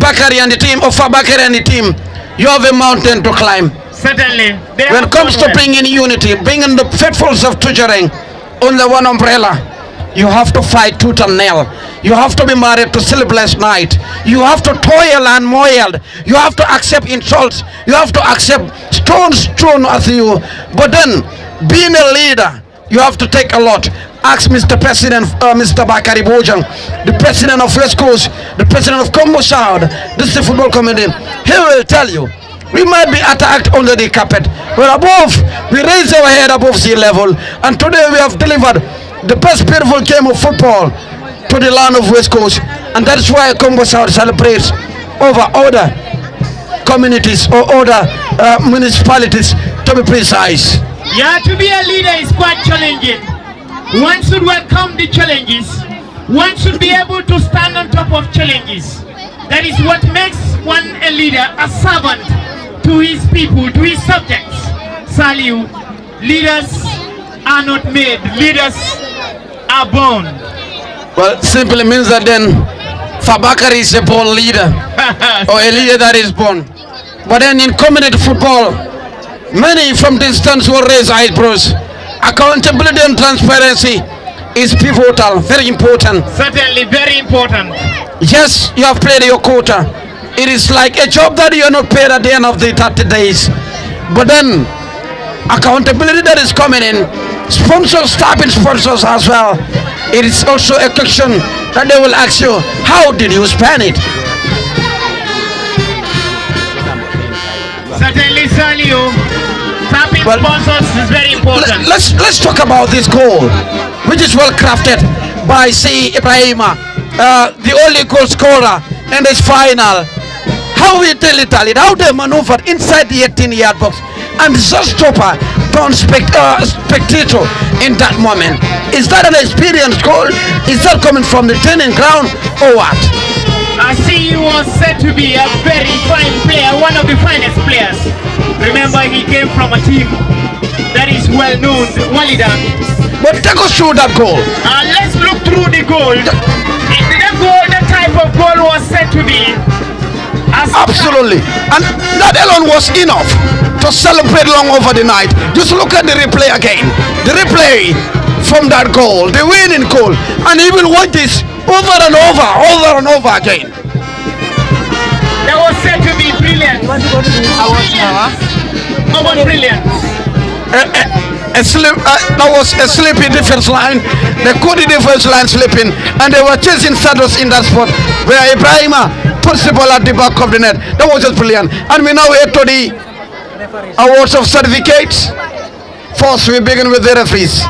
Bakari and the team, or Bakari and the team, you have a mountain to climb. Certainly. When it comes to bringing unity, bringing the faithfuls of Tujereng under one umbrella, you have to fight tooth and nail. You have to be married to sleepless night. You have to toil and moil. You have to accept insults. You have to accept stones thrown at you. But then, being a leader, you have to take a lot. Ask Mr. President, Mr. Bakari Bojang, the president of West Coast, the president of Congo South, this is the football committee. He will tell you, we might be attacked under the carpet, but above, we raise our head above sea level, and today we have delivered the best beautiful game of football to the land of West Coast, and that's why Congo South celebrates over other communities or other municipalities, to be precise. Yeah, to be a leader is quite challenging. One should welcome the challenges. One should be able to stand on top of challenges. That is what makes one a leader, a servant to his people, to his subjects. Saliu, leaders are not made, leaders are born. Well, simply means that then Fabakari is a born leader, or a leader that is born. But then in community football, many from distance will raise eyebrows. Accountability and transparency is pivotal, very important. Certainly very important. Yes, you have played your quota. It is like a job that you are not paid at the end of the 30 days. But then, accountability that is coming in, sponsors, stopping sponsors as well. It is also a question that they will ask you, how did you spend it? Certainly, Salio, tapping sponsors is very important. Let's talk about this goal, which is well crafted by C. Ibrahima, the only goal scorer in this final. How we tell it, how they maneuvered inside the 18-yard box, and the stopper turned spectator in that moment. Is that an experienced goal? Is that coming from the training ground or what? I see he was said to be a very fine player, one of the finest players. Remember, he came from a team that is well known, Walidan. But take us through that goal. Let's look through the goal. The type of goal was said to be absolutely, and that alone was enough to celebrate long over the night. Just look at the replay again. The replay from that goal, the winning goal, and he will watch this over and over again. That was said to be brilliant. Brilliant. That was a sleeping defense line. They caught the defense line sleeping, and they were chasing Santos in that spot where Ibrahima puts the ball at the back of the net. That was just brilliant. And we now head to the awards of certificates. First, we begin with the referees.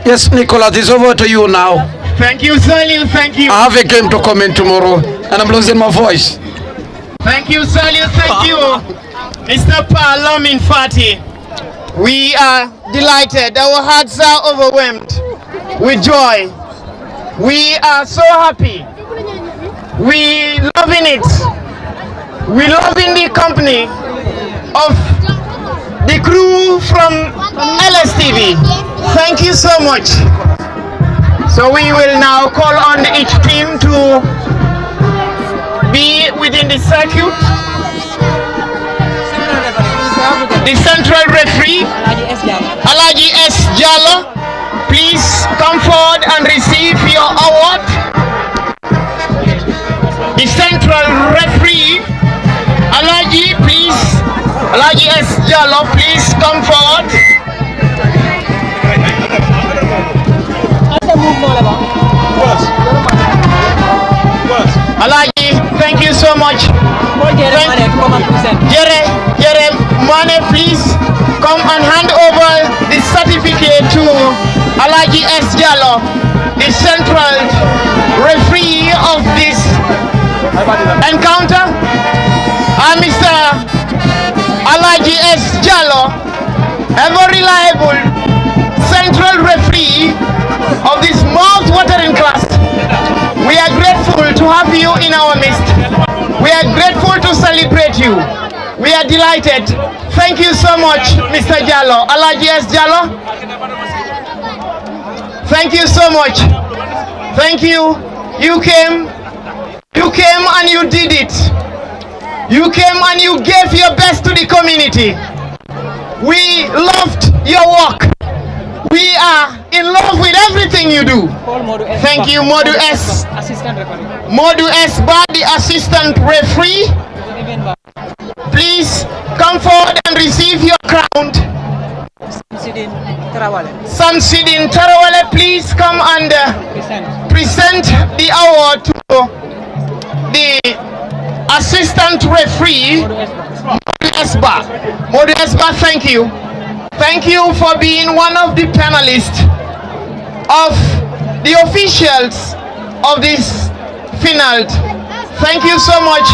Yes, Nicholas, it's over to you now. Thank you, Salim. Thank you. I have a game to come in tomorrow, and I'm losing my voice. Thank you, Salim. Thank you, Mr. Parliament Fati. We are delighted. Our hearts are overwhelmed with joy. We are so happy. We loving it. We loving the company of the crew from LSTV. Thank you so much. So we will now call on each team to be within the circuit. The central referee, Alaji S. Jallo, please come forward and receive your award. The central referee, Alaji S. Jallo, please come forward. Alaji, thank you so much. Jere Mane, please come and hand over the certificate to Alaji S. Jallo, the central referee of this encounter. Mr. Alaji S. Jallo, ever reliable central referee of this mouth-watering class. We are grateful to have you in our midst. We are grateful to celebrate you. We are delighted. Thank you so much, Mr. Jallo. Alaji S. Jallo. Thank you so much. Thank you. You came and you did it. You came and you gave your best to the community. We loved your work. We are in love with everything you do. Thank you, Modu S. Modu S. Bar, the assistant referee. Please come forward and receive your crown. Samsidin Tarawale, please come and present the award to the assistant referee, Modu S. Bar. Modu S. Bar, thank you. Thank you for being one of the panelists of the officials of this final. Thank you so much.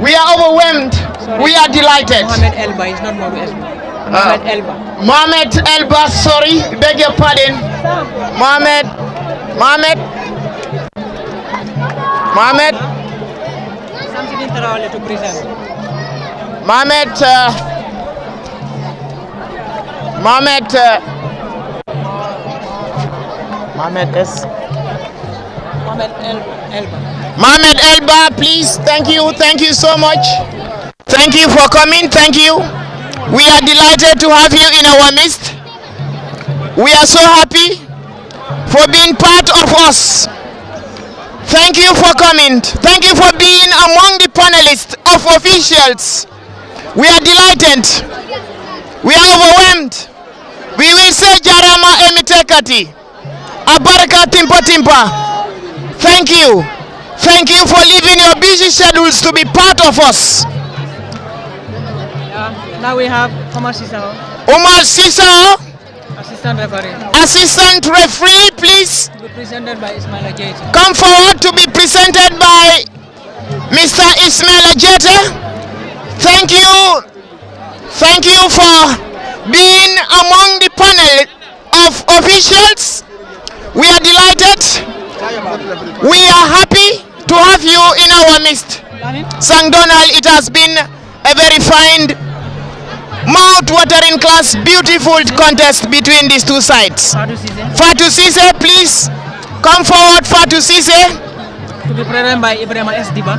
We are overwhelmed. Sorry. We are delighted. Mohamed Elba is not Mohamed Elba. Mohamed Elba. Mohamed Elba, sorry, beg your pardon. Mohamed. Something to present. Mohamed S. Mohamed Elba, please. Thank you so much. Thank you for coming. Thank you. We are delighted to have you in our midst. We are so happy for being part of us. Thank you for coming. Thank you for being among the panelists of officials. We are delighted. We are overwhelmed. We will say Jarama Emitekati. Abaraka Timpa Timpa. Thank you. Thank you for leaving your busy schedules to be part of us. Now we have Omar Sisao. Omar Sisao. Assistant referee. Assistant referee, please. To be presented by Ismail Ajete. Come forward to be presented by Mr. Ismail Ajete. Thank you. Thank you for being among the panel of officials. We are delighted. We are happy to have you in our midst. Sang Donald, it has been a very fine, mouth-watering class, beautiful contest between these two sides. Fatou Cisse, please come forward. Fatou Cisse. To be presented by Ibrahim S. Diba.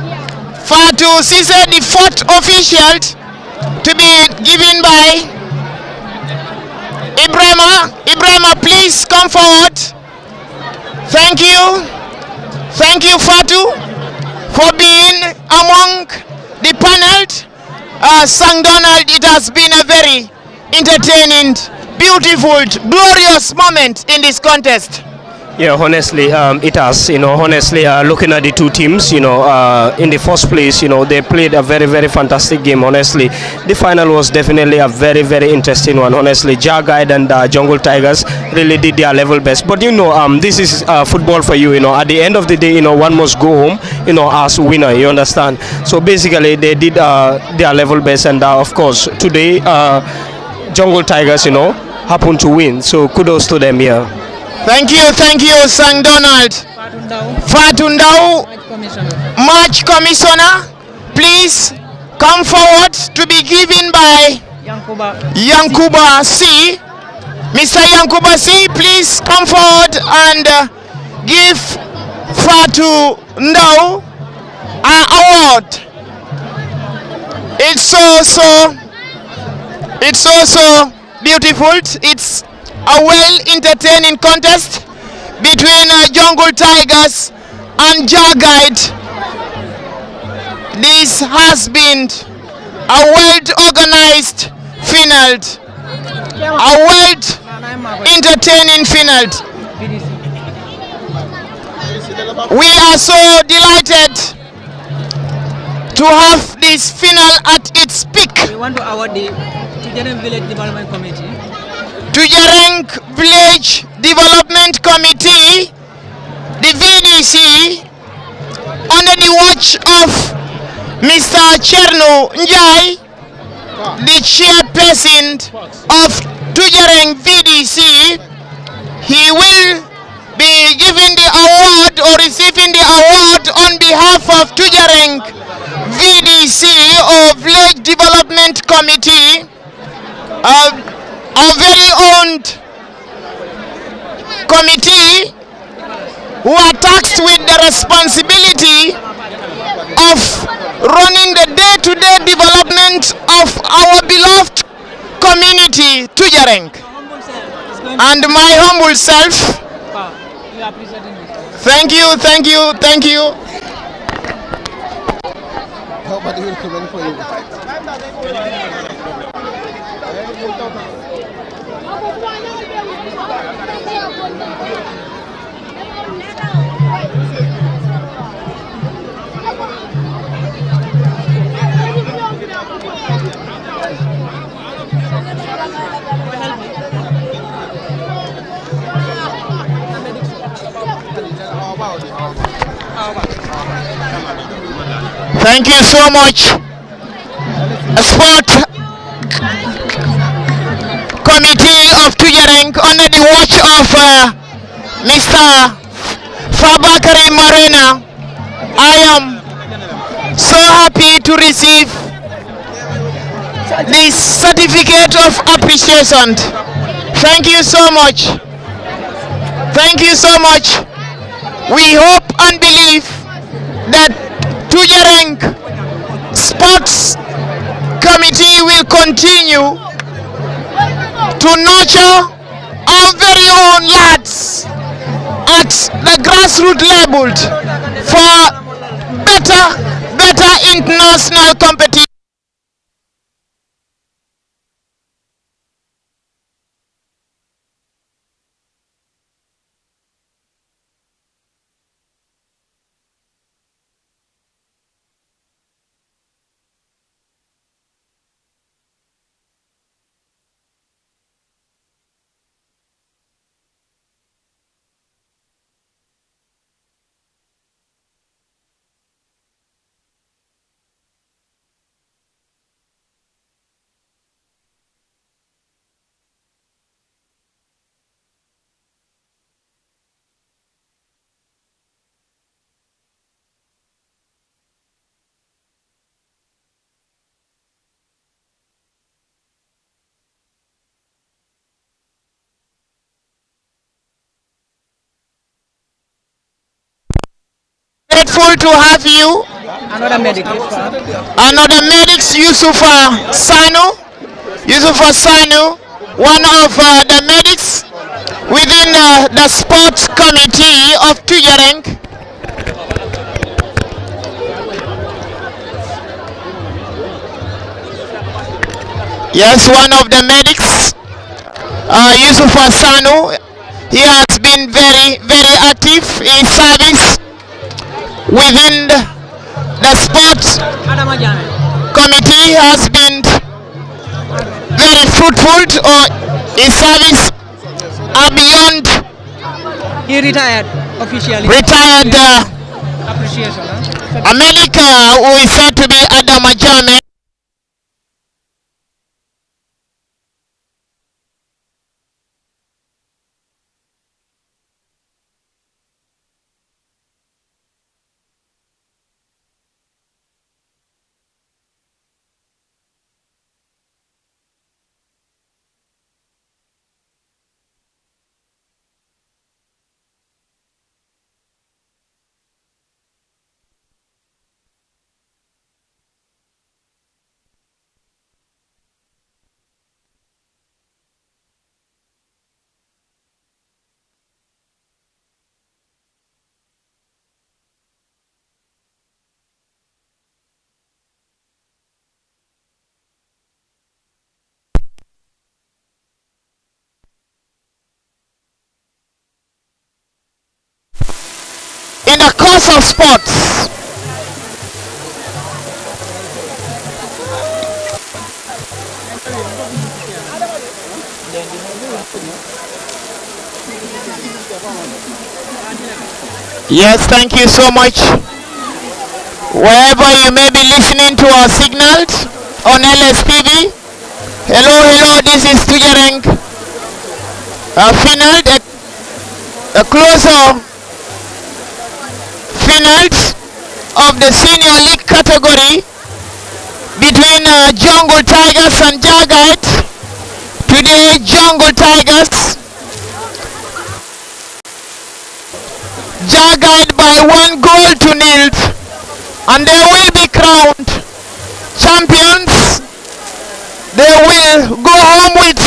Fatou Cisse, the fourth official, to be given by Ibrahima, please come forward. Thank you. Thank you, Fatu, for being among the panel. St. Donald, it has been a very entertaining, beautiful, glorious moment in this contest. Yeah, honestly, it has, honestly, looking at the two teams, in the first place, they played a very, very fantastic game, honestly. The final was definitely a very, very interesting one, honestly. Jarguide and Jungle Tigers really did their level best. But, this is football for you, At the end of the day, one must go home, as winner, you understand? So, basically, they did their level best. And, of course, today, Jungle Tigers, happened to win. So, kudos to them here. Thank you, St. Donald. Fatundau, Match Commissioner, please come forward to be given by Yankuba C. Mr. Yankuba C, please come forward and give Fatundau an award. It's also beautiful. It's a well entertaining contest between Jungle Tigers and Jarguide. This has been a well organized final, a well entertaining final. We are so delighted to have this final at its peak. We want to award the Tujereng Village Development Committee. Tujereng Village Development Committee, the VDC, under the watch of Mr. Cherno Njai, the chairperson of Tujereng VDC. He will be giving the award or receiving the award on behalf of Tujereng VDC or Village Development Committee. Our very own committee who are tasked with the responsibility of running the day-to-day development of our beloved community, Tujereng. And my humble self, thank you. Thank you so much. Sport Committee of Tujereng under the watch of Mr. Fabakari Marena. I am so happy to receive this certificate of appreciation. Thank you so much. Thank you so much. We hope and believe that Tujereng Sports Committee will continue to nurture our very own lads at the grassroots level for better international competition. Grateful to have you. Another medic. Yusufa Sanu. one of the medics within the sports committee of Tujereng. Yes, one of the medics, Yusuf Asanu. He has been very, very active in service within the sports committee, has been very fruitful in service beyond. He retired officially. Retired Appreciation. America, who is said to be Adama Jame. In the course of sports, yes, thank you so much. Wherever you may be listening to our signals on LSTV, hello, this is Tujereng. Final, the closer finals of the senior league category between Jungle Tigers and Jagite. Today, Jungle Tigers Jagite by 1-0, and they will be crowned champions. They will go home with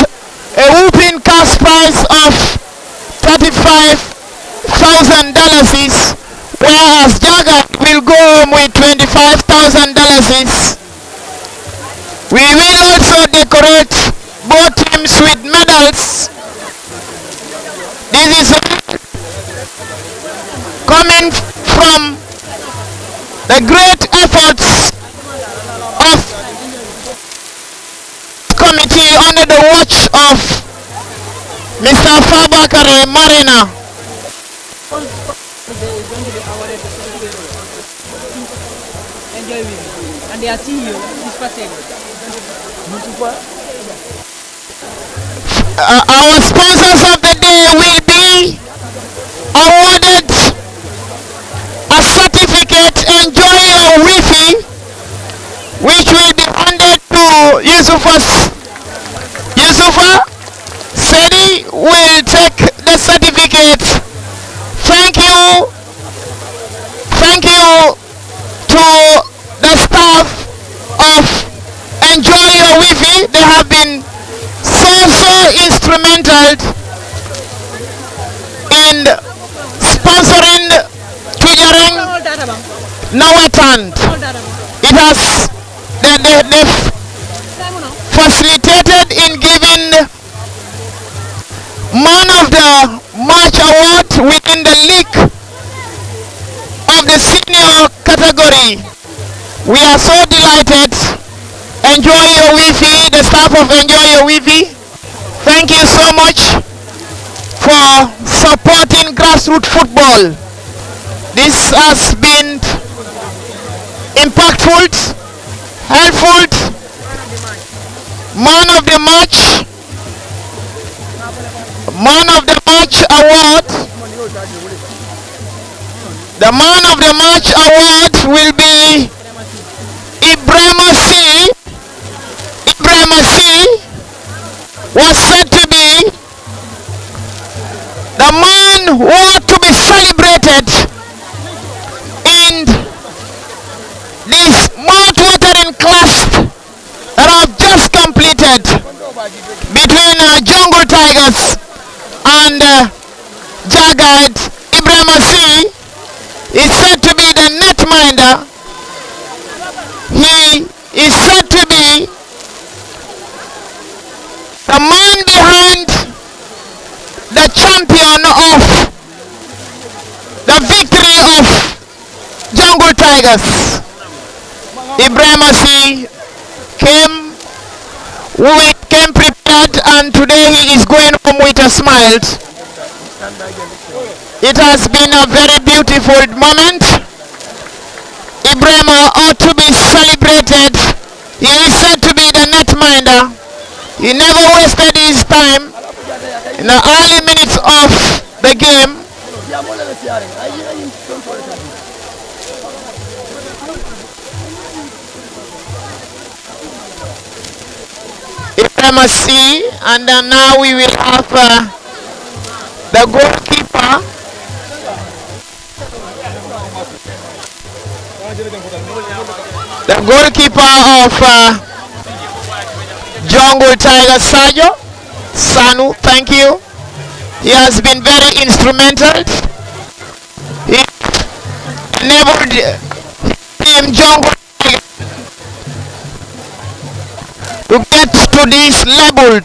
a whooping cash prize of $35,000, whereas Jagite will go home with $25,000. We will also decorate both teams with medals. This is coming from the great efforts of committee under the watch of Mr. Fabakare Marina. And they are CEO, our sponsors of the day will be awarded a certificate, Enjoy Your Wi-Fi, which will be handed to Yusufa. Sedi will take the certificate. Thank you to the staff of Enjoy Your Wi-Fi. They have been so instrumental in sponsoring Tujereng Nawatan. It has they've facilitated in giving Man of the Match award within the league of the senior category. We are so delighted. Enjoy Your Wi-Fi, the staff of Enjoy Your Wi-Fi, thank you so much for supporting grassroots football. This has been impactful, helpful. Man of the Match award. The Man of the Match award will be Ibrahima C. Was said to be the man who ought to be celebrated in this mouth-watering class that I've just completed. between Jungle Tigers and Jagged. Ibrahim Asi is said to be the netminder. He is said to be the man behind the champion of the victory of Jungle Tigers. Ibrahim Asi came prepared, and today he is going home with a smile. It has been a very beautiful moment. Ibrahim ought to be celebrated. He is said to be the netminder. He never wasted his time in the early minutes of the game. Ibrahim Asi, and now we will have the goalkeeper. The goalkeeper of Jungle Tiger, Sanu, thank you. He has been very instrumental. He enabled Team Jungle Tiger to get to this level.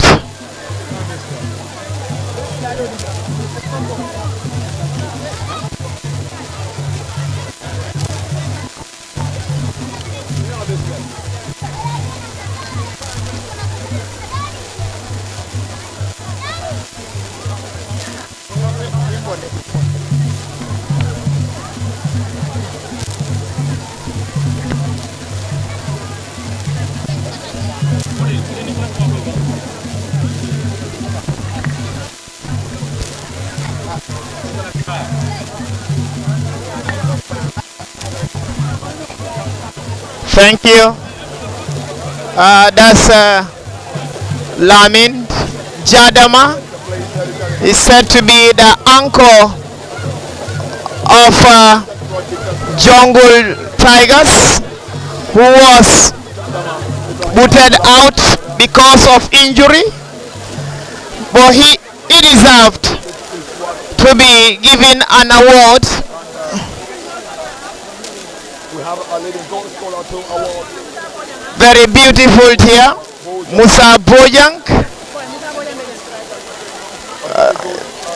Thank you. That's Lamin Jadama. Is said to be the uncle of Jungle Tigers, who was booted out because of injury, but he deserved to be given an award. Very beautiful here, Musa Boyank.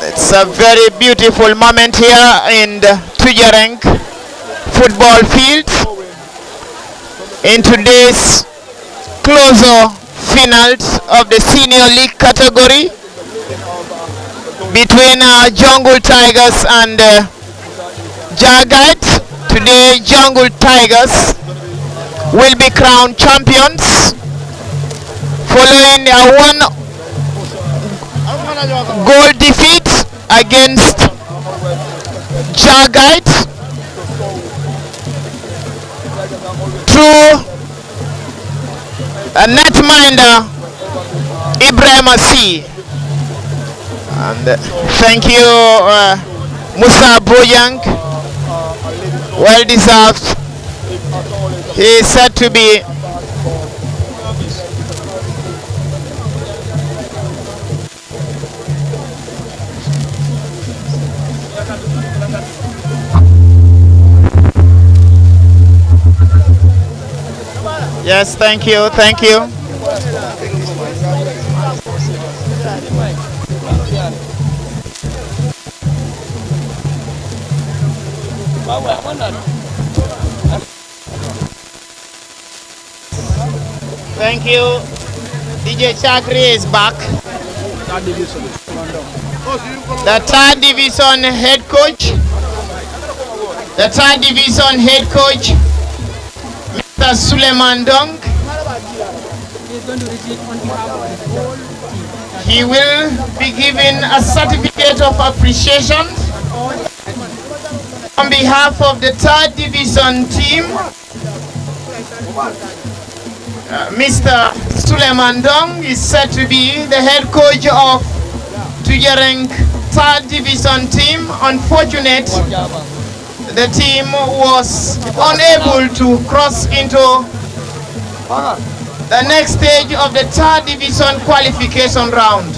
It's a very beautiful moment here in the Tujereng football field in today's closer finals of the senior league category between Jungle Tigers and Jagged. Today Jungle Tigers will be crowned champions following a 1-goal defeat against Jagged through a netminder Ibrahim Asi. And thank you Musa Boyank, well deserved. He is said to be yes, thank you, thank you. Thank you. DJ Chakri is back. The third division head coach. The third division head coach, Mr. Suleiman Dong. He will be given a certificate of appreciation on behalf of the third division team. Mr. Suleiman Dong is said to be the head coach of Tujereng third division team. Unfortunate, the team was unable to cross into the next stage of the third division qualification round.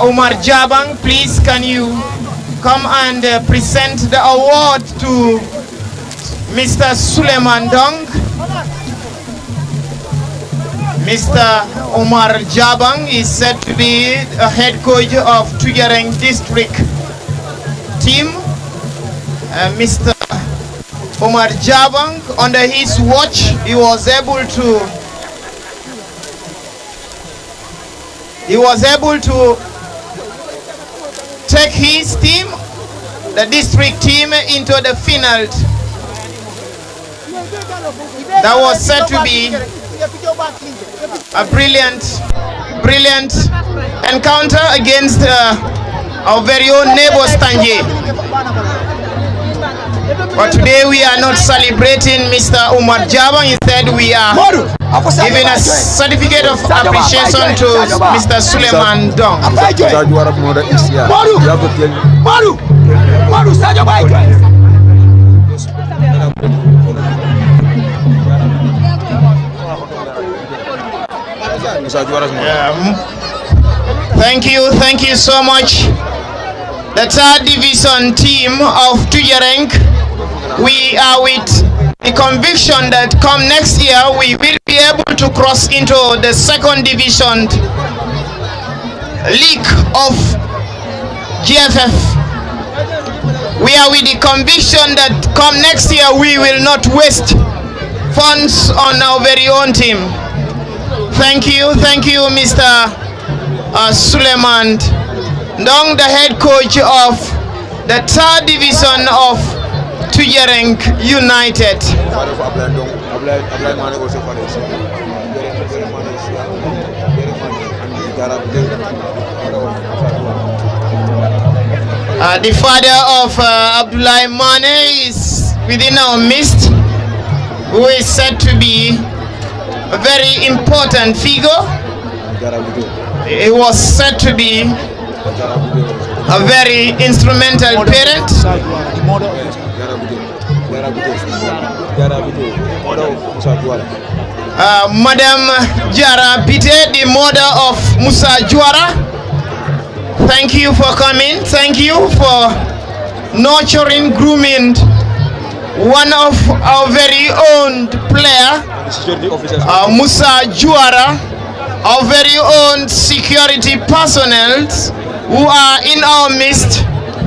Omar Jabang, please can you come and present the award to Mr. Suleiman Dong. Mr. Omar Jabang is said to be a head coach of Tujereng district team. Mr. Omar Jabang, under his watch, he was able to take his team, the district team, into the final. That was said to be a brilliant encounter against our very own neighbor Stanje. But today we are not celebrating Mr. Omar Jabang. Instead, we are giving a certificate of appreciation to Mr. Suleiman Dong. Thank you so much. The third division team of Tujereng, we are with the conviction that come next year we will be able to cross into the second division league of GFF. We are with the conviction that come next year we will not waste funds on our very own team. Thank you, Mr. Suleiman Dong, the head coach of the third division of Tujereng United. The father of Abdullah Mane is within our midst, who is said to be a very important figure. He was said to be a very instrumental parent. Madam Jara Bite, the mother of Musa Juara, thank you for coming. Thank you for nurturing, grooming one of our very own player, Musa Juara, our very own security personnel who are in our midst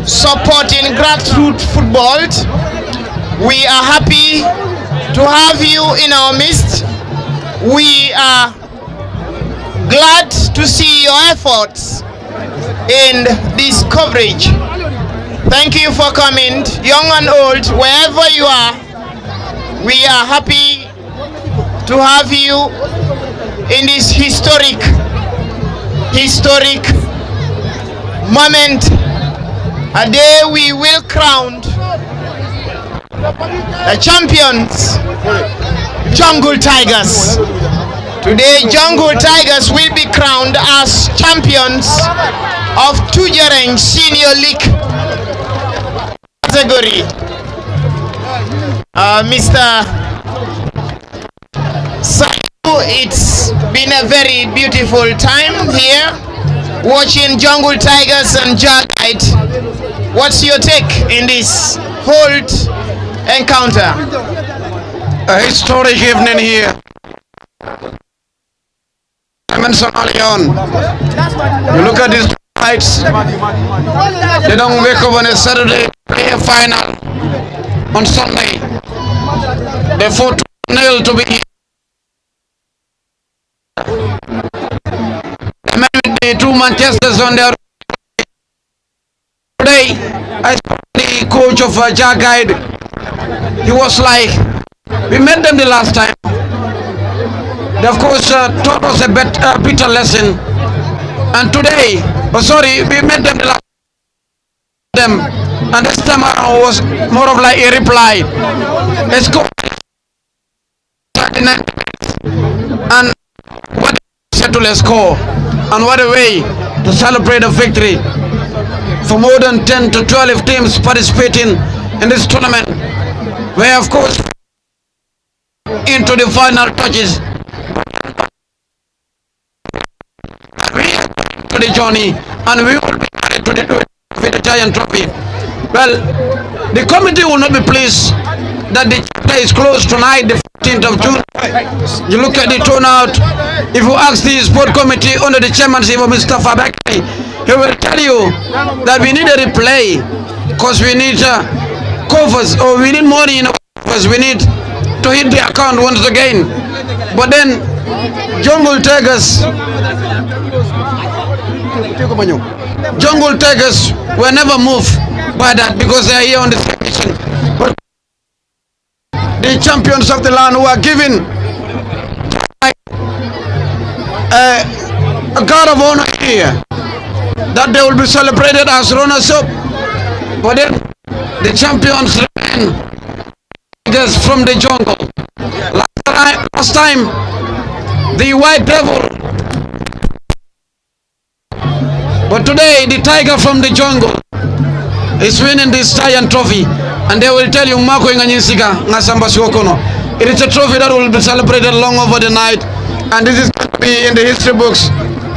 supporting grassroots football. We are happy to have you in our midst. We are glad to see your efforts in this coverage. Thank you for coming, young and old, wherever you are. We are happy to have you in this historic moment, a day we will crown the champions, Jungle Tigers. Today, Jungle Tigers will be crowned as champions of Tujereng Senior League category. Mr. Sayu, it's been a very beautiful time here watching Jungle Tigers and Jaguide. What's your take in this whole encounter? A historic evening here. I mentioned early on. You look at these fights, they don't wake up on a Saturday, play a final on Sunday. They fought nail to be here. The two Manchesters on their today. I saw the coach of Jaguide. He was like, we met them the last time. They of course taught us a bitter lesson. And today, we met them the last time. And this time around was more of like a reply. Let's go. And what a settle a score. And what a way to celebrate a victory for more than 10 to 12 teams participating in this tournament, where of course into the final touches. journey, and we will be married to the Giant Trophy. Well, the committee will not be pleased that the chapter is closed tonight, the 15th of June. You look at the turnout. If you ask the sport committee under the chairmanship of Mr. Fabakari, he will tell you that we need a replay because we need covers, or we need money in our covers. We need to hit the account once again. But then Jungle Tigers will never moved by that because they are here on the station. But the champions of the land who are given a guard of honor here, that they will be celebrated as runners-up. But then the champions remain from the jungle. Last time the White Devil, but today the Tiger from the jungle is winning this Giant Trophy, and they will tell you Mako Inganyisiga Ngasamba Suokono. It is a trophy that will be celebrated long over the night, and this is going to be in the history books,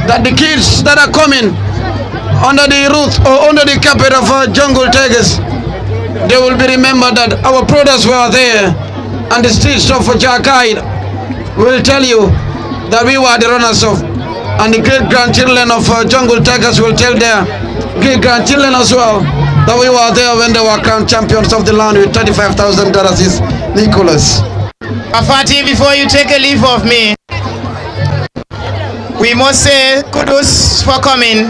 that the kids that are coming under the roof or under the carpet of Jungle Tigers, they will be remembered that our brothers were there, and the streets of Jakai will tell you that we were the runners-up, and the great-grandchildren of Jungle Tigers will tell their great-grandchildren as well that we were there when they were crowned champions of the land with $35,000. Is Nicholas. Afati, before you take a leave of me, we must say kudos for coming.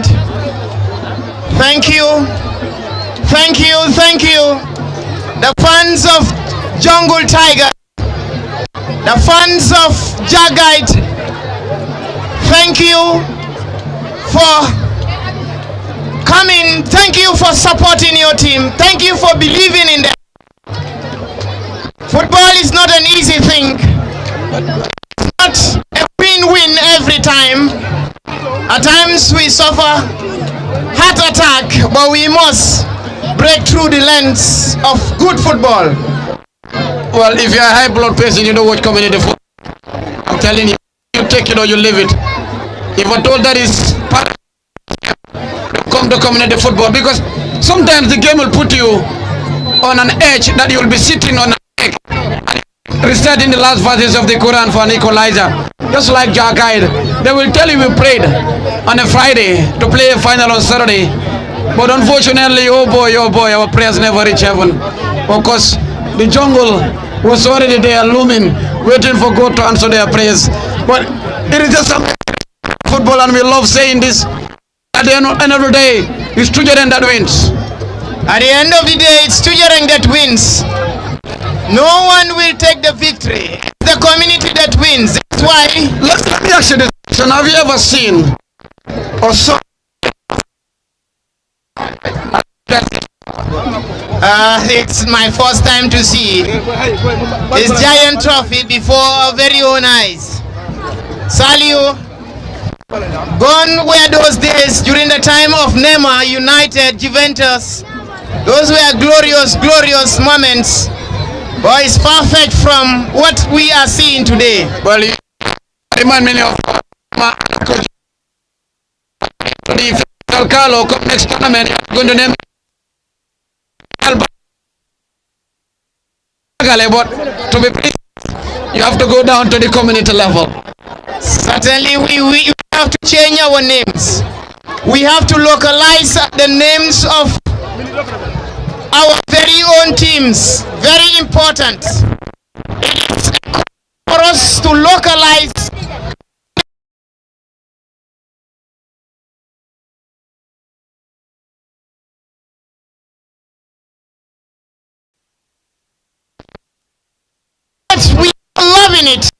Thank you. Thank you, thank you. The fans of Jungle Tiger, the fans of Jagite, thank you for coming. Thank you for supporting your team. Thank you for believing in them. Football is not an easy thing. It's not a win-win every time. At times we suffer heart attack, but we must break through the lens of good football. Well, if you are high blood pressure and you don't watch community football, I'm telling you, you take it or you leave it. If I told that is part of come to community football, because sometimes the game will put you on an edge that you will be sitting on an egg reciting the last verses of the Quran for an equalizer. Just like Jakai, they will tell you we prayed on a Friday to play a final on Saturday, but unfortunately, oh boy, our prayers never reach heaven. Of course, the jungle was already there looming, waiting for God to answer their prayers. But it is just some football, and we love saying this. At the end of the day, it's Tujereng that wins. At the end of the day, it's Tujereng that wins. No one will take the victory. It's the community that wins. That's why. Let me ask you this question. Have you ever seen or saw it's my first time to see this Giant Trophy before our very own eyes. Salio, gone were those days during the time of Neymar, United, Juventus. Those were glorious, glorious moments. But it's perfect from what we are seeing today. Well, you remind me of the Carlo come next tournament. I'm going to name but to be pleased, you have to go down to the community level. Certainly, we have to change our names. We have to localize the names of our very own teams. Very important. It's for us to localize we are loving it.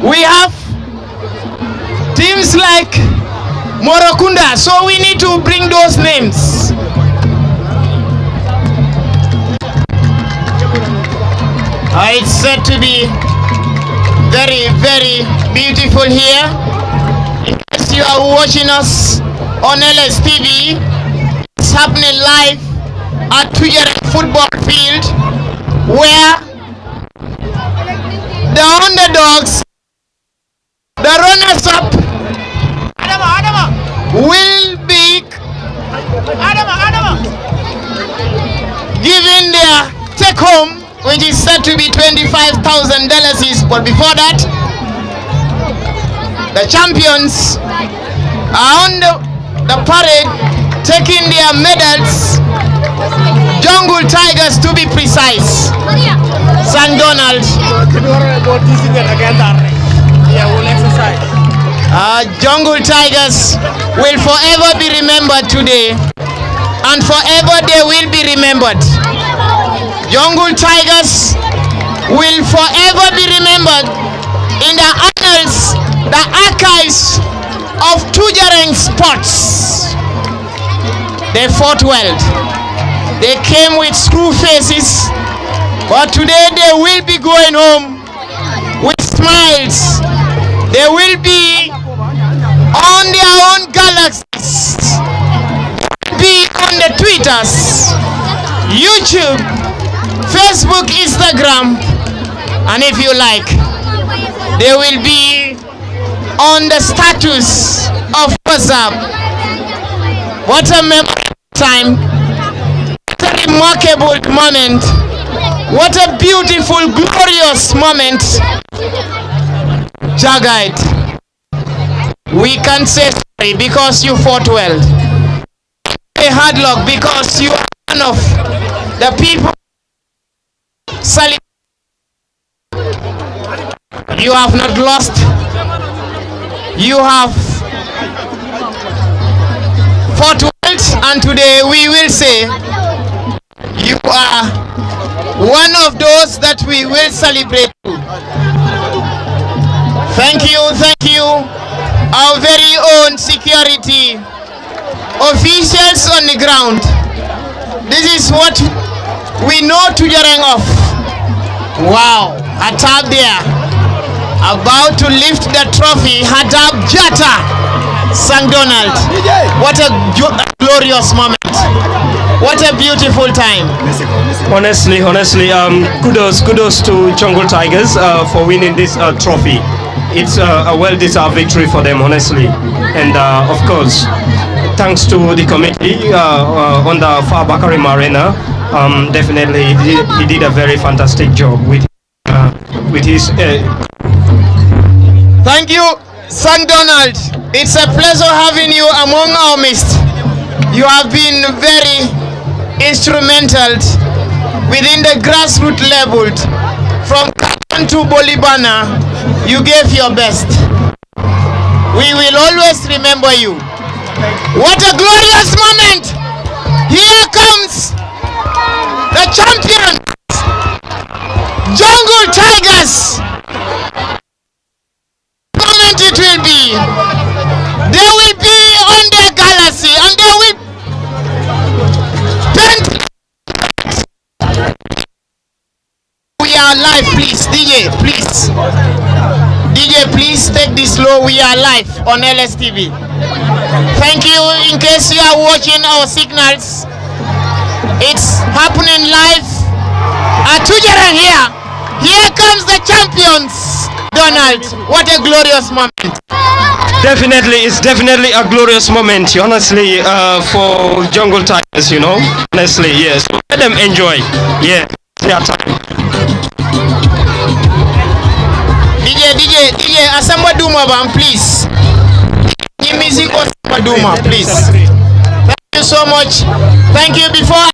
We have teams like Morokunda, so we need to bring those names. It's said to be very, very beautiful here. In case you are watching us on LSTV, it's happening live at Tujereng football field, where the underdogs, the runners-up, will be giving their take-home, which is said to be $25,000. But before that, the champions are on the parade, taking their medals. Jungle Tigers, to be precise. St. Donald. Jungle Tigers will forever be remembered today, and forever they will be remembered. Jungle Tigers will forever be remembered in the annals, the archives of Tujereng sports. They fought well. They came with screw faces, but today they will be going home with smiles. They will be on their own galaxies, be on the Twitters, YouTube, Facebook, Instagram, and if you like, they will be on the status of WhatsApp. What a memorable time, what a remarkable moment, what a beautiful, glorious moment. Jagged, we can say sorry because you fought well. A hard luck because you are one of the people. You have not lost. You have fought well, and today we will say you are one of those that we will celebrate. Thank you, our very own security officials on the ground. This is what we know Tujereng of. Wow, Hatab there, about to lift the trophy. Hatab Jata, St. Donald. What a glorious moment. What a beautiful time. Honestly, kudos to Jungle Tigers for winning this trophy. It's a well-deserved victory for them, honestly. And of course, thanks to the committee on the Farbakari Marina. Definitely, he did a very fantastic job with his. Thank you, St. Donald. It's a pleasure having you among our midst. You have been very instrumental within the grassroots level, from Kapan to Bolibana. You gave your best. We will always remember you. What a glorious moment! Here comes the champions, Jungle Tigers. Moment it will be. They will be on their galaxy, and they will paint. We are live, please, DJ, please. DJ, please take this slow. We are live on LSTV. Thank you. In case you are watching our signals, it's happening live at Tujereng here. Here comes the champions, Donald. What a glorious moment. Definitely, it's definitely a glorious moment, honestly, for Jungle Tigers, you know. Honestly, yes. Let them enjoy. Yeah, their time. DJ, Asamba Duma, please. Give music Asamba Duma, please. Thank you so much. Thank you. Before